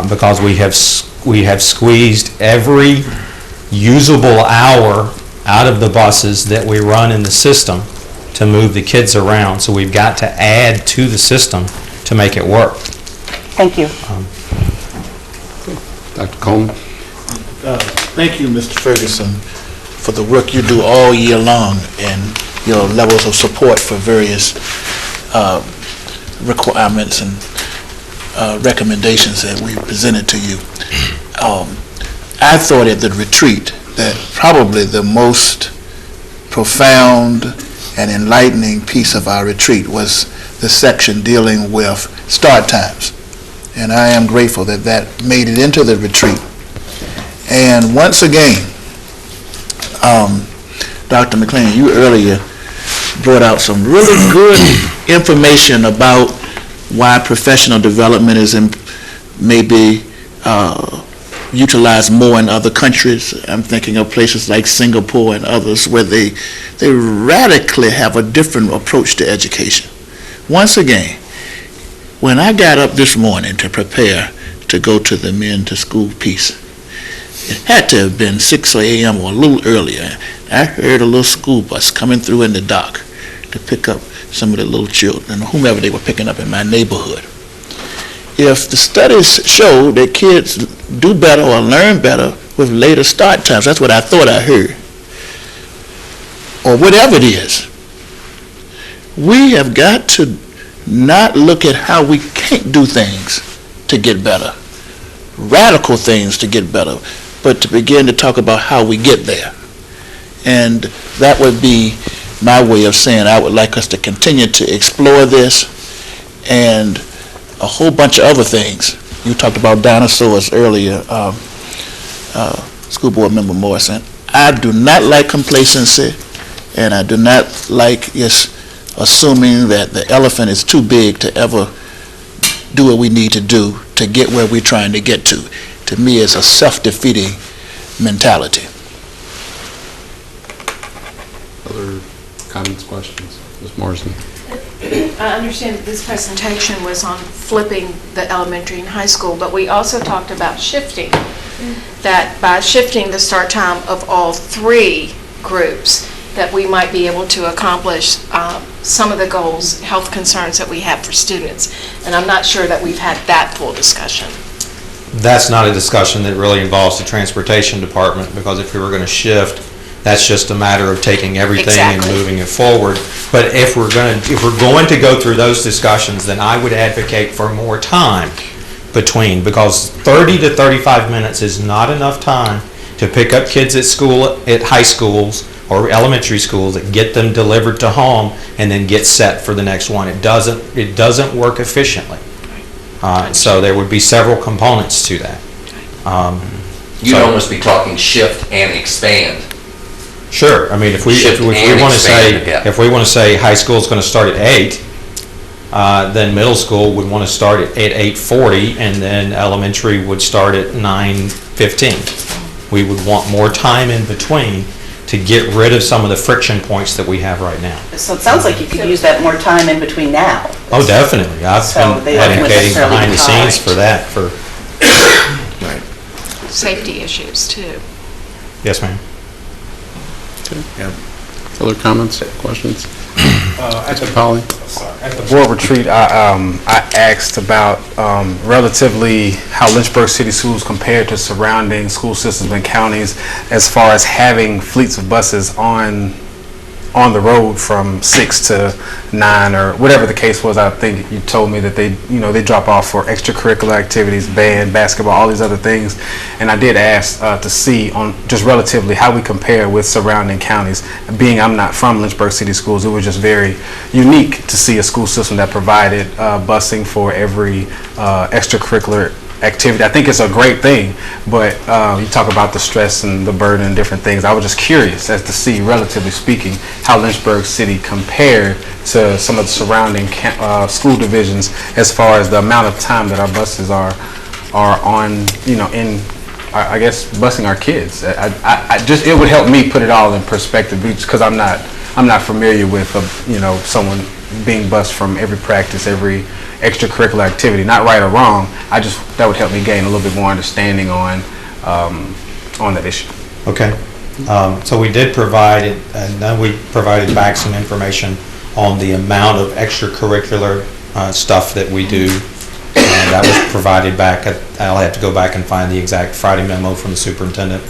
because we have squeezed every usable hour out of the buses that we run in the system to move the kids around. So we've got to add to the system to make it work. Thank you. Dr. Coleman? Thank you, Mr. Ferguson, for the work you do all year long and your levels of support for various requirements and recommendations that we presented to you. I thought at the retreat that probably the most profound and enlightening piece of our retreat was the section dealing with start times. And I am grateful that that made it into the retreat. And once again, Dr. McLean, you earlier brought out some really good information about why professional development is maybe utilized more in other countries. I'm thinking of places like Singapore and others where they radically have a different approach to education. Once again, when I got up this morning to prepare to go to the Men to School piece, it had to have been 6 a.m. or a little earlier. I heard a little school bus coming through in the dark to pick up some of the little children, whomever they were picking up in my neighborhood. If the studies show that kids do better or learn better with later start times, that's what I thought I heard, or whatever it is, we have got to not look at how we can't do things to get better, radical things to get better, but to begin to talk about how we get there. And that would be my way of saying I would like us to continue to explore this and a whole bunch of other things. You talked about dinosaurs earlier, School Board Member Morrison. I do not like complacency, and I do not like just assuming that the elephant is too big to ever do what we need to do to get where we're trying to get to. To me, it's a self-defeating mentality. Other comments, questions? Ms. Morrison? I understand that this presentation was on flipping the elementary and high school, but we also talked about shifting, that by shifting the start time of all three groups, that we might be able to accomplish some of the goals, health concerns that we have for students. And I'm not sure that we've had that full discussion. That's not a discussion that really involves the transportation department, because if we were going to shift, that's just a matter of taking everything and moving it forward. But if we're going to go through those discussions, then I would advocate for more time between, because 30 to 35 minutes is not enough time to pick up kids at school, at high schools or elementary schools, that get them delivered to home and then get set for the next one. It doesn't work efficiently. So there would be several components to that. You'd almost be talking shift and expand. Sure. I mean, if we want to say high school is going to start at 8, then middle school would want to start at 8:40, and then elementary would start at 9:15. We would want more time in between to get rid of some of the friction points that we have right now. So it sounds like you could use that more time in between now. Oh, definitely. I've been advocating behind the scenes for that. Safety issues, too. Yes, ma'am. Other comments, questions? At the board retreat, I asked about relatively how Lynchburg City Schools compare to surrounding school systems and counties as far as having fleets of buses on the road from 6 to 9 or whatever the case was. I think you told me that they drop off for extracurricular activities, band, basketball, all these other things. And I did ask to see on just relatively how we compare with surrounding counties. Being I'm not from Lynchburg City Schools, it was just very unique to see a school system that provided busing for every extracurricular activity. I think it's a great thing, but you talk about the stress and the burden and different things. I was just curious as to see, relatively speaking, how Lynchburg City compared to some of the surrounding school divisions as far as the amount of time that our buses are on, in, I guess, busing our kids. It would help me put it all in perspective, because I'm not familiar with someone being bused from every practice, every extracurricular activity. Not right or wrong. That would help me gain a little bit more understanding on that issue. Okay. So we did provide it, and then we provided back some information on the amount of extracurricular stuff that we do. And that was provided back. I'll have to go back and find the exact Friday memo from the superintendent,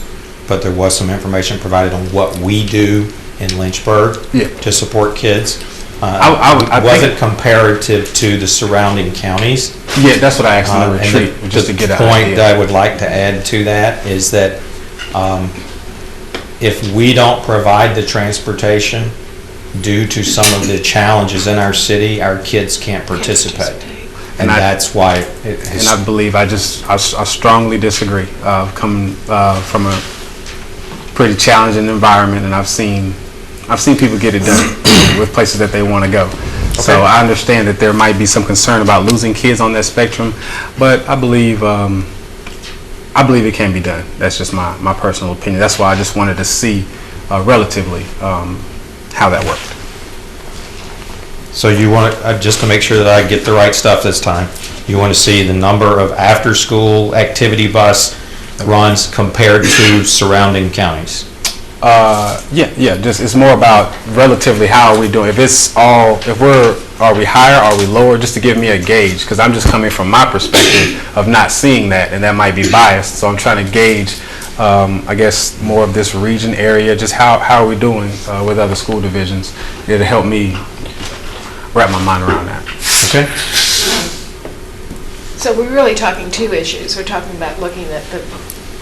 but there was some information provided on what we do in Lynchburg to support kids. I wasn't comparative to the surrounding counties. Yeah, that's what I asked in the retreat, just to get an idea. The point that I would like to add to that is that if we don't provide the transportation due to some of the challenges in our city, our kids can't participate. And that's why it has... And I believe I strongly disagree. Coming from a pretty challenging environment, and I've seen people get it done with places that they want to go. So I understand that there might be some concern about losing kids on that spectrum, but I believe it can be done. That's just my personal opinion. That's why I just wanted to see relatively how that worked. So you want, just to make sure that I get the right stuff this time, you want to see the number of after-school activity bus runs compared to surrounding counties? Yeah, just it's more about relatively how are we doing. If it's all, are we higher, are we lower, just to give me a gauge, because I'm just coming from my perspective of not seeing that, and that might be biased. So I'm trying to gauge, I guess, more of this region area, just how are we doing with other school divisions. It'll help me wrap my mind around that. Okay. So we're really talking two issues. We're talking about looking at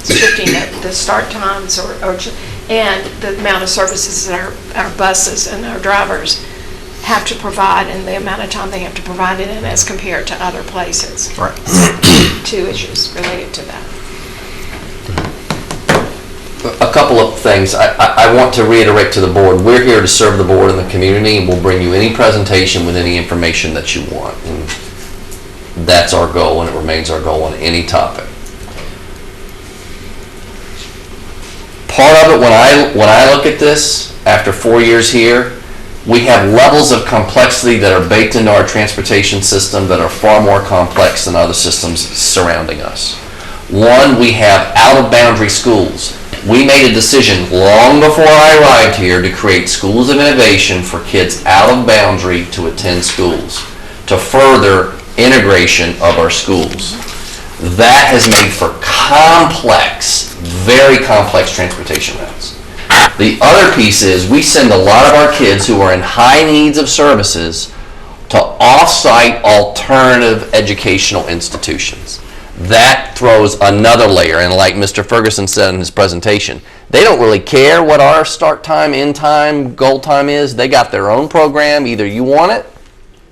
shifting the start times and the amount of services that our buses and our drivers have to provide and the amount of time they have to provide it in as compared to other places. Right. Two issues related to that. A couple of things. I want to reiterate to the board, we're here to serve the board and the community, and we'll bring you any presentation with any information that you want. And that's our goal, and it remains our goal on any topic. Part of it, when I look at this, after 4 years here, we have levels of complexity that are baked into our transportation system that are far more complex than other systems surrounding us. One, we have out-of-boundary schools. We made a decision long before I arrived here to create schools of innovation for kids out of boundary to attend schools, to further integration of our schools. That has made for complex, very complex transportation routes. The other piece is we send a lot of our kids who are in high needs of services to off-site alternative educational institutions. That throws another layer, and like Mr. Ferguson said in his presentation, they don't really care what our start time, end time, goal time is. They got their own program. Either you want it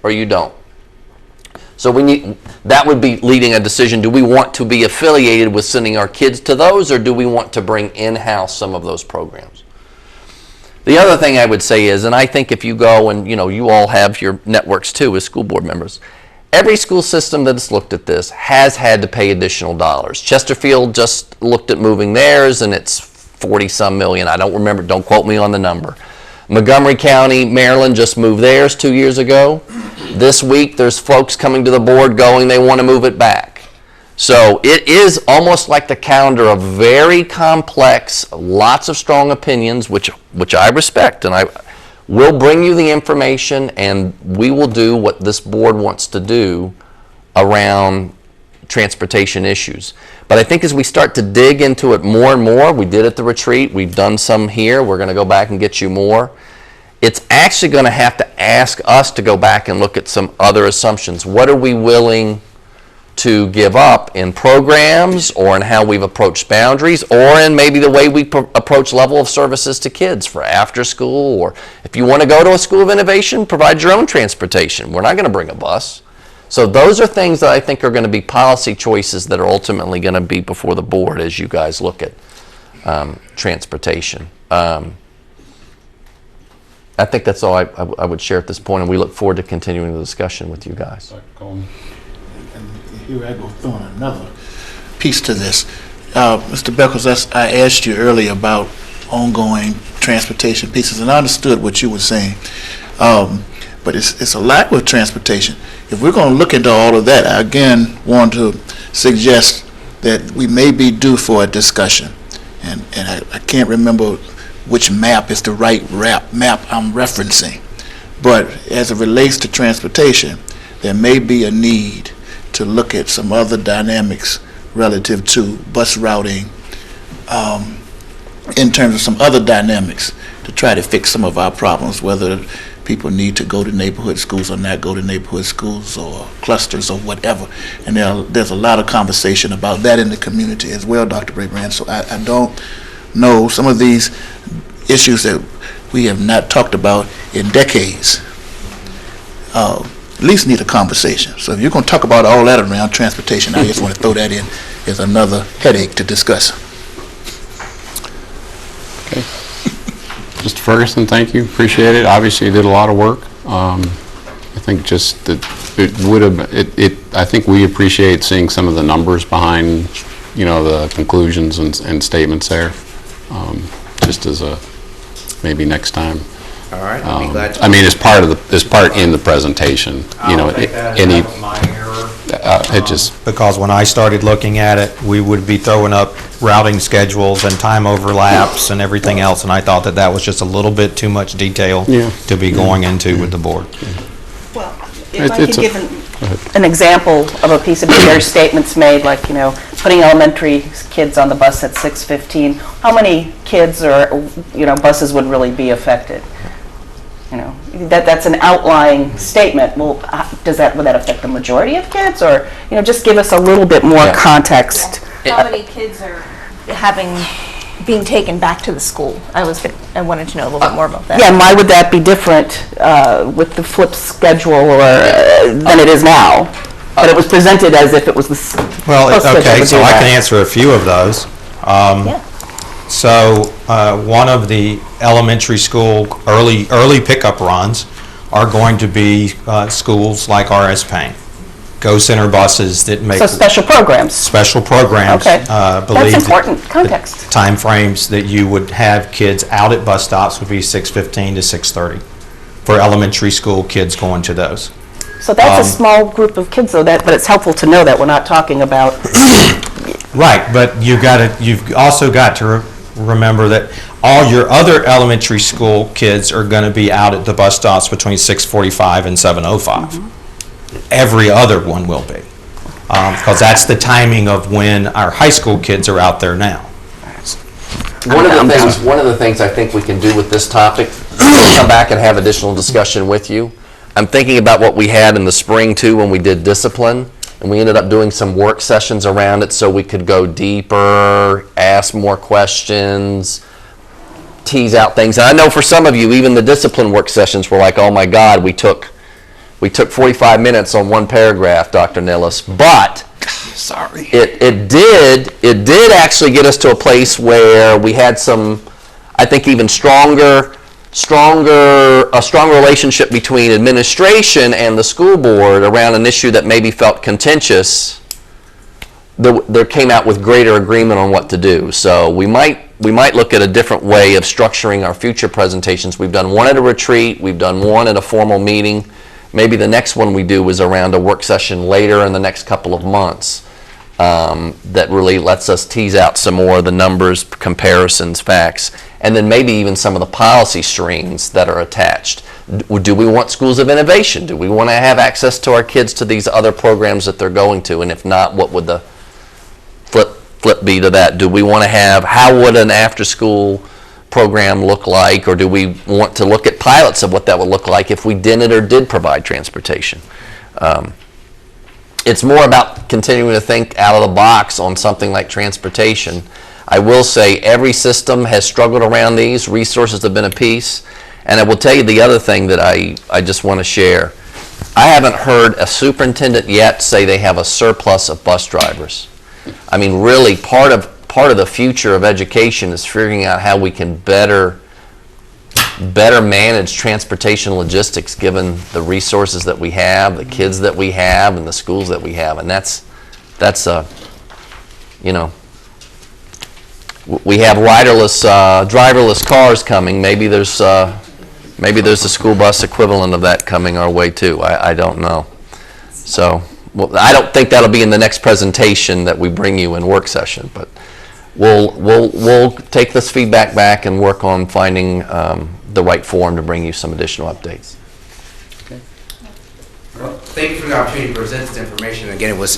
or you don't. So that would be leading a decision. Do we want to be affiliated with sending our kids to those, or do we want to bring in-house some of those programs? The other thing I would say is, and I think if you go and you all have your networks too as school board members, every school system that's looked at this has had to pay additional dollars. Chesterfield just looked at moving theirs, and it's 40-some million. I don't remember, don't quote me on the number. Montgomery County, Maryland just moved theirs 2 years ago. This week there's folks coming to the board going they want to move it back. So it is almost like the calendar of very complex, lots of strong opinions, which I respect, and I will bring you the information, and we will do what this board wants to do around transportation issues. But I think as we start to dig into it more and more, we did at the retreat, we've done some here, we're going to go back and get you more. It's actually going to have to ask us to go back and look at some other assumptions. What are we willing to give up in programs, or in how we've approached boundaries, or in maybe the way we approach level of services to kids for after school, or if you want to go to a school of innovation, provide your own transportation. We're not going to bring a bus. So those are things that I think are going to be policy choices that are ultimately going to be before the board as you guys look at transportation. I think that's all I would share at this point, and we look forward to continuing the discussion with you guys. Here I go throwing another piece to this. Mr. Beckles, I asked you earlier about ongoing transportation pieces, and I understood what you were saying. But it's a lot with transportation. If we're going to look into all of that, I again want to suggest that we may be due for a discussion. And I can't remember which map is the right map I'm referencing. But as it relates to transportation, there may be a need to look at some other dynamics relative to bus routing in terms of some other dynamics to try to fix some of our problems, whether people need to go to neighborhood schools or not go to neighborhood schools or clusters or whatever. And there's a lot of conversation about that in the community as well, Dr. Brabrand. So I don't know some of these issues that we have not talked about in decades. At least need a conversation. So if you're going to talk about all that around transportation, I just want to throw that in as another headache to discuss. Okay. Mr. Ferguson, thank you. Appreciate it. Obviously, you did a lot of work. I think just that it would have, I think we appreciate seeing some of the numbers behind, the conclusions and statements there, just as a, maybe next time. All right, I'll be glad to. I mean, as part in the presentation, I'll take that as that was my error. It just, Because when I started looking at it, we would be throwing up routing schedules and time overlaps and everything else, and I thought that was just a little bit too much detail to be going into with the board. Well, if I could give an example of a piece of their statements made, like, putting elementary kids on the bus at 6:15, how many kids or, buses would really be affected? That's an outlying statement. Well, would that affect the majority of kids, or just give us a little bit more context? How many kids are being taken back to the school? I wanted to know a little bit more about that. Yeah, and why would that be different with the flip schedule than it is now? But it was presented as if it was the Well, schedule okay, to so do I that. can answer a few of those. So one of the elementary school early pickup runs are going to be schools like RS Payne, Go Center buses that make... So special programs. Special programs. Okay. Believe That's important, context. Timeframes that you would have kids out at bus stops would be 6:15 to 6:30 for elementary school kids going to those. So that's a small group of kids, though, but it's helpful to know that we're not talking about... Right, but you've also got to remember that all your other elementary school kids are going to be out at the bus stops between 6:45 and 7:05. Every other one will be, because that's the timing of when our high school kids are out there now. One of the things I think we can do with this topic, come back and have additional discussion with you. I'm thinking about what we had in the spring too when we did discipline, and we ended up doing some work sessions around it so we could go deeper, ask more questions, tease out things. And I know for some of you, even the discipline work sessions were like, oh my God, we took 45 minutes on one paragraph, Dr. Nillis, but Sorry. it did actually get us to a place where we had some, I think, even stronger relationship between administration and the school board around an issue that maybe felt contentious. There came out with greater agreement on what to do. So we might look at a different way of structuring our future presentations. We've done one at a retreat, we've done one at a formal meeting. Maybe the next one we do is around a work session later in the next couple of months that really lets us tease out some more of the numbers, comparisons, facts, and then maybe even some of the policy strings that are attached. Do we want schools of innovation? Do we want to have access to our kids to these other programs that they're going to? And if not, what would the flip be to that? Do we want to have, how would an after-school program look like, or do we want to look at pilots of what that would look like if we didn't or did provide transportation? It's more about continuing to think out of the box on something like transportation. I will say every system has struggled around these. Resources have been a piece. And I will tell you the other thing that I just want to share. I haven't heard a superintendent yet say they have a surplus of bus drivers. I mean, really, part of the future of education is figuring out how we can better manage transportation logistics given the resources that we have, the kids that we have, and the schools that we have. And that's we have driverless cars coming. Maybe there's a school bus equivalent of that coming our way too. I don't know. So I don't think that'll be in the next presentation that we bring you in work session, but we'll take this feedback back and work on finding the right forum to bring you some additional updates. Well, thank you for the opportunity to present this information. Again, it was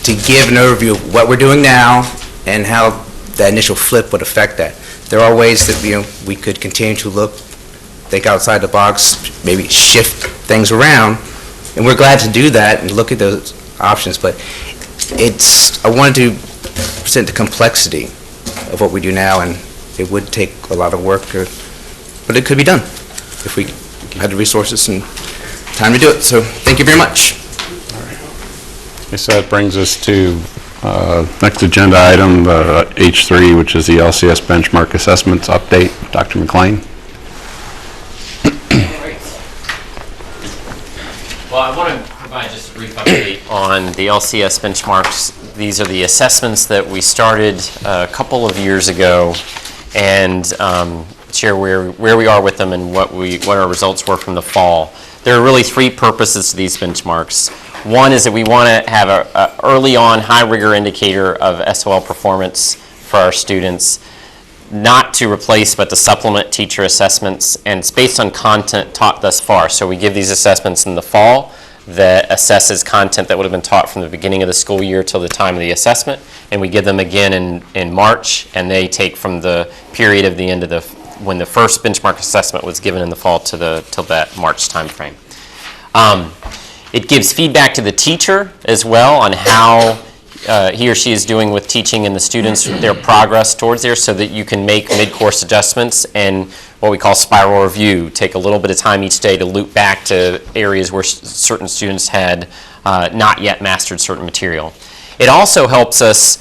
to give an overview of what we're doing now and how that initial flip would affect that. There are ways that we could continue to think outside the box, maybe shift things around, and we're glad to do that and look at those options. But I wanted to present the complexity of what we do now, and it would take a lot of work, but it could be done if we had the resources and time to do it. So thank you very much. Okay, so that brings us to next agenda item, H3, which is the LCS benchmark assessments update. Dr. McLean. Well, I want to provide just a brief update on the LCS benchmarks. These are the assessments that we started a couple of years ago, and share where we are with them and what our results were from the fall. There are really three purposes to these benchmarks. One is that we want to have a early on high rigor indicator of SOL performance for our students, not to replace but to supplement teacher assessments, and it's based on content taught thus far. So we give these assessments in the fall that assesses content that would have been taught from the beginning of the school year till the time of the assessment, and we give them again in March, and they take from the period of the end of when the first benchmark assessment was given in the fall till that March timeframe. It gives feedback to the teacher as well on how he or she is doing with teaching and the students, their progress towards there, so that you can make mid-course adjustments and what we call spiral review. Take a little bit of time each day to loop back to areas where certain students had not yet mastered certain material. It also helps us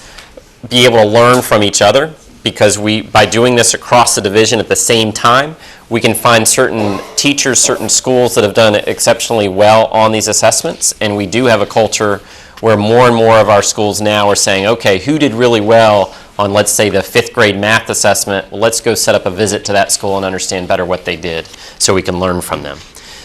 be able to learn from each other, because by doing this across the division at the same time, we can find certain teachers, certain schools that have done exceptionally well on these assessments, and we do have a culture where more and more of our schools now are saying, okay, who did really well on, let's say, the 5th grade math assessment? Well, let's go set up a visit to that school and understand better what they did so we can learn from them.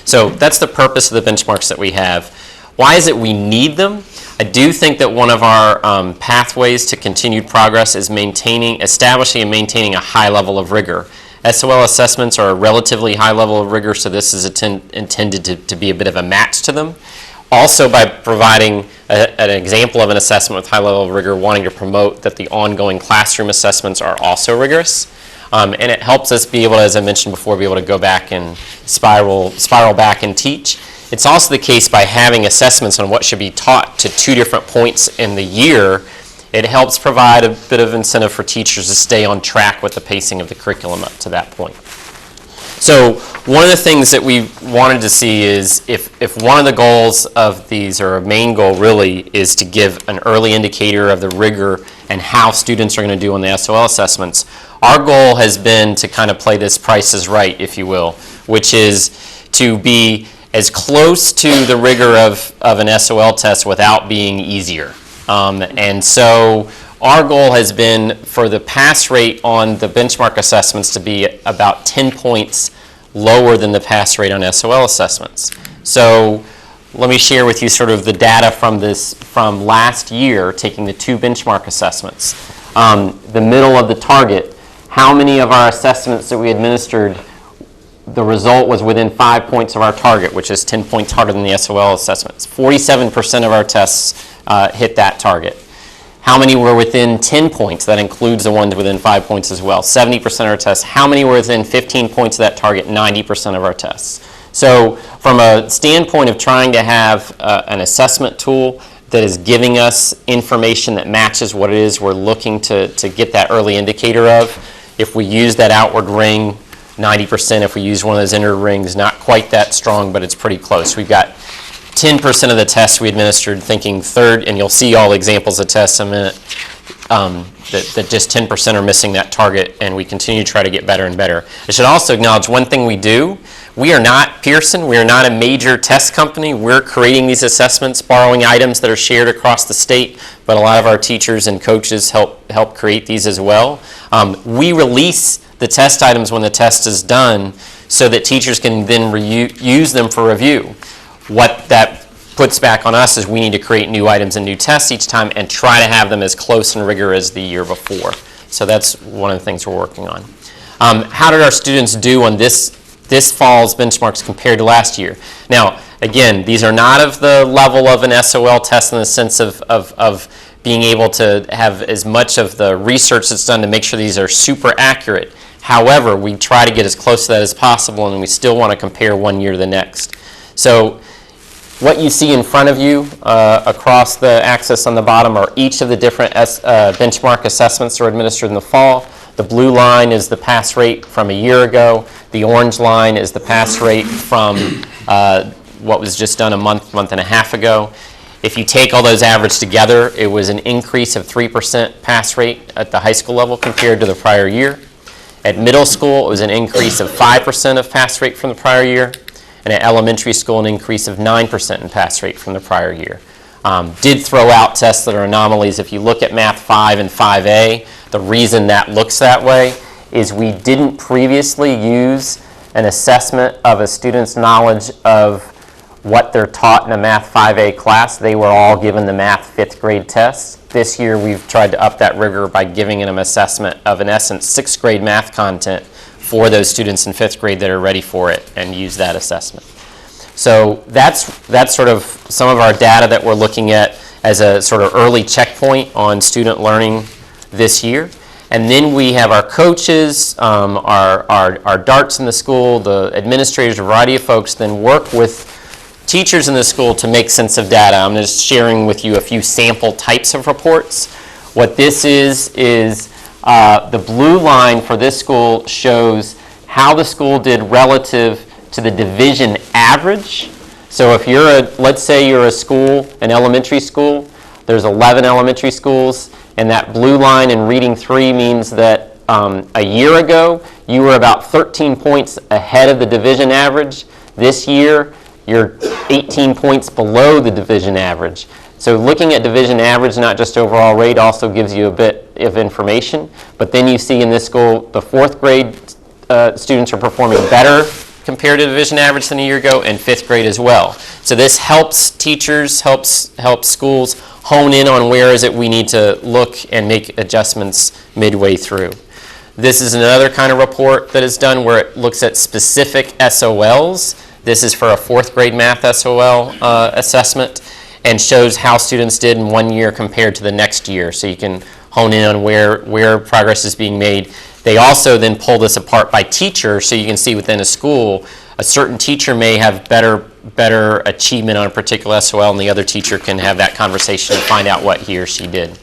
So that's the purpose of the benchmarks that we have. Why is it we need them? I do think that one of our pathways to continued progress is establishing and maintaining a high level of rigor. SOL assessments are a relatively high level of rigor, so this is intended to be a bit of a match to them. Also, by providing an example of an assessment with high level of rigor, wanting to promote that the ongoing classroom assessments are also rigorous. And it helps us be able to, as I mentioned before, be able to go back and spiral back and teach. It's also the case by having assessments on what should be taught to 2 different points in the year. It helps provide a bit of incentive for teachers to stay on track with the pacing of the curriculum up to that point. So one of the things that we wanted to see is if one of the goals of these, or a main goal really, is to give an early indicator of the rigor and how students are going to do on the SOL assessments, our goal has been to kind of play this Price is Right, if you will, which is to be as close to the rigor of an SOL test without being easier. And so our goal has been for the pass rate on the benchmark assessments to be about 10 points lower than the pass rate on SOL assessments. So let me share with you sort of the data from last year, taking the 2 benchmark assessments. The middle of the target, how many of our assessments that we administered, the result was within 5 points of our target, which is 10 points harder than the SOL assessments. 47% of our tests hit that target. How many were within 10 points? That includes the ones within 5 points as well. 70% of our tests. How many were within 15 points of that target? 90% of our tests. So from a standpoint of trying to have an assessment tool that is giving us information that matches what it is we're looking to get that early indicator of, if we use that outward ring, 90%. If we use one of those inner rings, not quite that strong, but it's pretty close. We've got 10% of the tests we administered thinking third, and you'll see all examples of tests in a minute, that just 10% are missing that target, and we continue to try to get better and better. I should also acknowledge one thing we do. We are not Pearson. We are not a major test company. We're creating these assessments, borrowing items that are shared across the state, but a lot of our teachers and coaches help create these as well. We release the test items when the test is done so that teachers can then use them for review. What that puts back on us is we need to create new items and new tests each time and try to have them as close and rigorous as the year before. So that's one of the things we're working on. How did our students do on this fall's benchmarks compared to last year? Now, again, these are not of the level of an SOL test in the sense of being able to have as much of the research that's done to make sure these are super accurate. However, we try to get as close to that as possible, and we still want to compare one year to the next. So what you see in front of you across the axis on the bottom are each of the different benchmark assessments that are administered in the fall. The blue line is the pass rate from a year ago. The orange line is the pass rate from what was just done a month and a half ago. If you take all those averaged together, it was an increase of 3% pass rate at the high school level compared to the prior year. At middle school, it was an increase of 5% of pass rate from the prior year. and at elementary school an increase of 9% in pass rate from the prior year. Did throw out tests that are anomalies. If you look at Math 5 and 5A, the reason that looks that way is we didn't previously use an assessment of a student's knowledge of what they're taught in a Math 5A class. They were all given the Math 5th grade test. This year we've tried to up that rigor by giving them an assessment of, in essence, 6th grade math content for those students in 5th grade that are ready for it and use that assessment. So that's sort of some of our data that we're looking at as a sort of early checkpoint on student learning this year. And then we have our coaches, our darts in the school, the administrators, a variety of folks then work with teachers in the school to make sense of data. I'm just sharing with you a few sample types of reports. What this is the blue line for this school shows how the school did relative to the division average. So if you're let's say you're a school, an elementary school, there's 11 elementary schools, and that blue line in reading 3 means that a year ago you were about 13 points ahead of the division average. This year you're 18 points below the division average. So looking at division average, not just overall rate, also gives you a bit of information. But then you see in this school the 4th grade students are performing better compared to division average than a year ago, and 5th grade as well. So this helps teachers, helps schools hone in on where is it we need to look and make adjustments midway through. This is another kind of report that is done where it looks at specific SOLs. This is for a 4th grade math SOL assessment, and shows how students did in 1 year compared to the next year. So you can hone in on where progress is being made. They also then pull this apart by teacher, so you can see within a school, a certain teacher may have better achievement on a particular SOL, and the other teacher can have that conversation and find out what he or she did.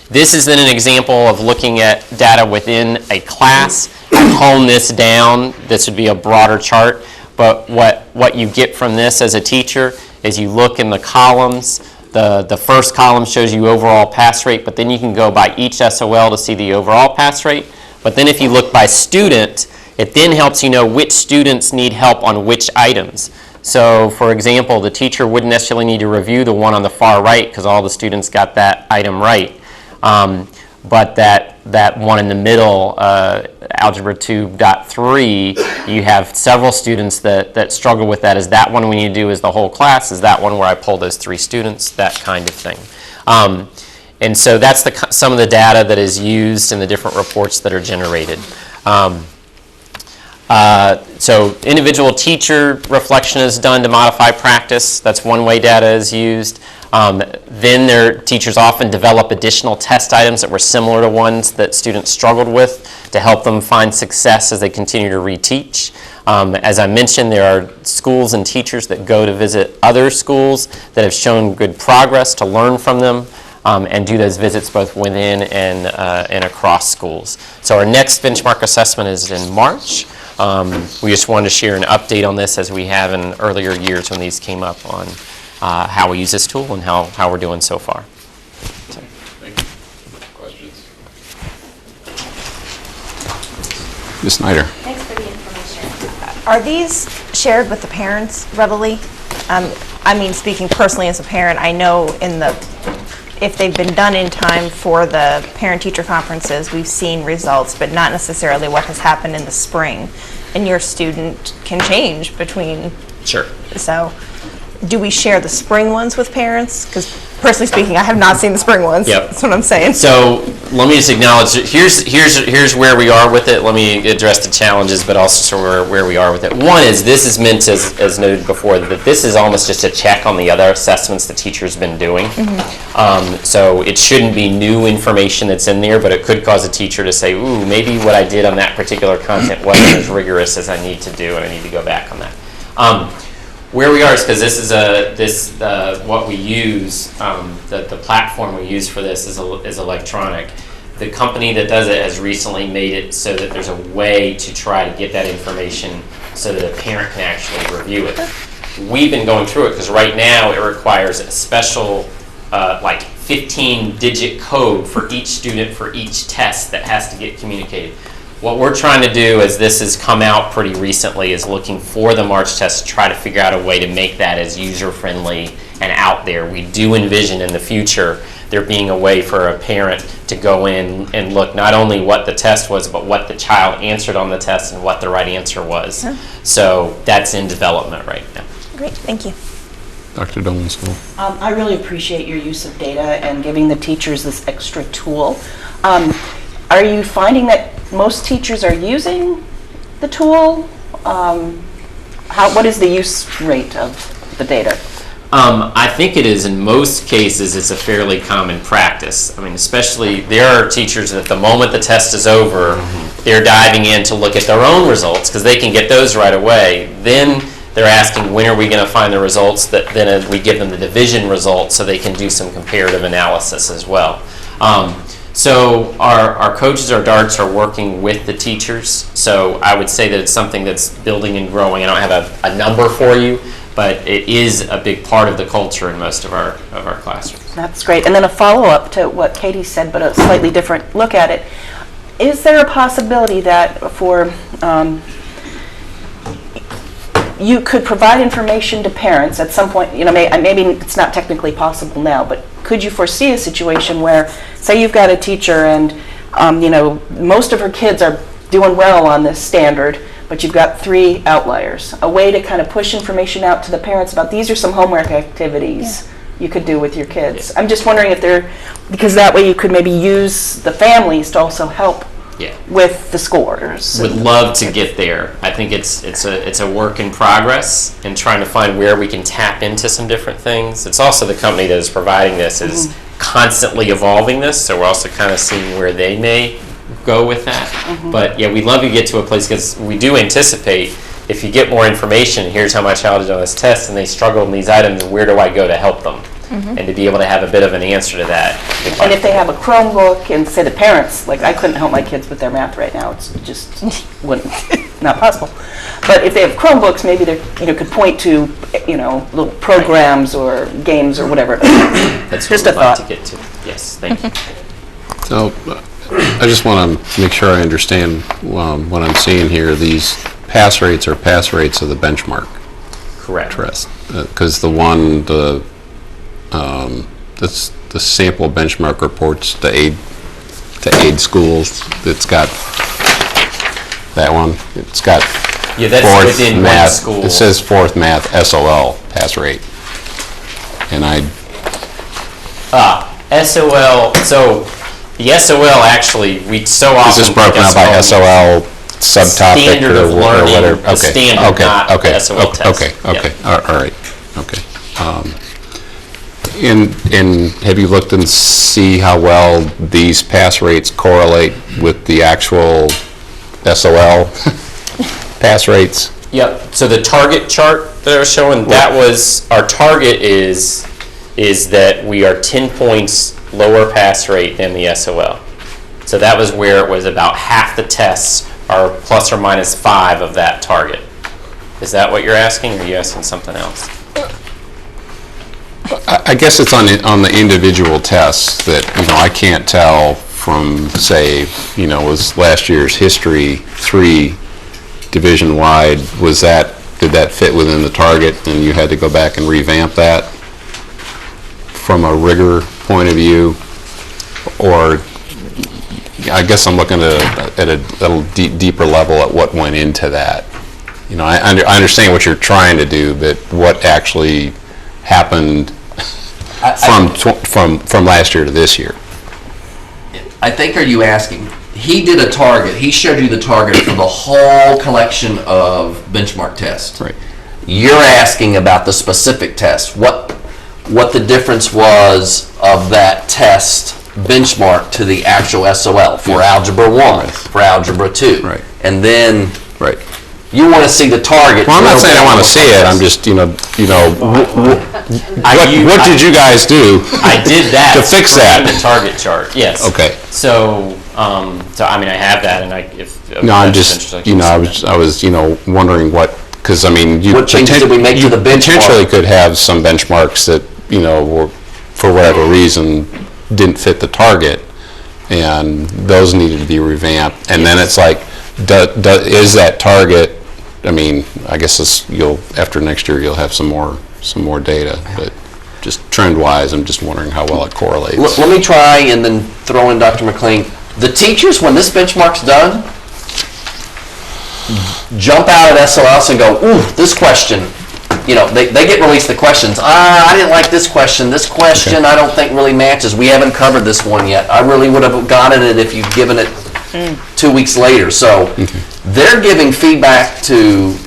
This is then an example of looking at data within a class. Hone this down. This would be a broader chart, but what you get from this as a teacher is you look in the columns. The first column shows you overall pass rate, but then you can go by each SOL to see the overall pass rate. But then if you look by student, it then helps you know which students need help on which items. So for example, the teacher wouldn't necessarily need to review the one on the far right because all the students got that item right. But that one in the middle, Algebra 2.3, you have several students that struggle with that. Is that one we need to do as the whole class? Is that one where I pull those 3 students? That kind of thing. And so that's some of the data that is used in the different reports that are generated. So individual teacher reflection is done to modify practice. That's one way data is used. Then their teachers often develop additional test items that were similar to ones that students struggled with to help them find success as they continue to reteach. As I mentioned, there are schools and teachers that go to visit other schools that have shown good progress to learn from them. And do those visits both within and across schools. So our next benchmark assessment is in March. We just wanted to share an update on this as we have in earlier years when these came up on how we use this tool and how we're doing so far. So. Thank you. Questions? Ms. Snyder. Thanks for the information. Are these shared with the parents readily? I mean, speaking personally as a parent, I know if they've been done in time for the parent-teacher conferences, we've seen results, but not necessarily what has happened in the spring. And your student can change between. Sure. So, do we share the spring ones with parents? Because personally speaking, I have not seen the spring ones. Yep. That's what I'm saying. So let me just acknowledge, here's where we are with it. Let me address the challenges, but also where we are with it. One is this is meant, as noted before, that this is almost just a check on the other assessments the teacher's been doing. So it shouldn't be new information that's in there, but it could cause a teacher to say, ooh, maybe what I did on that particular content wasn't as rigorous as I need to do, and I need to go back on that. Where we are is because this is what we use, the platform we use for this is electronic. The company that does it has recently made it so that there's a way to try to get that information so that a parent can actually review it. We've been going through it because right now it requires a special 15-digit code for each student for each test that has to get communicated. What we're trying to do, as this has come out pretty recently, is looking for the March test to try to figure out a way to make that as user-friendly and out there. We do envision in the future there being a way for a parent to go in and look not only what the test was, but what the child answered on the test and what the right answer was. So that's in development right now. Great, thank you. Dr. Dolan-School. I really appreciate your use of data and giving the teachers this extra tool. Are you finding that most teachers are using the tool? What is the use rate of the data? I think it is, in most cases, it's a fairly common practice. I mean, especially, there are teachers that the moment the test is over, they're diving in to look at their own results, because they can get those right away. Then they're asking, when are we going to find the results? Then we give them the division results so they can do some comparative analysis as well. So our coaches, our darts, are working with the teachers. So I would say that it's something that's building and growing. I don't have a number for you, but it is a big part of the culture in most of our classrooms. That's great. And then a follow-up to what Katie said, but a slightly different look at it. Is there a possibility that for you could provide information to parents at some point, maybe it's not technically possible now, but could you foresee a situation where, say you've got a teacher and, most of her kids are doing well on this standard, but you've got 3 outliers, a way to kind of push information out to the parents about these are some homework activities you could do with your kids. I'm just wondering if because that way you could maybe use the families to also help with the scores. Would love to get there. I think it's a work in progress and trying to find where we can tap into some different things. It's also the company that is providing this is constantly evolving this, so we're also kind of seeing where they may go with that. But yeah, we'd love to get to a place, because we do anticipate if you get more information, here's how my child did on this test and they struggle in these items, where do I go to help them? And to be able to have a bit of an answer to that. And if they have a Chromebook, and say the parents, like I couldn't help my kids with their math right now, it's just not possible. But if they have Chromebooks, maybe they could point to little programs or games or whatever. That's just what a we'd like thought. to get to. Yes, thank you. So I just want to make sure I understand what I'm seeing here. These pass rates are pass rates of the benchmark. Correct. Because the sample benchmark reports to aid schools, it's got that one. It's got that's fourth within math. one school. It says fourth math SOL pass rate. And SOL, so the SOL actually, we so often... Is this broken out by SOL subtopic standard of learning, whatever? the standard, not the SOL test. Okay, all right, okay. And have you looked and see how well these pass rates correlate with the actual SOL pass rates? Yep, so the target chart that I was showing, that was, our target is that we are 10 points lower pass rate than the SOL. So that was where it was about half the tests are plus or minus 5 of that target. Is that what you're asking, or are you asking something else? I guess it's on the individual tests that, I can't tell from, say, was last year's history 3 division-wide, did that fit within the target and you had to go back and revamp that from a rigor point of view? Or I guess I'm looking at a little deeper level at what went into that. I understand what you're trying to do, but what actually happened from last year to this year? I think, are you asking, he did a target, he showed you the target for the whole collection of benchmark tests. Right. You're asking about the specific test, what the difference was of that test benchmark to the actual SOL for Algebra 1, for Algebra 2. Right. And then you want to see the target. Well, I'm not saying I want to see it. I'm just, what did you guys do? I did that to fix that. The target chart. Yes. Okay. So I mean, I have that, and I'm just, I was, wondering because what changes did we make to the benchmark? Potentially could have some benchmarks that, were, for whatever reason, didn't fit the target. and those needed to be revamped. And then it's like, is that target, I mean, I guess after next year, you'll have some more data, but just trend-wise, I'm just wondering how well it correlates. Let me try and then throw in Dr. McLean. The teachers, when this benchmark's done, jump out at SOS and go, ooh, this question. You know, they get released the questions. I didn't like this question. This question I don't think really matches. We haven't covered this one yet. I really would have gotten it if you'd given it 2 weeks later. So they're giving feedback to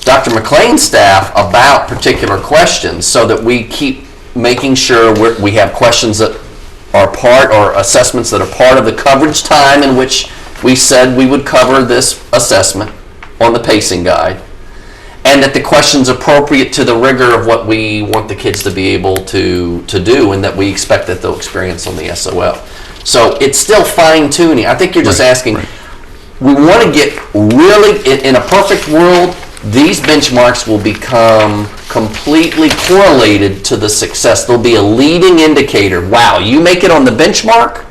Dr. McLean's staff about particular questions so that we keep making sure we have questions that are part, or assessments that are part of the coverage time in which we said we would cover this assessment on the pacing guide, and that the question's appropriate to the rigor of what we want the kids to be able to do, and that we expect that they'll experience on the SOL. So it's still fine tuning. I think you're just asking, we want to get really, in a perfect world, these benchmarks will become completely correlated to the success. There'll be a leading indicator. Wow, you make it on the benchmark,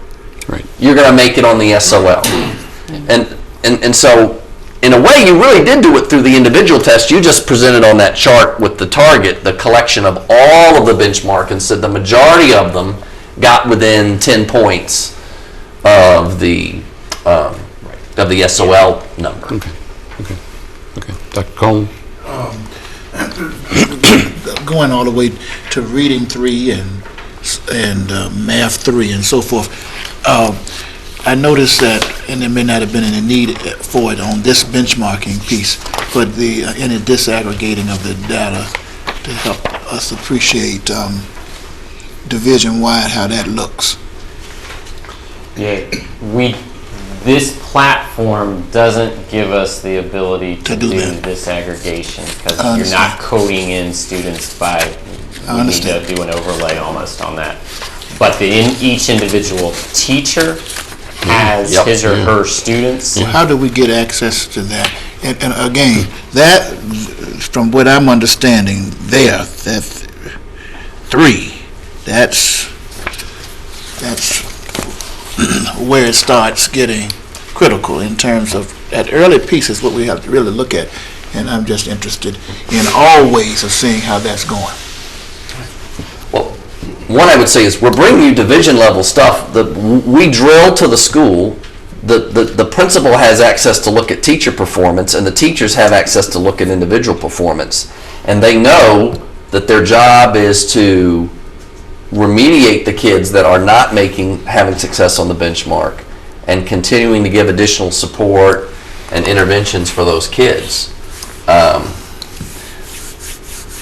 you're going to make it on the SOL. And so, in a way, you really did do it through the individual test. You just presented on that chart with the target, the collection of all of the benchmark, and said the majority of them got within 10 points of the SOL number. Okay. Dr. Coleman? Going all the way to reading 3 and math 3 and so forth, I noticed that, and there may not have been any need for it on this benchmarking piece, but any disaggregating of the data to help us appreciate division-wide how that looks. Yeah, this platform doesn't give us the ability to do this aggregation, because you're not coding in students by, we need to do an overlay almost on that. But each individual teacher has his or her students. Well, how do we get access to that? And again, that, from what I'm understanding, that 3, that's where it starts getting critical in terms of that early piece is what we have to really look at, and I'm just interested in all ways of seeing how that's going. Well, one I would say is we're bringing you division level stuff. We drill to the school. The principal has access to look at teacher performance, and the teachers have access to look at individual performance, and they know that their job is to remediate the kids that are not having success on the benchmark, and continuing to give additional support and interventions for those kids.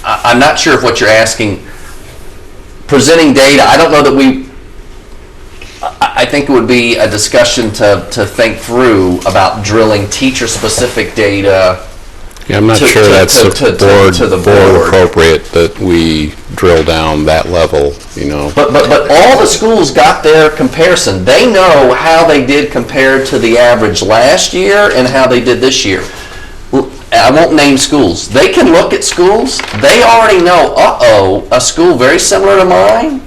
I'm not sure if what you're asking, presenting data, I don't know that I think it would be a discussion to think through about drilling teacher-specific data. Yeah, I'm not sure that's board appropriate that we drill down that level, you know. But all the schools got their comparison. They know how they did compared to the average last year and how they did this year. I won't name schools. They can look at schools. They already know, a school very similar to mine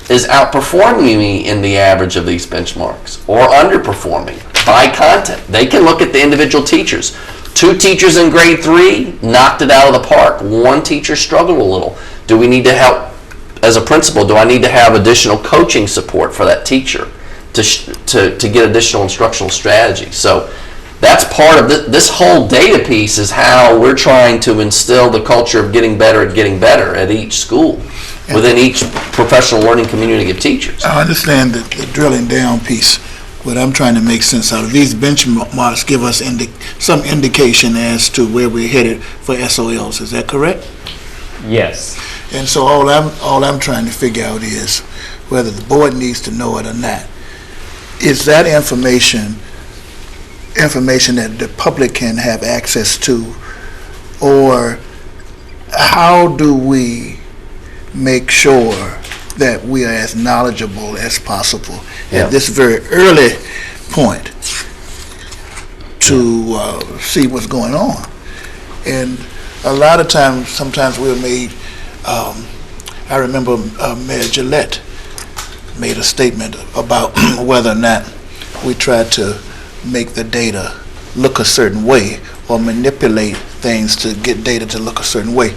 is outperforming me in the average of these benchmarks, or underperforming by content. They can look at the individual teachers. 2 teachers in grade 3 knocked it out of the park. 1 teacher struggled a little. Do we need to help, as a principal, do I need to have additional coaching support for that teacher to get additional instructional strategy? So that's part of this whole data piece, is how we're trying to instill the culture of getting better at each school, within each professional learning community of teachers. I understand the drilling down piece. What I'm trying to make sense out of, these benchmarks give us some indication as to where we're headed for SOLs. Is that correct? Yes. And so all I'm trying to figure out is whether the board needs to know it or not. Is that information that the public can have access to, or how do we make sure that we are as knowledgeable as possible at this very early point to see what's going on? And a lot of times, sometimes we're made, I remember Mayor Gillette made a statement about whether or not we tried to make the data look a certain way or manipulate things to get data to look a certain way.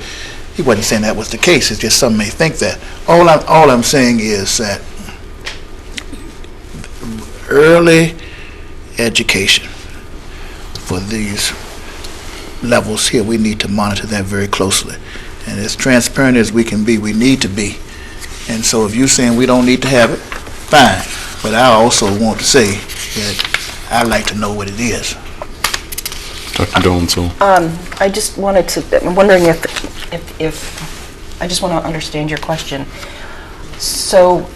He wasn't saying that was the case. It's just some may think that. All I'm saying is that early education for these levels here, we need to monitor that very closely. And as transparent as we can be, we need to be. And so if you're saying we don't need to have it, fine. But I also want to say that I'd like to know what it is. Dr. Dolenzel. I just wanted to, I'm wondering if I just want to understand your question. So,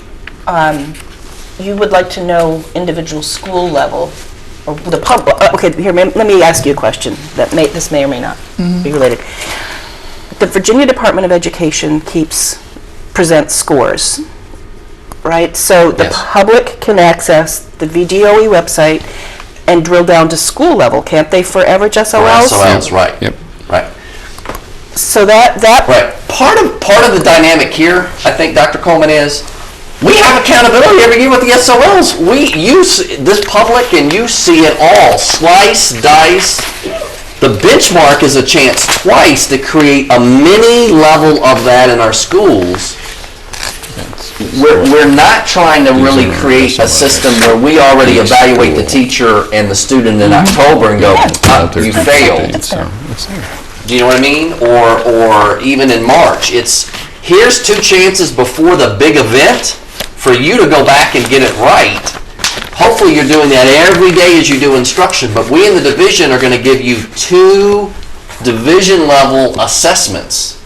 you would like to know individual school level, or the public, okay, here, let me ask you a question that this may or may not be related. The Virginia Department of Education presents scores, right? So the public can access the VDOE website and drill down to school level, can't they, for average SOLs? For SOLs, right. Yep. Right. So that Right. Part of the dynamic here, I think, Dr. Coleman, is we have accountability every year with the SOLs. You see this public, and you see it all. Slice, dice. The benchmark is a chance twice to create a mini level of that in our schools. We're not trying to really create a system where we already evaluate the teacher and the student in October and go, you failed. Do you know what I mean? Or even in March. It's, here's 2 chances before the big event for you to go back and get it right. Hopefully you're doing that every day as you do instruction, but we in the division are going to give you 2 division level assessments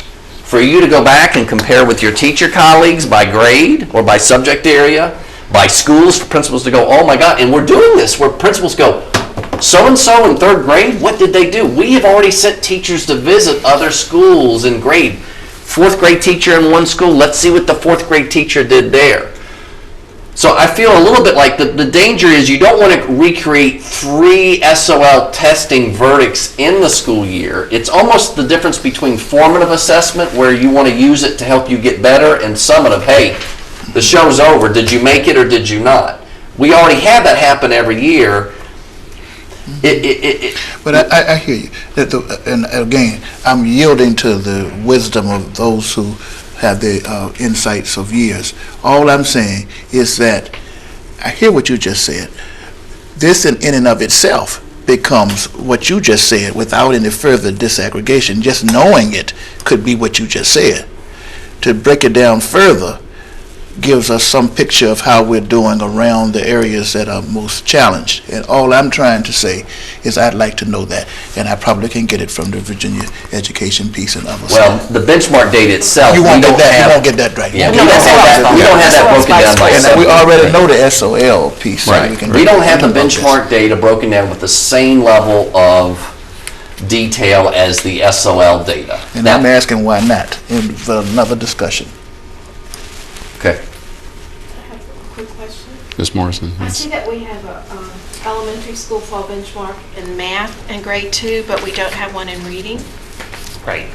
for you to go back and compare with your teacher colleagues by grade or by subject area, by schools, for principals to go, oh my God, and we're doing this where principals go, so-and-so in 3rd grade, what did they do? We have already sent teachers to visit other schools in grade. 4th grade teacher in one school, let's see what the 4th grade teacher did there. So I feel a little bit like the danger is you don't want to recreate 3 SOL testing verdicts in the school year. It's almost the difference between formative assessment, where you want to use it to help you get better, and summative, hey, the show's over. Did you make it or did you not? We already have that happen every year. But I hear you. And again, I'm yielding to the wisdom of those who have the insights of years. All I'm saying is that I hear what you just said. This in and of itself becomes what you just said without any further disaggregation. Just knowing it could be what you just said. To break it down further gives us some picture of how we're doing around the areas that are most challenged. And all I'm trying to say is I'd like to know that, and I probably can get it from the Virginia education piece and others. Well, the benchmark data itself, you won't we get don't that. have. You won't get that right. Yeah, we don't have that broken down by And we subject. already know the SOL piece. So Right. We don't have the benchmark data broken down with the same level of detail as the SOL data. And I'm asking why not, for another discussion. Okay. Quick question. Ms. Morrison. I see that we have a elementary school fall benchmark in math in grade 2, but we don't have one in reading. Right.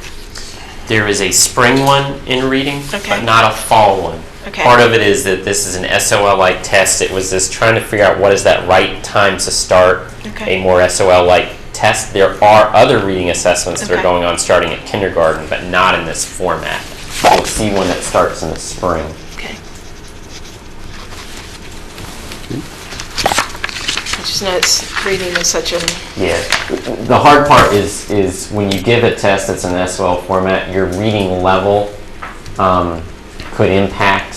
There is a spring one in reading, Okay. but not a fall one. Okay. Part of it is that this is an SOL-like test. It was this trying to figure out what is that right time to start Okay. a more SOL-like test. There are other reading assessments that are Okay. going on starting at kindergarten, but not in this format. You'll see one that starts in the spring. Okay. I just know reading is such a... Yeah. The hard part is when you give a test that's in SOL format, your reading level could impact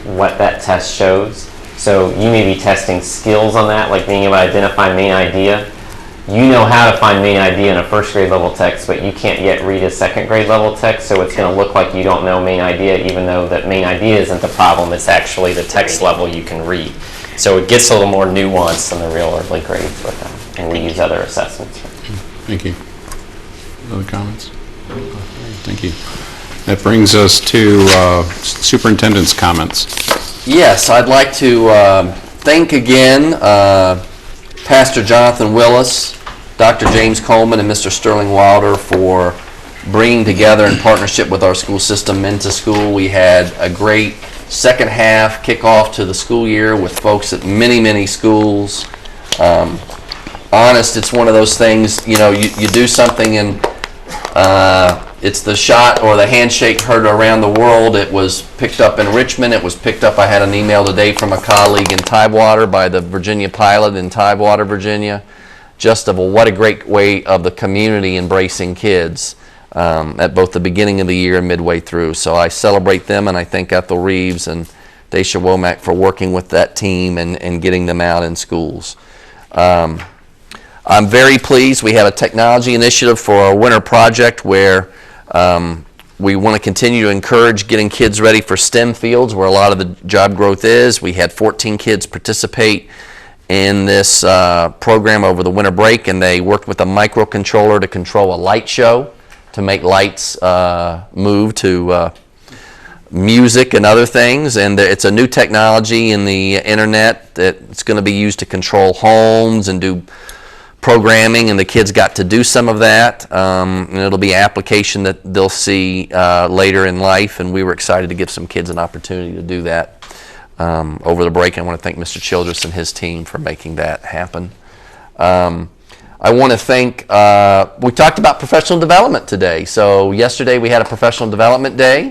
what that test shows. So you may be testing skills on that, like being able to identify main idea. You know how to find main idea in a 1st grade level text, but you can't yet read a 2nd grade level text, so it's going to look like you don't know main idea, even though that main idea isn't the problem. It's actually the text level you can read. So it gets a little more nuanced than the real early grades with them, and we use other assessments. Thank you. Other comments? Thank you. That brings us to superintendent's comments. Yes, I'd like to thank again Pastor Jonathan Willis, Dr. James Coleman, and Mr. Sterling Wilder for bringing together in partnership with our school system into school. We had a great second half kickoff to the school year with folks at many, many schools. Honest, it's one of those things, you do something and it's the shot or the handshake heard around the world. It was picked up in Richmond. It was picked up, I had an email today from a colleague in Tidewater by the Virginia pilot in Tidewater, Virginia. Just of what a great way of the community embracing kids at both the beginning of the year and midway through. So I celebrate them, and I thank Ethel Reeves and Daisha Womack for working with that team and getting them out in schools. I'm very pleased. We have a technology initiative for our winter project where we want to continue to encourage getting kids ready for STEM fields where a lot of the job growth is. We had 14 kids participate in this program over the winter break, and they worked with a microcontroller to control a light show, to make lights move to music and other things. And it's a new technology in the internet that's going to be used to control homes and do programming, and the kids got to do some of that. And it'll be application that they'll see later in life, and we were excited to give some kids an opportunity to do that over the break. I want to thank Mr. Childress and his team for making that happen. I want to thank, we talked about professional development today. So yesterday we had a professional development day.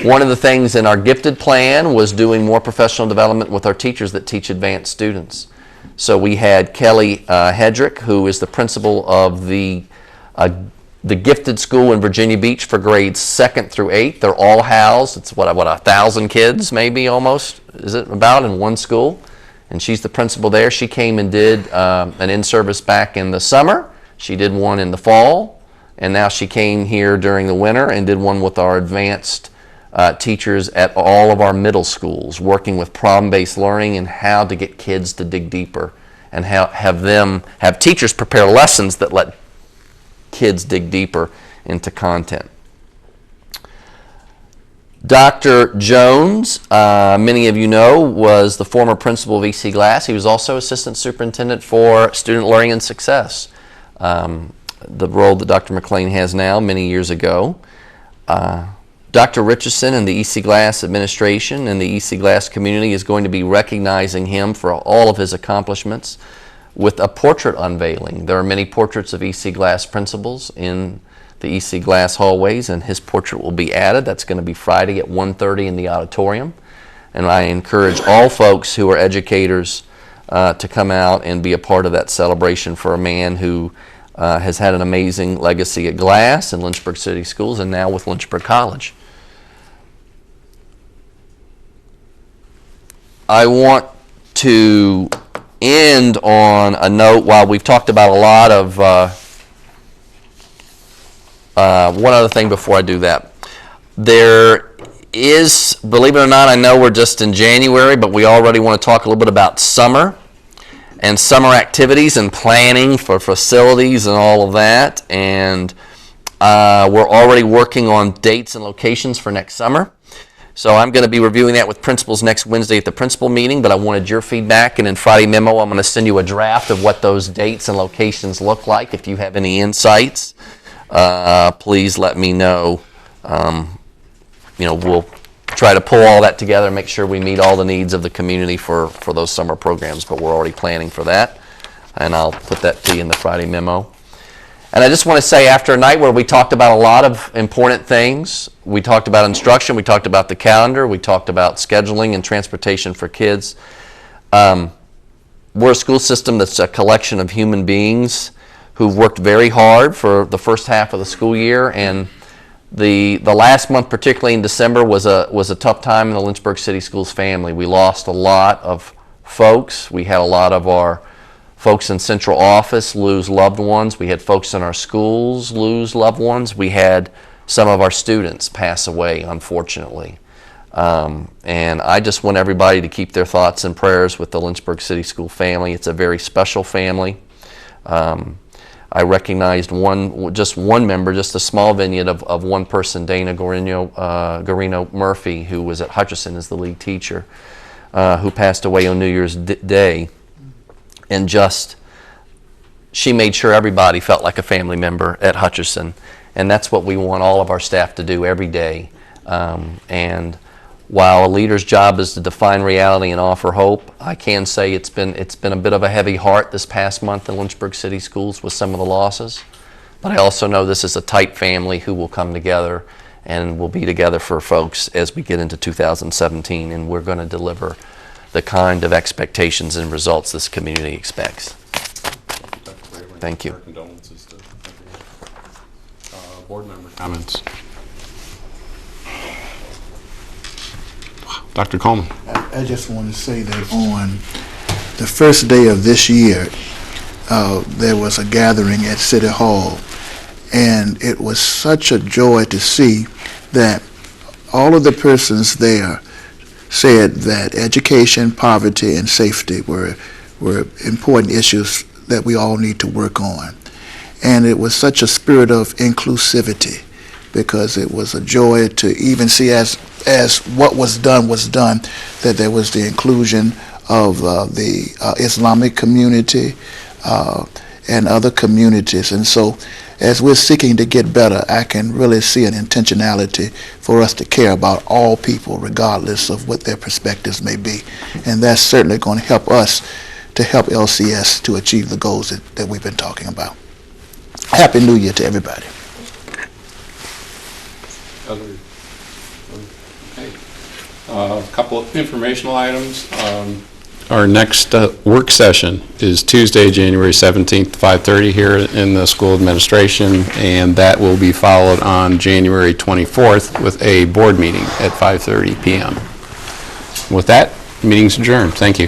One of the things in our gifted plan was doing more professional development with our teachers that teach advanced students. So we had Kelly Hedrick, who is the principal of the gifted school in Virginia Beach for grades 2nd through 8th. They're all housed. It's what 1,000 kids, maybe almost, is it about, in one school? And she's the principal there. She came and did an in-service back in the summer. She did one in the fall, and now she came here during the winter and did one with our advanced teachers at all of our middle schools, working with problem-based learning and how to get kids to dig deeper and have teachers prepare lessons that let kids dig deeper into content. Dr. Jones, many of you know, was the former principal of EC Glass. He was also assistant superintendent for student learning and success, the role that Dr. McLean has now many years ago. Dr. Richardson and the EC Glass administration and the EC Glass community is going to be recognizing him for all of his accomplishments with a portrait unveiling. There are many portraits of EC Glass principals in the EC Glass hallways, and his portrait will be added. That's going to be Friday at 1:30 in the auditorium. And I encourage all folks who are educators to come out and be a part of that celebration for a man who has had an amazing legacy at Glass and Lynchburg City Schools and now with Lynchburg College. I want to end on a note. While we've talked about a lot of one other thing before I do that. There is, believe it or not, I know we're just in January, but we already want to talk a little bit about summer and summer activities and planning for facilities and all of that. And we're already working on dates and locations for next summer. So I'm going to be reviewing that with principals next Wednesday at the principal meeting, but I wanted your feedback, and in Friday memo I'm going to send you a draft of what those dates and locations look like. If you have any insights, please let me know. We'll try to pull all that together and make sure we meet all the needs of the community for those summer programs, but we're already planning for that, and I'll put that to you in the Friday memo. And I just want to say, after a night where we talked about a lot of important things, we talked about instruction, we talked about the calendar, we talked about scheduling and transportation for kids. We're a school system that's a collection of human beings who've worked very hard for the first half of the school year, and the last month, particularly in December, was a tough time in the Lynchburg City Schools family. We lost a lot of folks. We had a lot of our folks in central office lose loved ones. We had folks in our schools lose loved ones. We had some of our students pass away, unfortunately. And I just want everybody to keep their thoughts and prayers with the Lynchburg City School family. It's a very special family. I recognized just one member, just a small vignette of one person, Dana Garino Murphy, who was at Hutchinson as the lead teacher, who passed away on New Year's Day. And she made sure everybody felt like a family member at Hutchinson. And that's what we want all of our staff to do every day. And While a leader's job is to define reality and offer hope, I can say it's been a bit of a heavy heart this past month in Lynchburg City Schools with some of the losses. But I also know this is a tight family who will come together and will be together for folks as we get into 2017, and we're going to deliver the kind of expectations and results this community expects. Thank you. Our condolences to everyone. Board member comments. Dr. Coleman. I just want to say that on the first day of this year, there was a gathering at City Hall, and it was such a joy to see that all of the persons there said that education, poverty, and safety were important issues that we all need to work on. And it was such a spirit of inclusivity, because it was a joy to even see as what was done, that there was the inclusion of the Islamic community and other communities. And so as we're seeking to get better, I can really see an intentionality for us to care about all people, regardless of what their perspectives may be. And that's certainly going to help us to help LCS to achieve the goals that we've been talking about. Happy New Year to everybody. A couple of informational items. Our next work session is Tuesday, January 17th, 5:30 here in the school administration, and that will be followed on January 24th with a board meeting at 5:30 p.m. With that, meeting's adjourned. Thank you.